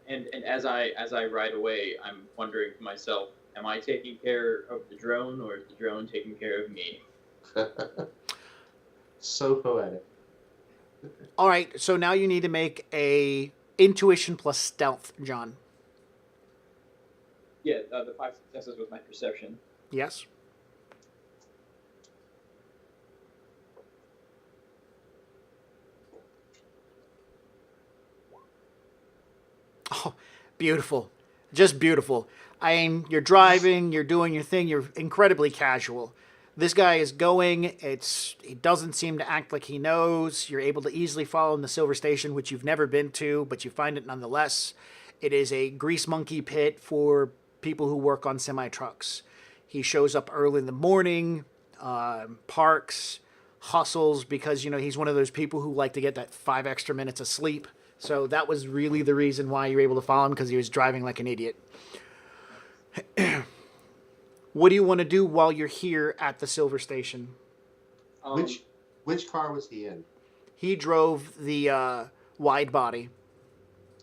And as I ride away, I'm wondering to myself, am I taking care of the drone, or is the drone taking care of me? So poetic. All right, so now you need to make a intuition plus stealth, John. Yeah, the 5 successes with my perception. Yes. Oh, beautiful. Just beautiful. I mean, you're driving, you're doing your thing, you're incredibly casual. This guy is going, he doesn't seem to act like he knows. You're able to easily follow in the Silver Station, which you've never been to, but you find it nonetheless. It is a grease monkey pit for people who work on semi-trucks. He shows up early in the morning, parks, hustles, because, he's one of those people who like to get that 5 extra minutes of sleep. So that was really the reason why you were able to follow him, because he was driving like an idiot. What do you want to do while you're here at the Silver Station? Which car was he in? He drove the wide body.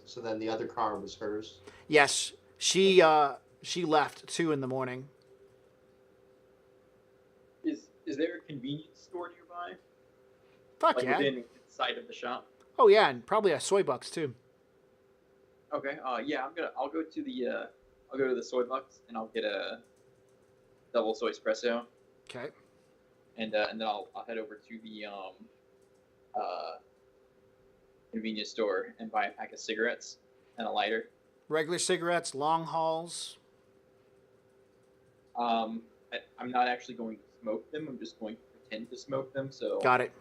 So then the other car was hers? Yes. She left 2 in the morning. Is there a convenience store nearby? Fuck yeah. Within sight of the shop? Oh yeah, and probably a soy bucks too. Okay. Yeah, I'll go to the soy bucks, and I'll get a double soy espresso. Okay. And then I'll head over to the convenience store and buy a pack of cigarettes and a lighter. Regular cigarettes, long hauls. I'm not actually going to smoke them. I'm just going to pretend to smoke them. So Got it.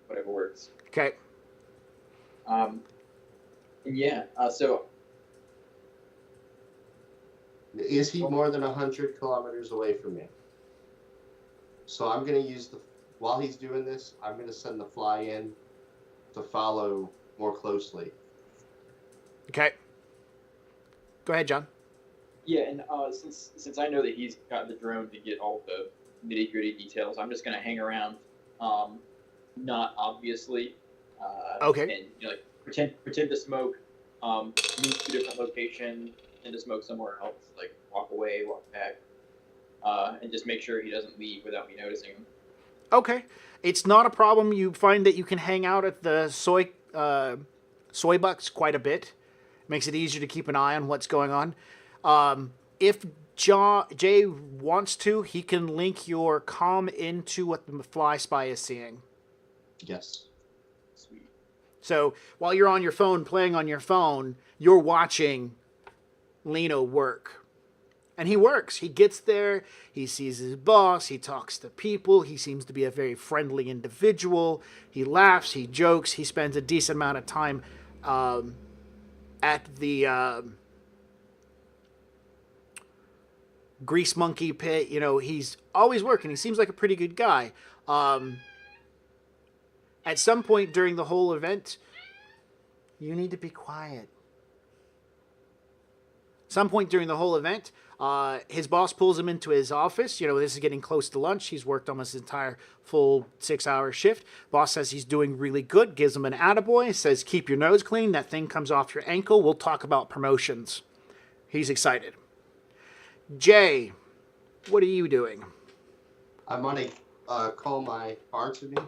whatever works. Okay. And yeah. So Is he more than 100 kilometers away from me? So I'm going to use while he's doing this, I'm going to send the fly in to follow more closely. Okay. Go ahead, John. yeah, and since I know that he's got the drone to get all the nitty gritty details, I'm just gonna hang around, not obviously. Okay. And like pretend to smoke, move to a different location, and to smoke somewhere else. Like walk away, walk back, and just make sure he doesn't leave without me noticing him. Okay. It's not a problem. You find that you can hang out at the soy bucks quite a bit. Makes it easier to keep an eye on what's going on. If Jay wants to, he can link your comm into what the fly spy is seeing. Yes. Sweet. So while you're on your phone, playing on your phone, you're watching Lino work. And he works. He gets there. He sees his boss. He talks to people. He seems to be a very friendly individual. He laughs. He jokes. He spends a decent amount of time at the grease monkey pit. You know, he's always working. He seems like a pretty good guy. At some point during the whole event, you need to be quiet. Some point during the whole event, his boss pulls him into his office. You know, this is getting close to lunch. He's worked almost his entire full 6-hour shift. Boss says he's doing really good, gives him an attaboy, says, keep your nose clean. That thing comes off your ankle. We'll talk about promotions. He's excited. Jay, what are you doing? I'm going to call my car to me,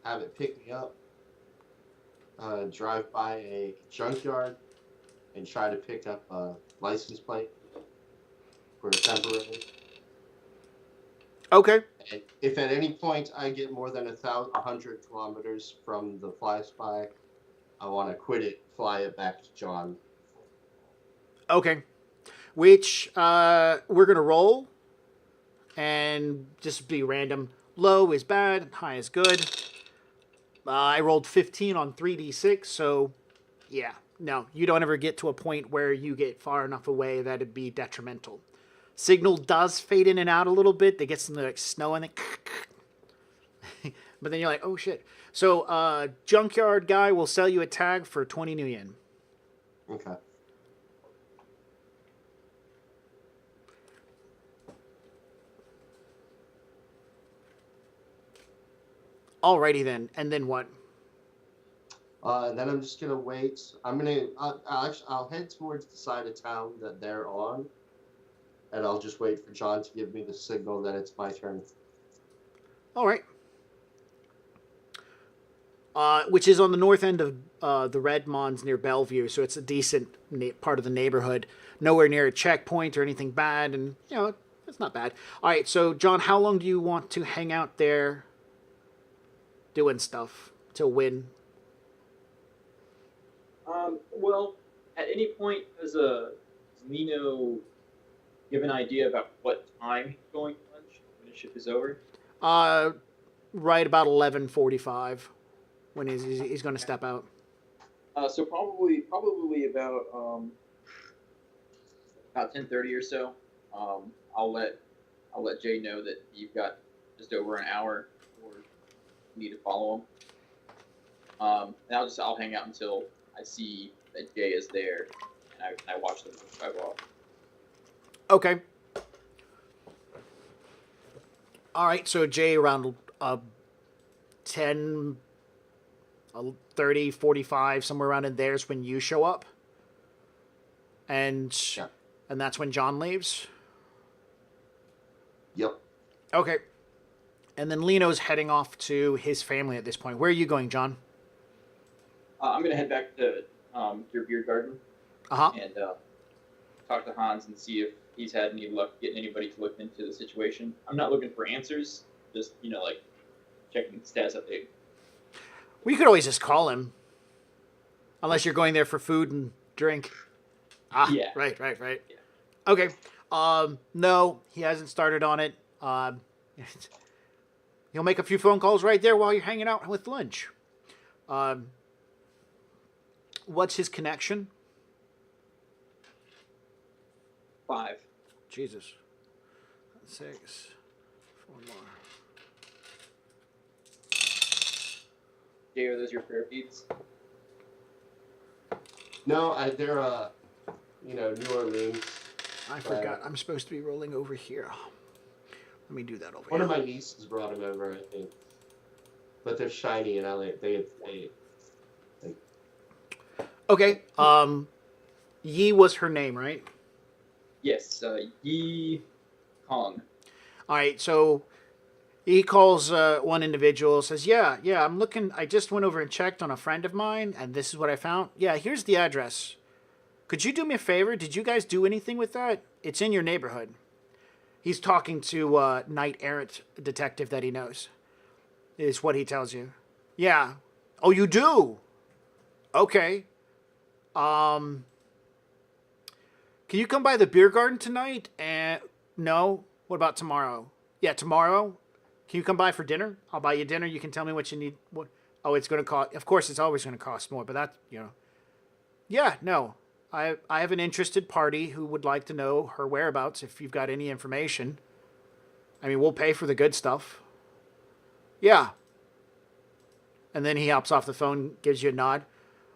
have it pick me up, drive by a junkyard, and try to pick up a license plate for temporary. Okay. And if at any point I get more than 100 kilometers from the fly spy, I want to quit it, fly it back to John. Okay. Which we're going to roll and just be random. Low is bad, high is good. I rolled 15 on 3d6, so yeah. No, you don't ever get to a point where you get far enough away that it'd be detrimental. Signal does fade in and out a little bit. They get some like snow in it. But then you're like, oh shit. So junkyard guy will sell you a tag for 20 new yen. Okay. Alrighty then. And then what? Then I'm just gonna wait. I'll head towards the side of town that they're on, and I'll just wait for John to give me the signal that it's my turn. All right. Which is on the north end of the Red Mons near Bellevue, so it's a decent part of the neighborhood. Nowhere near a checkpoint or anything bad, and you know it's not bad. All right, so John, how long do you want to hang out there, doing stuff till win? Well, at any point does Lino give an idea about what time he's going to lunch when his shift is over? Right about 11:45 when he's going to step out. So probably about 10:30 or so. I'll let Jay know that you've got just over an hour before you need to follow him. And I'll hang out until I see that Jay is there, and I watch them drive off. Okay. All right, so Jay around 10, 30, 45, somewhere around in there's when you show up. And Yeah. and that's when John leaves? Yep. Okay. And then Lino's heading off to his family at this point. Where are you going, John? I'm gonna head back to your beer garden Uh-huh. and talk to Hans and see if he's had any luck getting anybody to look into the situation. I'm not looking for answers, just like checking the status update. Well, you could always just call him. Unless you're going there for food and drink. Ah, Yeah. Right. Yeah. Okay. No, he hasn't started on it. He'll make a few phone calls right there while you're hanging out with lunch. What's his connection? 5. Jesus. 6. 4 more. Jay, are those your prayer feeds? No, they're New Orleans. I forgot. I'm supposed to be rolling over here. Let me do that over One here. of my nieces brought them over, I think. But they're shiny, and they Okay. Yi was her name, right? Yes, Yi Kong. All right. So he calls one individual, says, yeah, I'm looking. I just went over and checked on a friend of mine, and this is what I found. Yeah, here's the address. Could you do me a favor? Did you guys do anything with that? It's in your neighborhood. He's talking to a knight errant detective that he knows. Is what he tells you. Yeah. Oh, you do? Okay. Can you come by the beer garden tonight? No. What about tomorrow? Yeah, tomorrow. Can you come by for dinner? I'll buy you dinner. You can tell me what you need. What? Oh, it's going to cost. Of course, it's always going to cost more, but that's, Yeah, no. I have an interested party who would like to know her whereabouts if you've got any information. I mean, we'll pay for the good stuff. Yeah. And then he hops off the phone, gives you a nod.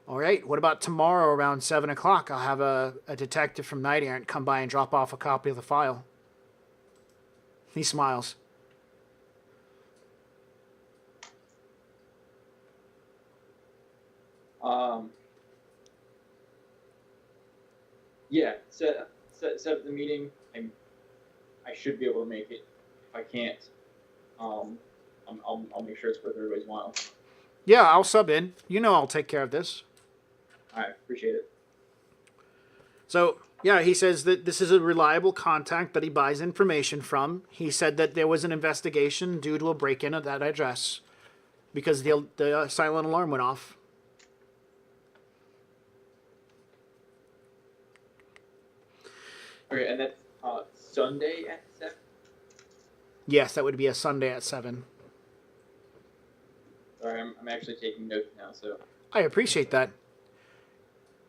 All right, what about tomorrow around 7 o'clock? I'll have a detective from Knight Errant come by and drop off a copy of the file. He smiles. Yeah, set up the meeting. I should be able to make it. If I can't, I'll make sure it's worth everybody's while. Yeah, I'll sub in. I'll take care of this. All right, appreciate it. So, yeah, he says that this is a reliable contact that he buys information from. He said that there was an investigation due to a break-in at that address because the silent alarm went off. Okay, and that's Sunday at 7? Yes, that would be a Sunday at 7. Sorry, I'm actually taking notes now, so... I appreciate that.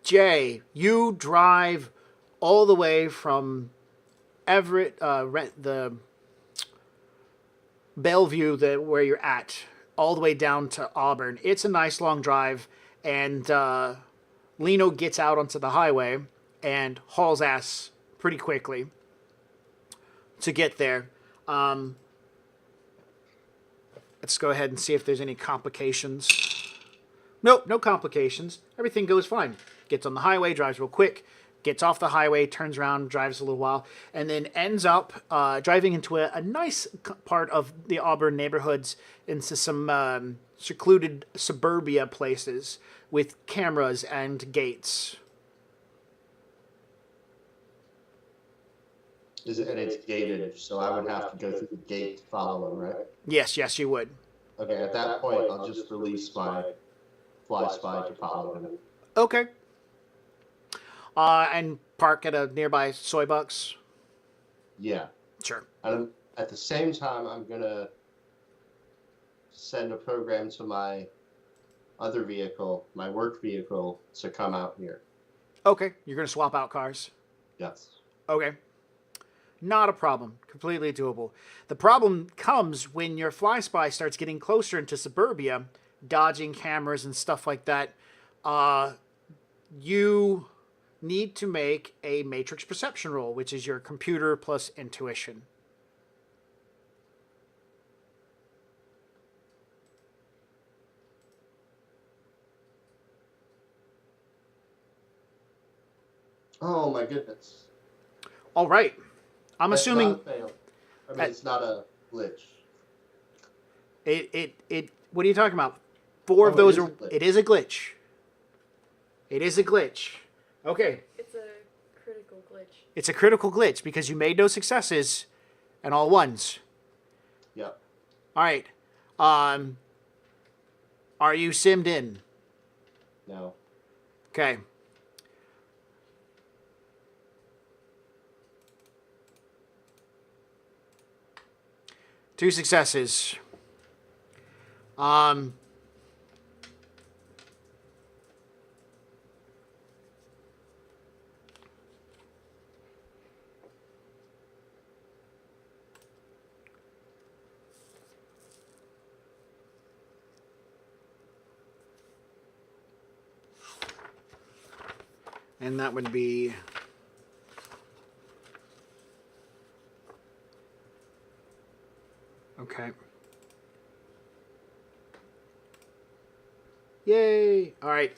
Jay, you drive all the way from Everett, the Bellevue, where you're at, all the way down to Auburn. It's a nice long drive, and Lino gets out onto the highway and hauls ass pretty quickly to get there. Let's go ahead and see if there's any complications. Nope, no complications. Everything goes fine. Gets on the highway, drives real quick, gets off the highway, turns around, drives a little while, and then ends up driving into a nice part of the Auburn neighborhoods, into some secluded suburbia places with cameras and gates. And it's gated, so I would have to go through the gate to follow him, right? Yes, you would. Okay, at that point, I'll just release my fly spy to follow him. Okay. And park at a nearby soy bucks? Yeah. Sure. And at the same time, I'm going to send a program to my other vehicle, my work vehicle, to come out here. Okay, you're going to swap out cars? Yes. Okay. Not a problem. Completely doable. The problem comes when your fly spy starts getting closer into suburbia, dodging cameras and stuff like that. You need to make a matrix perception roll, which is your computer plus intuition. Oh my goodness. All right. I'm That's assuming not a fail. I mean, it's not a glitch. it. What are you talking about? Four of those are. It is a glitch. It is a glitch. Okay. It's a critical glitch. It's a critical glitch because you made no successes and all ones. Yep. All right. Are you simmed in? No. Okay. 2 successes. And that would be... Okay. Yay! Alright,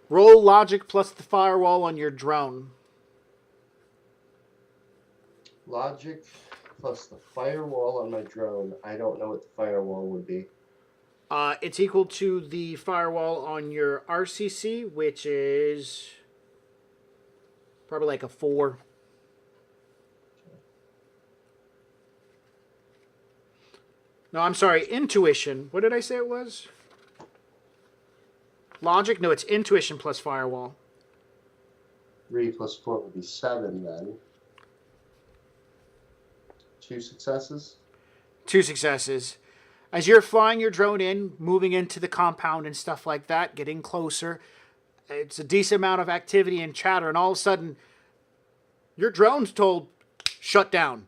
roll logic plus the firewall on your drone. Logic plus the firewall on my drone. I don't know what the firewall would be. It's equal to the firewall on your RCC, which is probably like a 4. No, I'm sorry, intuition. What did I say it was? Logic? No, it's intuition plus firewall. 3 plus 4 would be 7 then. 2 successes? 2 successes. As you're flying your drone in, moving into the compound and stuff like that, getting closer, it's a decent amount of activity and chatter, and all of a sudden, your drone's told, shut down.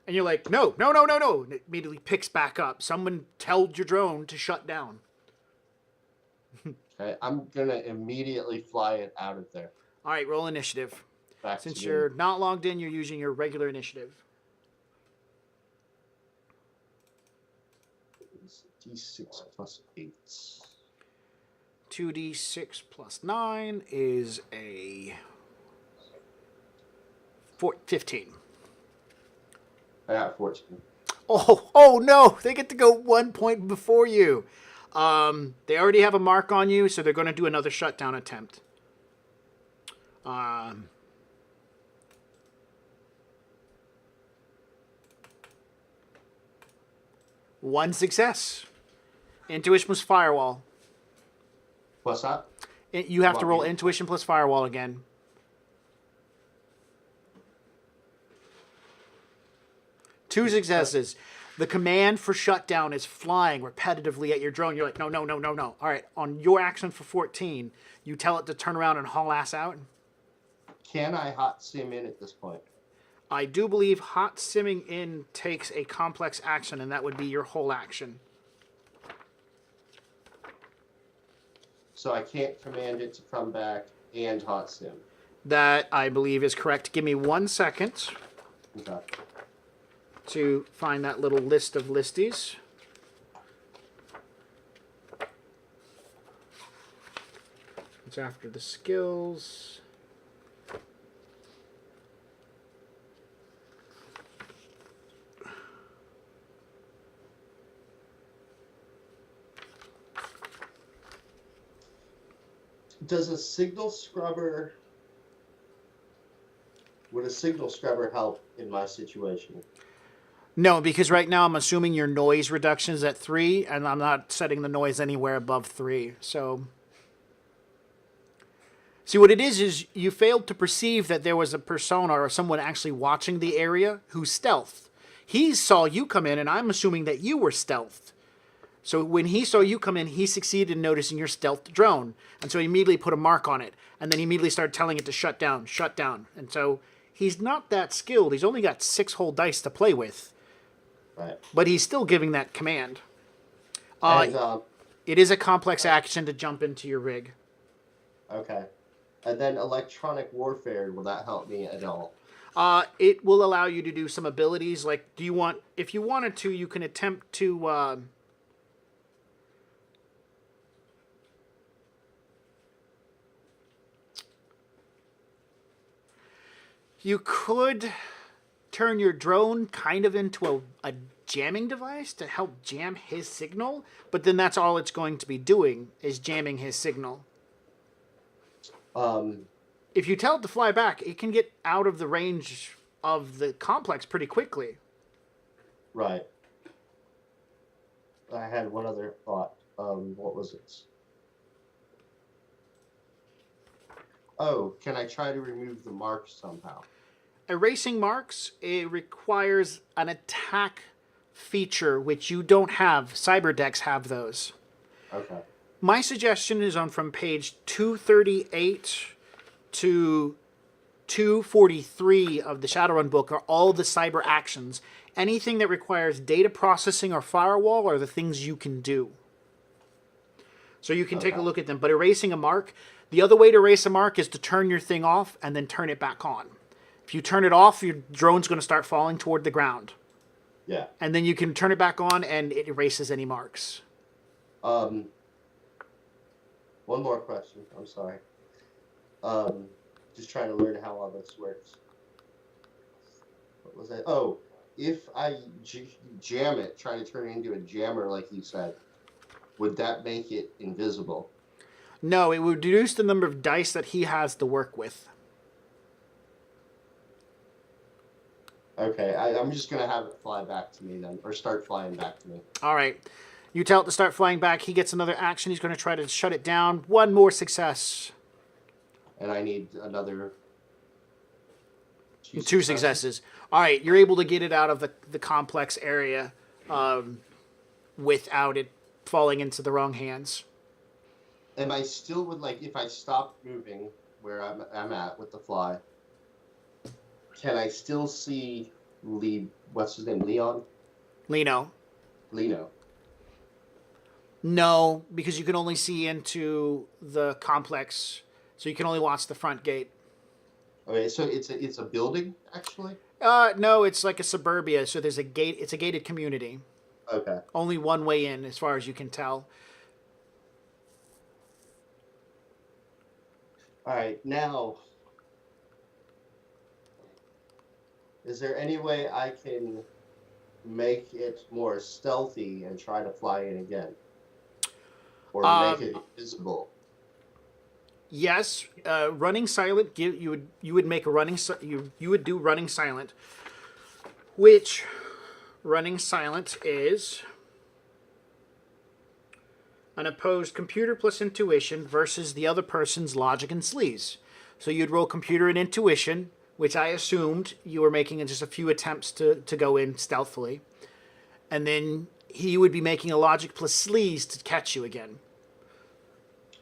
And you're like, no. And it immediately picks back up. Someone told your drone to shut down. Okay, I'm going to immediately fly it out of there. All right, roll initiative. Back Since to you're not logged in, you're using your regular initiative. D6 plus 8. 2d6 plus 9 is a 15. I got 14. Oh no! They get to go 1 point before you. They already have a mark on you, so they're going to do another shutdown attempt. 1 success. Intuition plus firewall. What's that? You have to roll intuition plus firewall again. Two successes. The command for shutdown is flying repetitively at your drone. You're like, no. All right, on your action for 14, you tell it to turn around and haul ass out. Can I hot sim in at this point? I do believe hot simming in takes a complex action, and that would be your whole action. So I can't command it to come back and hot sim. That, I believe, is correct. Give me 1 second Okay. to find that little list of listies. It's after the skills. Does a signal scrubber... Would a signal scrubber help in my situation? No, because right now I'm assuming your noise reduction is at 3, and I'm not setting the noise anywhere above 3. So, see, what it is you failed to perceive that there was a persona or someone actually watching the area who stealthed. He saw you come in, and I'm assuming that you were stealthed. So when he saw you come in, he succeeded in noticing your stealth drone. And so he immediately put a mark on it. And then he immediately started telling it to shut down. And so he's not that skilled. He's only got 6 whole dice to play with. Right. But he's still giving that command. And, It is a complex action to jump into your rig. okay. And then electronic warfare, will that help me at all? It will allow you to do some abilities. Like, if you wanted to, you can attempt to... You could turn your drone kind of into a jamming device to help jam his signal, but then that's all it's going to be doing, is jamming his signal. If you tell it to fly back, it can get out of the range of the complex pretty quickly. Right. I had one other thought. What was it? Oh, can I try to remove the mark somehow? erasing marks, it requires an attack feature, which you don't have. Cyberdecks have those. Okay. My suggestion is on from page 238 to 243 of the Shadowrun book are all the cyber actions. Anything that requires data processing or firewall are the things you can do. So you can take a look at them. But erasing a mark, the other way to erase a mark is to turn your thing off and then turn it back on. If you turn it off, your drone's going to start falling toward the ground. Yeah. And then you can turn it back on and it erases any marks. One more question. I'm sorry. Just trying to learn how all this works. What was that? Oh, if I jam it, try to turn it into a jammer like you said, would that make it invisible? No, it would reduce the number of dice that he has to work with. Okay, I'm just going to have it fly back to me then, or start flying back to me. All right. You tell it to start flying back. He gets another action. He's going to try to shut it down. One more success. And I need another... Two successes. All right, you're able to get it out of the complex area without it falling into the wrong hands. Am I still with, like, if I stop moving where I'm at with the fly, can I still see what's his name, Leon? Lino. No, because you can only see into the complex, so you can only watch the front gate. Okay, so it's a building, actually? No, it's like a suburbia, so there's a gate. It's a gated community. Okay. Only one way in, as far as you can tell. All right, now, is there any way I can make it more stealthy and try to fly in again? Or make it invisible? Yes, running silent. You would make a running. You would do running silent, which running silent is an opposed computer plus intuition versus the other person's logic and sleaze. So you'd roll computer and intuition, which I assumed you were making just a few attempts to go in stealthily, and then he would be making a logic plus sleaze to catch you again.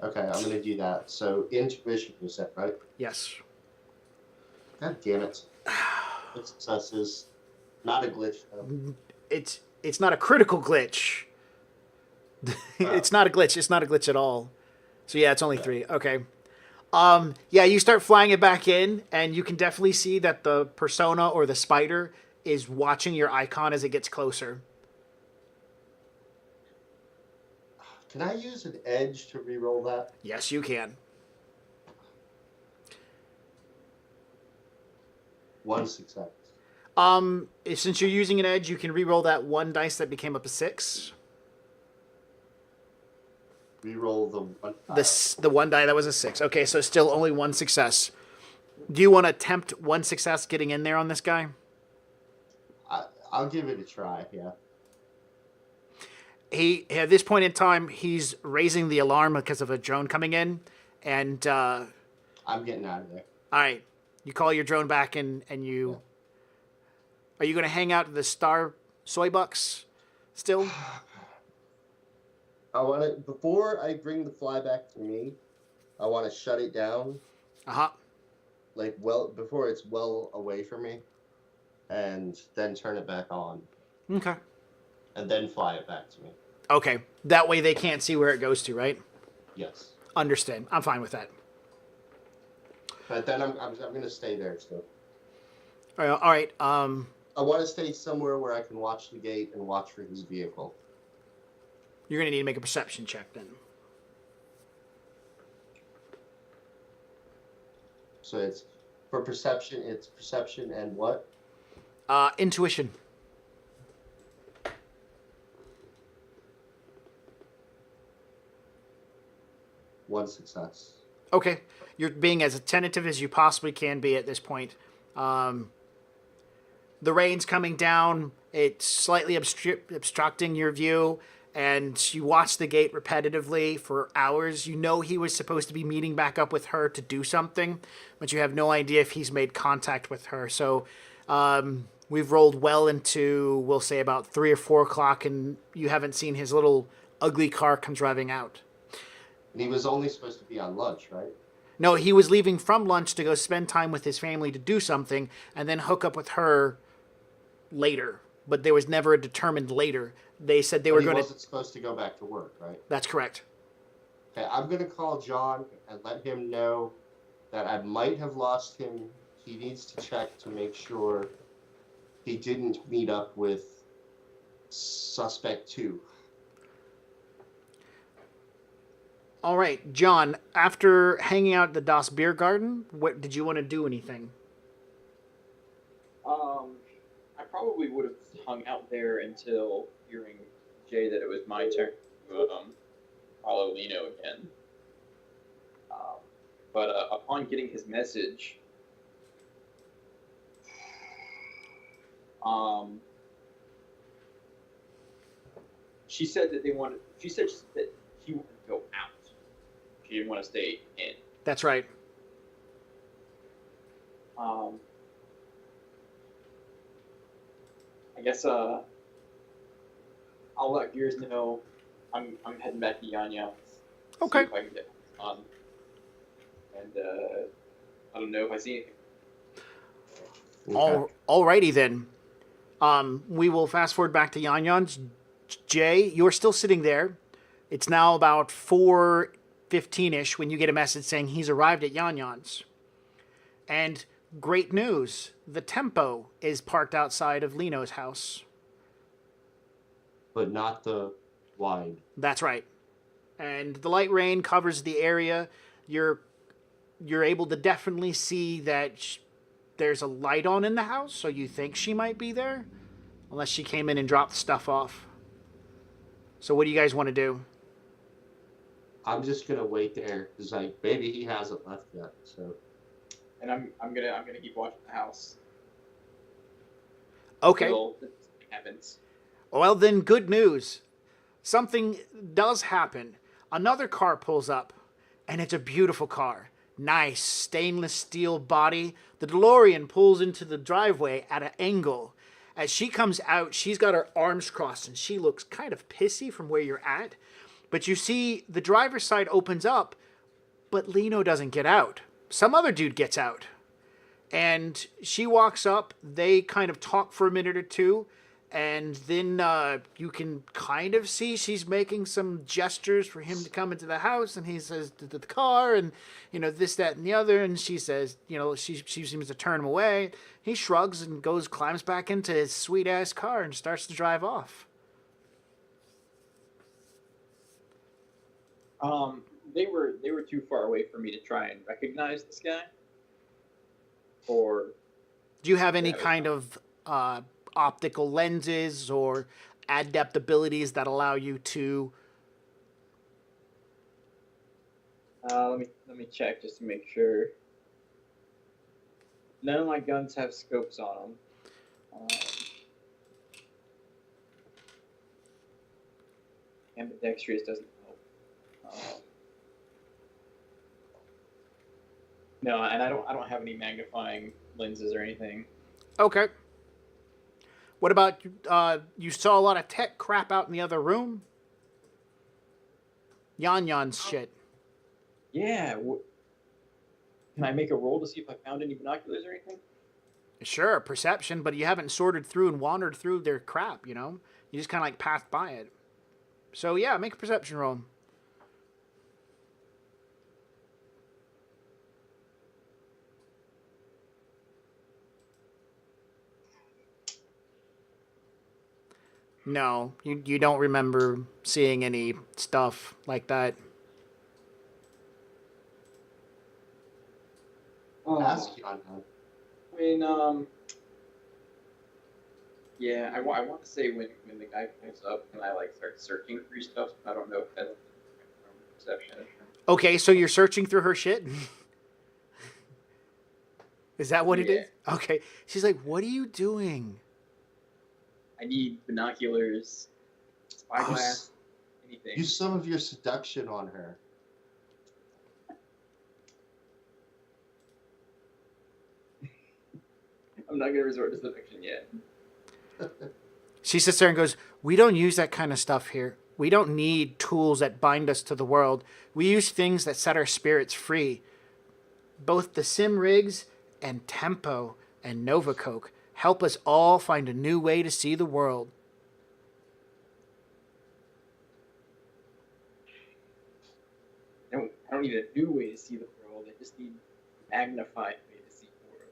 Okay, I'm going to do that. So, intuition you said, right? Yes. God damn it. Successes. Not a glitch, though. It's not a critical glitch. It's not a glitch. It's not a glitch at all. So, yeah, it's only 3. Okay. Yeah, you start flying it back in, and you can definitely see that the persona or the spider is watching your icon as it gets closer. Can I use an edge to reroll that? Yes, you can. 1 success. Since you're using an edge, you can reroll that 1 dice that became up a 6. Reroll the 1 The 1 die that was a 6. Okay, so still only 1 success. Do you want to attempt 1 success getting in there on this guy? I'll give it a try, yeah. He, at this point in time, he's raising the alarm because of a drone coming in, and I'm getting out of there. all right, you call your drone back, and you... Yeah. Are you going to hang out at the Star Soy Bucks still? I want to, before I bring the fly back to me, I want to shut it down. Uh-huh. Like, before it's well away from me, and then turn it back on. Okay. And then fly it back to me. Okay. That way they can't see where it goes to, right? Yes. Understand. I'm fine with that. But then I'm going to stay there still. All right. I want to stay somewhere where I can watch the gate and watch for his vehicle. You're going to need to make a perception check then. So it's perception and what? Intuition. One success. Okay. You're being as attentive as you possibly can be at this point. The rain's coming down. It's slightly obstructing your view. and you watch the gate repetitively for hours. You know he was supposed to be meeting back up with her to do something, but you have no idea if he's made contact with her. So we've rolled well into, we'll say, about 3 or 4 o'clock, and you haven't seen his little ugly car come driving out. And he was only supposed to be on lunch, right? No, he was leaving from lunch to go spend time with his family to do something, and then hook up with her later. But there was never a determined later. They said they were going to... He wasn't supposed to go back to work, right? That's correct. Okay, I'm going to call John and let him know that I might have lost him. He needs to check to make sure he didn't meet up with suspect 2. All right, John, after hanging out at the Das Beer Garden, what did you want to do anything? I probably would have hung out there until hearing Jay that it was my turn to follow Lino again. But upon getting his message, she said that she said that he wanted to go out. She didn't want to stay in. That's right. I guess I'll let Gears know I'm heading back to Yanya. Okay. See if I can get on. And I don't know if I see anything. Okay. Alrighty then. We will fast forward back to Yan Yan's. Jay, you're still sitting there. It's now about 4:15ish when you get a message saying he's arrived at Yan Yan's. And great news, the Tempo is parked outside of Lino's house. But not the wine. That's right. And the light rain covers the area. You're able to definitely see that there's a light on in the house, so you think she might be there, unless she came in and dropped stuff off. So what do you guys want to do? I'm just gonna wait there because maybe he hasn't left yet. So. And I'm gonna keep watching the house. Okay. Until something happens. Well, then, good news. Something does happen. Another car pulls up, and it's a beautiful car. Nice stainless steel body. The DeLorean pulls into the driveway at an angle. As she comes out, she's got her arms crossed, and she looks kind of pissy from where you're at. But you see the driver's side opens up, but Lino doesn't get out. Some other dude gets out. And she walks up. They kind of talk for a minute or two. And then you can kind of see she's making some gestures for him to come into the house. And he says to the car and, this, that, and the other. And she says, she seems to turn him away. He shrugs and climbs back into his sweet-ass car and starts to drive off. They were too far away for me to try and recognize this guy. Or do you have any kind of optical lenses or adept abilities that allow you to? Let me check just to make sure. None of my guns have scopes on them. Ambidextrous doesn't help. No, and I don't have any magnifying lenses or anything. Okay. What about you saw a lot of tech crap out in the other room? Yan's shit. Yeah. Can I make a roll to see if I found any binoculars or anything? Sure, perception, but you haven't sorted through and wandered through their crap, You just kind of passed by it. So yeah, make a perception roll. No, you don't remember seeing any stuff like that. Ask John. I mean, yeah, I want to say when the guy pulls up and I start searching through stuff. I don't know if that's perception. Okay, so you're searching through her shit? Is that what it is? Okay. She's like, what are you doing? I need binoculars, spyglass. anything. Use some of your seduction on her. I'm not gonna resort to seduction yet. She sits there and goes, "We don't use that kind of stuff here. We don't need tools that bind us to the world. We use things that set our spirits free. Both the sim rigs and Tempo and Novacoke help us all find a new way to see the world." I don't need a new way to see the world. I just need a magnified way to see the world.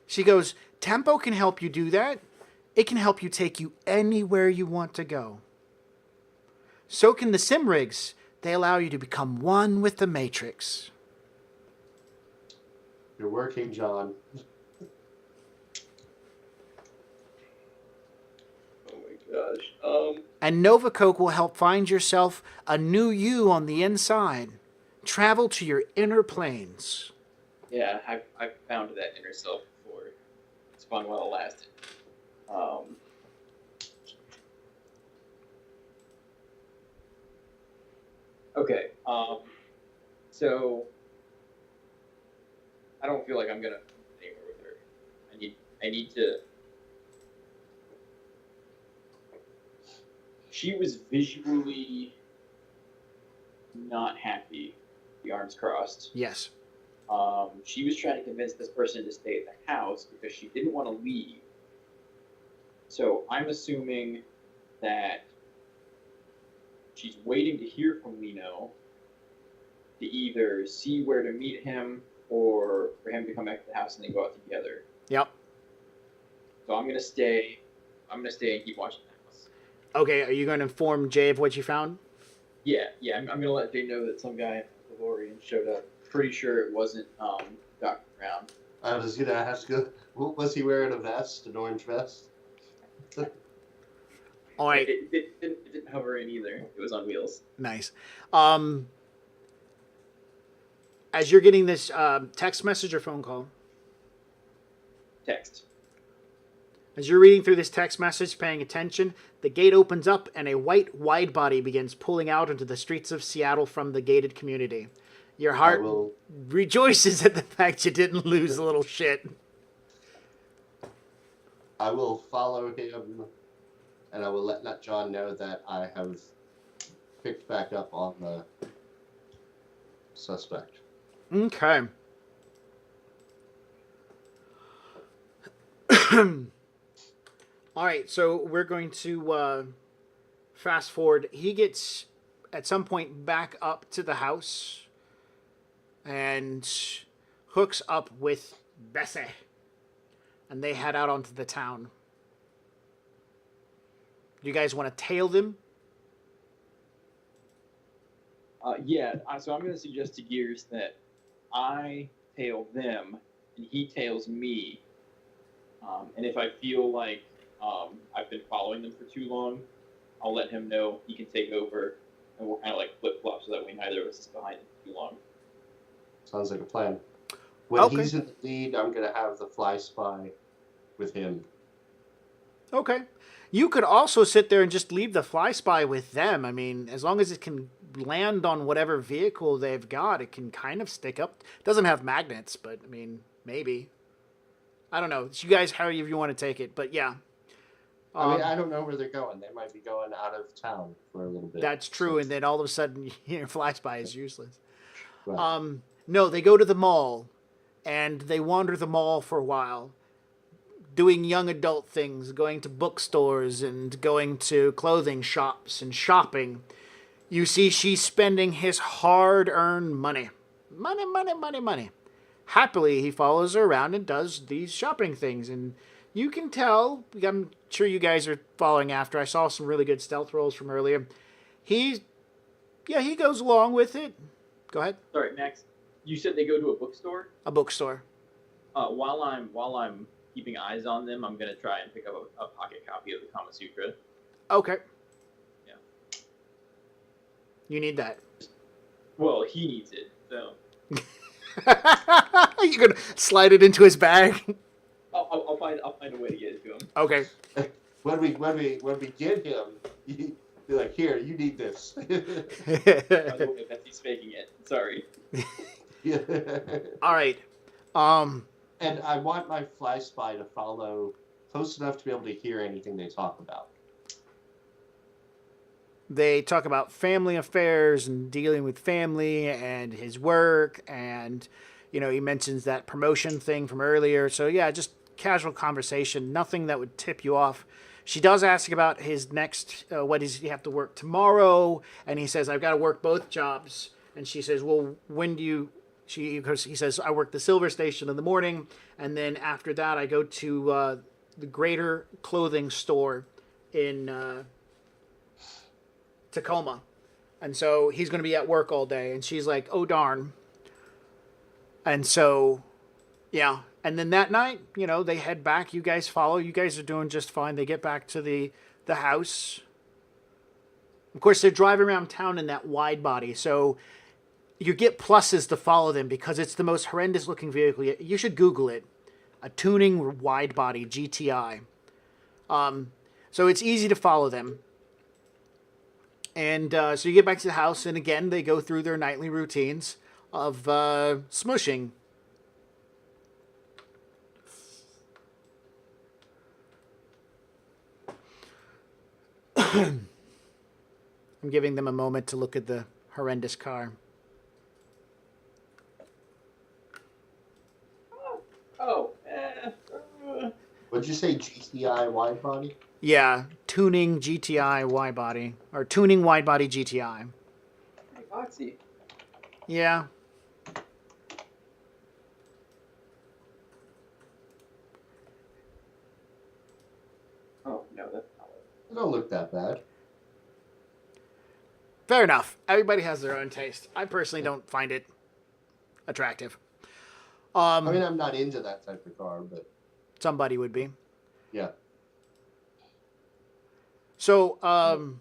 She goes, "Tempo can help you do that. It can help you take you anywhere you want to go. So can the sim rigs. They allow you to become one with the Matrix." You're working, John. Oh my gosh. And Novacoke will help find yourself a new you on the inside. Travel to your inner planes. Yeah, I've found that inner self before. It's fun while it lasted. Okay. So I don't feel like I'm gonna anywhere with her. I need to. She was visually not happy. The arms crossed. Yes. She was trying to convince this person to stay at the house because she didn't want to leave. So I'm assuming that she's waiting to hear from Lino to either see where to meet him or for him to come back to the house and then go out together. Yep. So I'm gonna stay. I'm gonna stay and keep watching the house. Okay, are you going to inform Jay of what you found? Yeah. I'm gonna let Jay know that some guy in the DeLorean showed up. Pretty sure it wasn't Dr. Brown. I was gonna ask, was he wearing a vest, an orange vest? All right. It didn't hover in either. It was on wheels. Nice. As you're getting this text message or phone call, Text. as you're reading through this text message, paying attention, the gate opens up and a white wide body begins pulling out into the streets of Seattle from the gated community. Your heart rejoices at the fact you didn't lose a little shit. I will follow him, and I will let John know that I have picked back up on the suspect. Okay. All right, so we're going to fast forward. He gets, at some point, back up to the house and hooks up with Bessie. And they head out onto the town. You guys want to tail them? Yeah, so I'm going to suggest to Gears that I tail them and he tails me. And if I feel like I've been following them for too long, I'll let him know he can take over and we'll kind of like flip-flop so that way neither of us is behind him too long. Sounds like a plan. When Okay. he's in the lead, I'm going to have the fly spy with him. Okay. You could also sit there and just leave the fly spy with them. I mean, as long as it can land on whatever vehicle they've got, it can kind of stick up. It doesn't have magnets, but I mean, maybe. I don't know. It's you guys, however you want to take it, but yeah. I mean, I don't know where they're going. They might be going out of town for a little bit. That's true, and then all of a sudden, fly spy is useless. Right. No, they go to the mall, and they wander the mall for a while, doing young adult things, going to bookstores and going to clothing shops and shopping. You see she's spending his hard-earned money. Money. Happily, he follows her around and does these shopping things, and you can tell, I'm sure you guys are following after, I saw some really good stealth rolls from earlier. He goes along with it. Go ahead. Sorry, Max. You said they go to a bookstore? A bookstore. While I'm keeping eyes on them, I'm gonna try and pick up a pocket copy of the Kama Sutra. Okay. Yeah. You need that. Well, he needs it, so You're gonna slide it into his bag. I'll find a way to get it to him. Okay. When we get him, Be like, here, you need this. By the way, Betsy's faking it. Sorry. Yeah. All right. And I want my fly spy to follow close enough to be able to hear anything they talk about. They talk about family affairs and dealing with family and his work, and he mentions that promotion thing from earlier. So yeah, just casual conversation, nothing that would tip you off. She does ask about his next, what does he have to work tomorrow, and he says, I've got to work both jobs. And she says, well, when do you? Because he says, I work the Silver Station in the morning, and then after that I go to the Greater Clothing Store in Tacoma. And so he's going to be at work all day. And she's like, oh, darn. And so, yeah. And then that night, they head back. You guys follow. You guys are doing just fine. They get back to the house. Of course, they're driving around town in that wide body. So you get pluses to follow them because it's the most horrendous looking vehicle. You should Google it. A tuning wide body GTI. So it's easy to follow them. And so you get back to the house, and again, they go through their nightly routines of smushing. I'm giving them a moment to look at the horrendous car. What'd you say, GTI wide body? Yeah, tuning GTI wide body. Or tuning wide body GTI. Hey, Foxy. Yeah. Oh, no, that's not it. It don't look that bad. Fair enough. Everybody has their own taste. I personally don't find it attractive. I mean, I'm not into that type of car, but... Somebody would be. Yeah. So,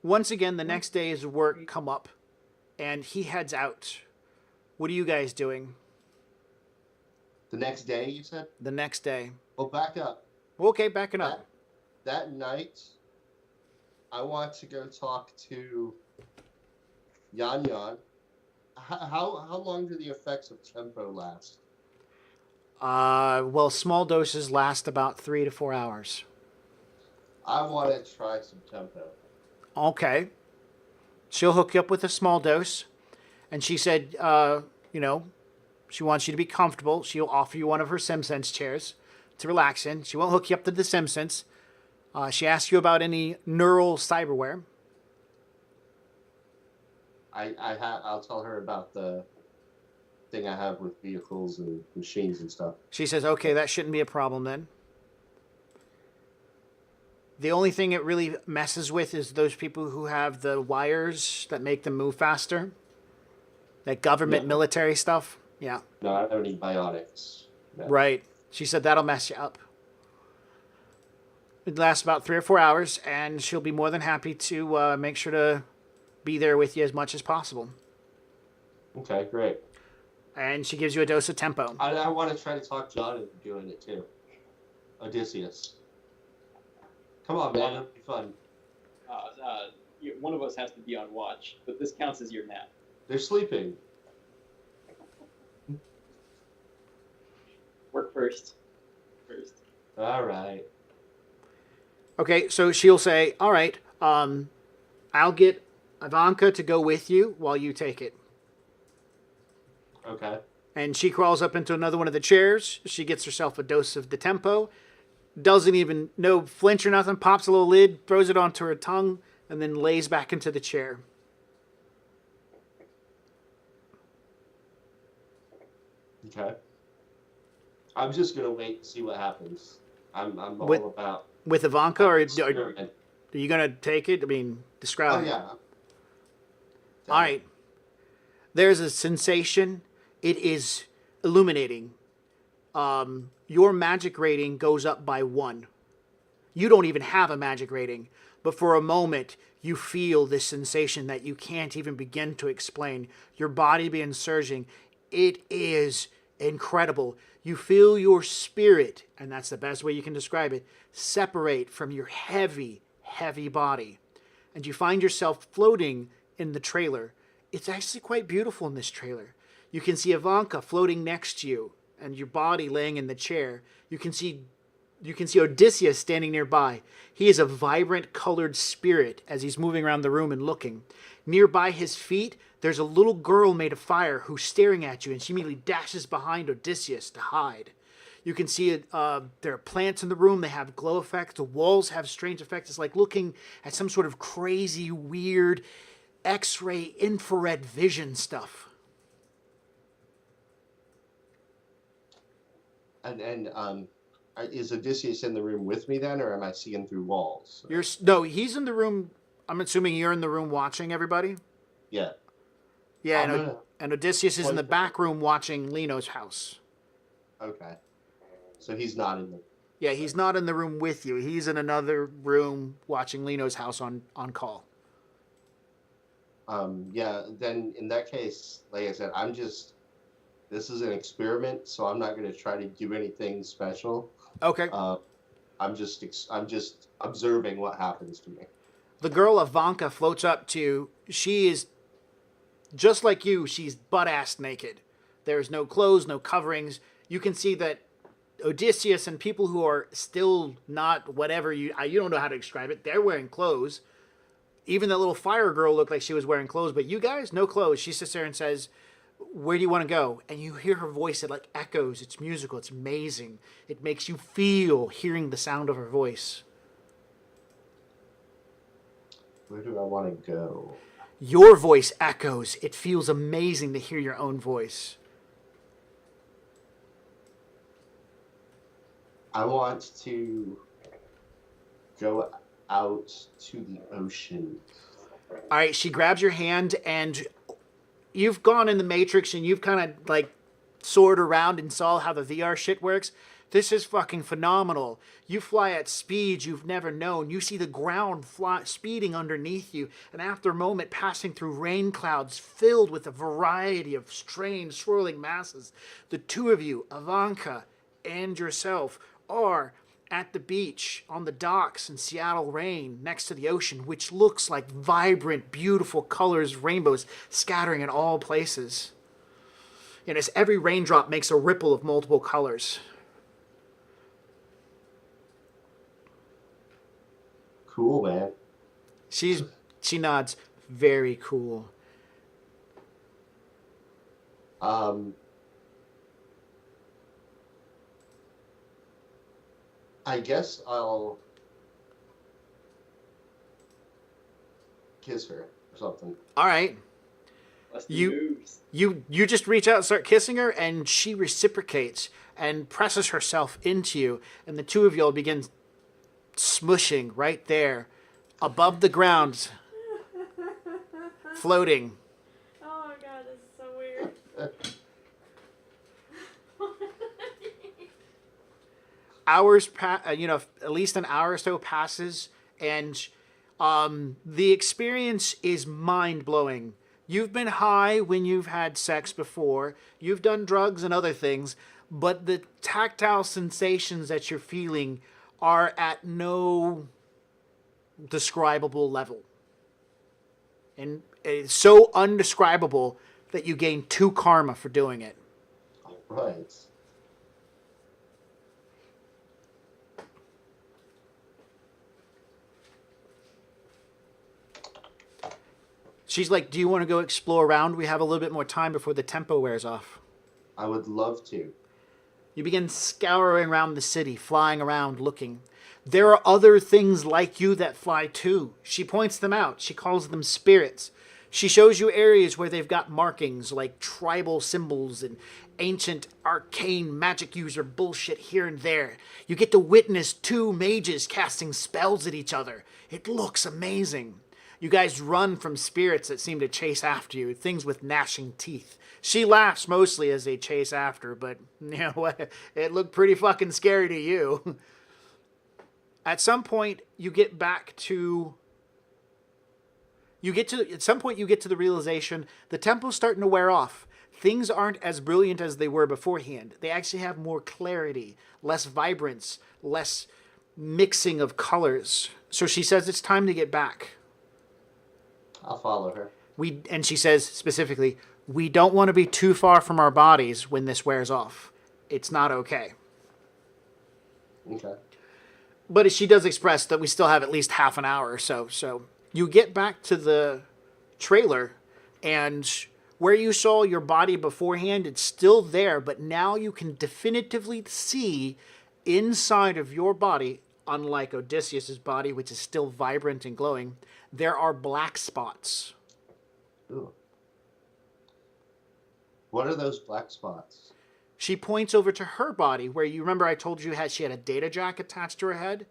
once again, the next day's work come up, and he heads out. What are you guys doing? The next day, you said? The next day. Well, back up. Okay, backing up. That night, I want to go talk to Yan Yan. How long do the effects of tempo last? Well, small doses last about 3 to 4 hours. I want to try some tempo. Okay. She'll hook you up with a small dose. And she said, she wants you to be comfortable. She'll offer you one of her SimSense chairs to relax in. She won't hook you up to the SimSense. She asks you about any neural cyberware. I'll tell her about the thing I have with vehicles and machines and stuff. She says, okay, that shouldn't be a problem then. The only thing it really messes with is those people who have the wires that make them move faster. That government military stuff. Yeah. No, I don't need bionics. No. Right. She said that'll mess you up. It lasts about 3 or 4 hours, and she'll be more than happy to make sure to be there with you as much as possible. Okay, great. And she gives you a dose of tempo. I want to try to talk John into doing it too. Odysseus. Come on, man. It'll be fun. One of us has to be on watch, but this counts as your nap. They're sleeping. Work first. All right. Okay, so she'll say, all right, I'll get Ivanka to go with you while you take it. Okay. And she crawls up into another one of the chairs. She gets herself a dose of the tempo. Doesn't even, no flinch or nothing, pops a little lid, throws it onto her tongue, and then lays back into the chair. Okay. I'm just going to wait and see what happens. I'm all about... With Ivanka, or are you going to take it? I mean, describe it. Oh, yeah. All right. There's a sensation. It is illuminating. Your magic rating goes up by 1. You don't even have a magic rating, but for a moment, you feel this sensation that you can't even begin to explain. Your body begins surging. It is incredible. You feel your spirit, and that's the best way you can describe it, separate from your heavy, heavy body. And you find yourself floating in the trailer. It's actually quite beautiful in this trailer. You can see Ivanka floating next to you and your body laying in the chair. You can see Odysseus standing nearby. He is a vibrant colored spirit as he's moving around the room and looking. Nearby his feet, there's a little girl made of fire who's staring at you, and she immediately dashes behind Odysseus to hide. You can see there are plants in the room. They have glow effects. The walls have strange effects. It's like looking at some sort of crazy, weird X-ray infrared vision stuff. And is Odysseus in the room with me then, or am I seeing through walls? No, he's in the room. I'm assuming you're in the room watching everybody. Yeah. Yeah, and Odysseus is in the back room watching Lino's house. Okay. So he's not in the... Yeah, he's not in the room with you. He's in another room watching Lino's house on call. Yeah, then in that case, like I said, this is an experiment, so I'm not going to try to do anything special. Okay. I'm just observing what happens to me. The girl Ivanka floats up to. She is just like you. She's butt-ass naked. There's no clothes, no coverings. You can see that Odysseus and people who are still not whatever you don't know how to describe it. They're wearing clothes. Even the little fire girl looked like she was wearing clothes, but you guys, no clothes. She sits there and says, "Where do you want to go?" And you hear her voice. It like echoes. It's musical. It's amazing. It makes you feel hearing the sound of her voice. Where do I want to go? Your voice echoes. It feels amazing to hear your own voice. I want to go out to the ocean. All right, she grabs your hand, and you've gone in the Matrix, and you've kind of like soared around and saw how the VR shit works. This is fucking phenomenal. You fly at speeds you've never known. You see the ground speeding underneath you, and after a moment passing through rain clouds filled with a variety of strange swirling masses. The two of you, Ivanka and yourself, are at the beach on the docks in Seattle rain next to the ocean, which looks like vibrant, beautiful colors, rainbows scattering in all places. And as every raindrop makes a ripple of multiple colors. Cool, man. She nods. Very cool. I guess I'll kiss her or something. All right. You just reach out and start kissing her, and she reciprocates and presses herself into you, and the two of y'all begin smushing right there above the ground, floating. Oh my god, this is so weird. Hours at least an hour or so passes, and the experience is mind-blowing. You've been high when you've had sex before. You've done drugs and other things, but the tactile sensations that you're feeling are at no describable level. And it's so undescribable that you gain 2 karma for doing it. All right. She's like, "Do you want to go explore around? We have a little bit more time before the tempo wears off." I would love to. You begin scouring around the city, flying around, looking. There are other things like you that fly too. She points them out. She calls them spirits. She shows you areas where they've got markings like tribal symbols and ancient arcane magic user bullshit here and there. You get to witness 2 mages casting spells at each other. It looks amazing. You guys run from spirits that seem to chase after you, things with gnashing teeth. She laughs mostly as they chase after, but you know what? It looked pretty fucking scary to you. At some point, you get to the realization the temple's starting to wear off. Things aren't as brilliant as they were beforehand. They actually have more clarity, less vibrance, less mixing of colors. So she says it's time to get back. I'll follow her. And she says specifically, we don't want to be too far from our bodies when this wears off. It's not okay. Okay. But she does express that we still have at least half an hour or so. So you get back to the trailer, and where you saw your body beforehand, it's still there, but now you can definitively see inside of your body, unlike Odysseus's body, which is still vibrant and glowing, there are black spots. Ooh. What are those black spots? She points over to her body, where you remember I told you she had a data jack attached to her head?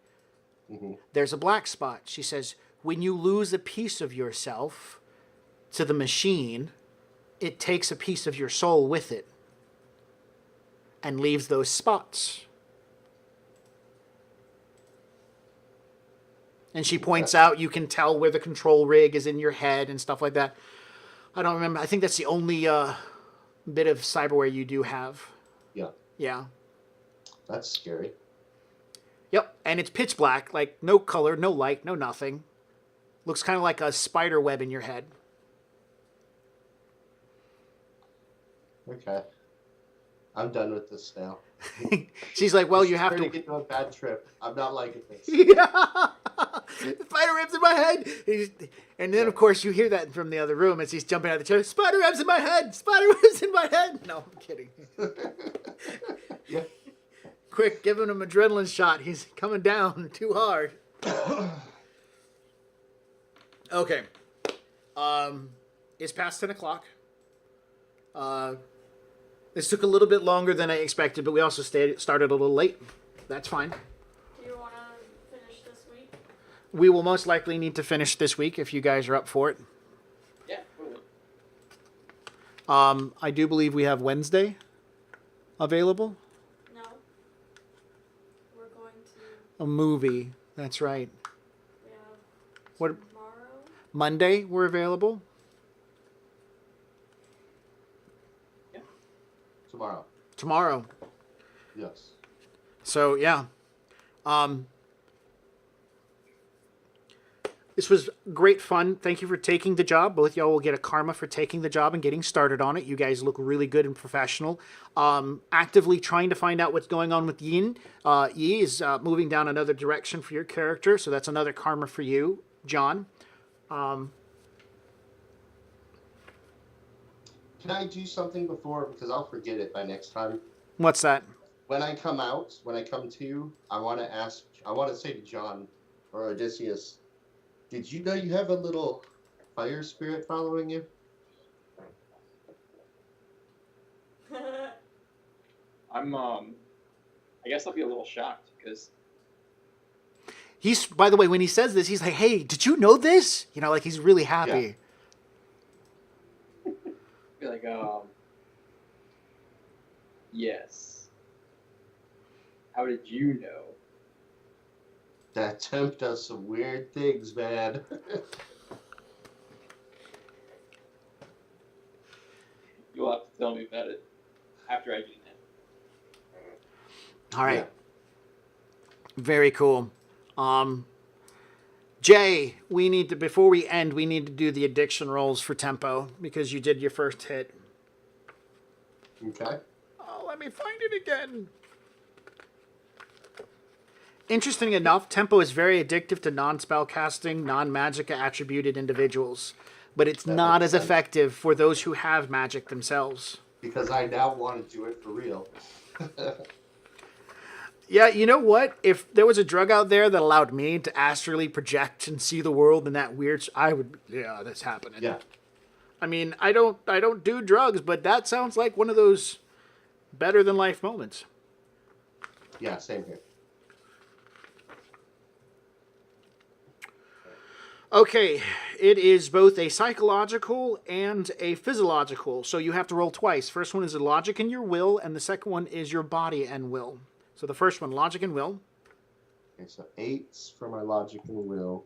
Mm-hmm. There's a black spot. She says, when you lose a piece of yourself to the machine, it takes a piece of your soul with it and leaves those spots. And she points out you can tell where the control rig is in your head and stuff like that. I don't remember. I think that's the only bit of cyberware you do have. Yeah. Yeah. That's scary. Yep. And it's pitch black, like no color, no light, no nothing. Looks kind of like a spider web in your head. Okay. I'm done with this now. She's like, well, you have to get into a bad trip. I'm not liking this. Yeah. Spider webs in my head. And then, of course, you hear that from the other room as he's jumping out of the chair. Spider webs in my head. Spider webs in my head. No, I'm kidding. Yeah. Quick, give him an adrenaline shot. He's coming down too hard. Okay. It's past 10 o'clock. This took a little bit longer than I expected, but we also started a little late. That's fine. Do you want to finish this week? We will most likely need to finish this week if you guys are up for it. Yeah, totally. I do believe we have Wednesday available. No. We're going to. A movie. That's right. We have What? tomorrow. Monday we're available. Tomorrow. Yes. So yeah. This was great fun. Thank you for taking the job. Both y'all will get a karma for taking the job and getting started on it. You guys look really good and professional. Actively trying to find out what's going on with Yin. Yi is moving down another direction for your character, so that's another karma for you, John. Can I do something before? Because I'll forget it by next time. What's that? When I come to you, I want to say to John or Odysseus, did you know you have a little fire spirit following you? I guess I'll be a little shocked because He's, by the way, when he says this, he's like, hey, did you know this? You know, like he's really happy. Yeah. be like, yes. How did you know? That temp does some weird things, man. You'll have to tell me about it after I do that. All right. Yeah. Very cool. Jay, we need to, before we end, we need to do the addiction rolls for tempo because you did your first hit. Okay. Oh, let me find it again. Interesting enough, tempo is very addictive to non-spellcasting, non-magic attributed individuals, but it's That not makes as sense. effective for those who have magic themselves. Because I now want to do it for real. Yeah, you know what? If there was a drug out there that allowed me to astrally project and see the world in that weird, I would. Yeah, that's happening. Yeah. I mean, I don't do drugs, but that sounds like one of those better than life moments. Yeah, same here. Okay, it is both a psychological and a physiological, so you have to roll twice. First one is the logic and your will, and the second one is your body and will. So the first one, logic and will. Okay, so 8s for my logic and will.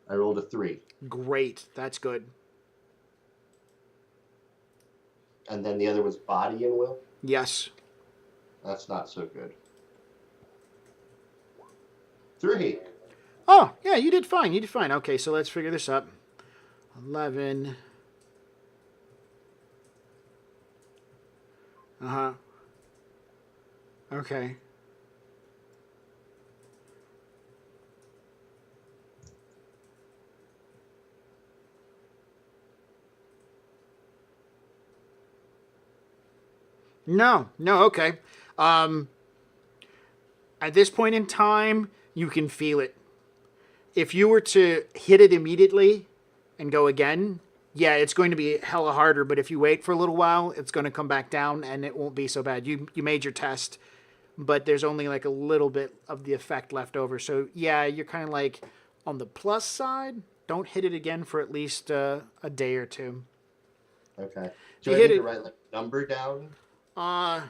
I rolled a 3. Great, that's good. And then the other was body and will. Yes. That's not so good. 3. Oh, yeah, you did fine. You did fine. Okay, so let's figure this up. 11. Uh-huh. Okay. No, okay. At this point in time, you can feel it. If you were to hit it immediately and go again, yeah, it's going to be hella harder. But if you wait for a little while, it's going to come back down and it won't be so bad. You made your test, but there's only like a little bit of the effect left over. So yeah, you're kind of like on the plus side. Don't hit it again for at least a day or two. Okay. If Do you I hit need it- to write like a number down? No,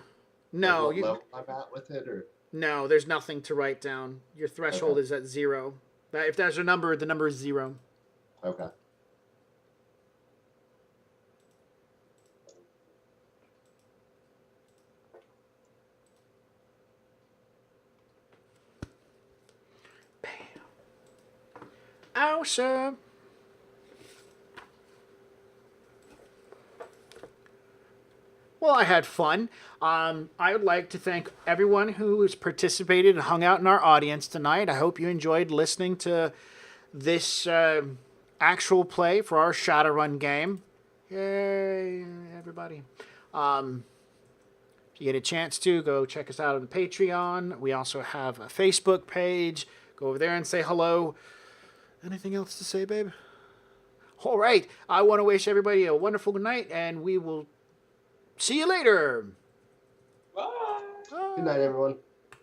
Like what level I'm at with it, or no, there's nothing to write down. Your threshold Okay. is at 0. If there's a number, the number is 0. okay. Awesome. Well, I had fun. I would like to thank everyone who has participated and hung out in our audience tonight. I hope you enjoyed listening to this actual play for our Shadowrun game. Yay, everybody. If you get a chance to, go check us out on Patreon. We also have a Facebook page. Go over there and say hello. Anything else to say, babe? All right. I want to wish everybody a wonderful night, and we will see you later. Bye. Good night, everyone.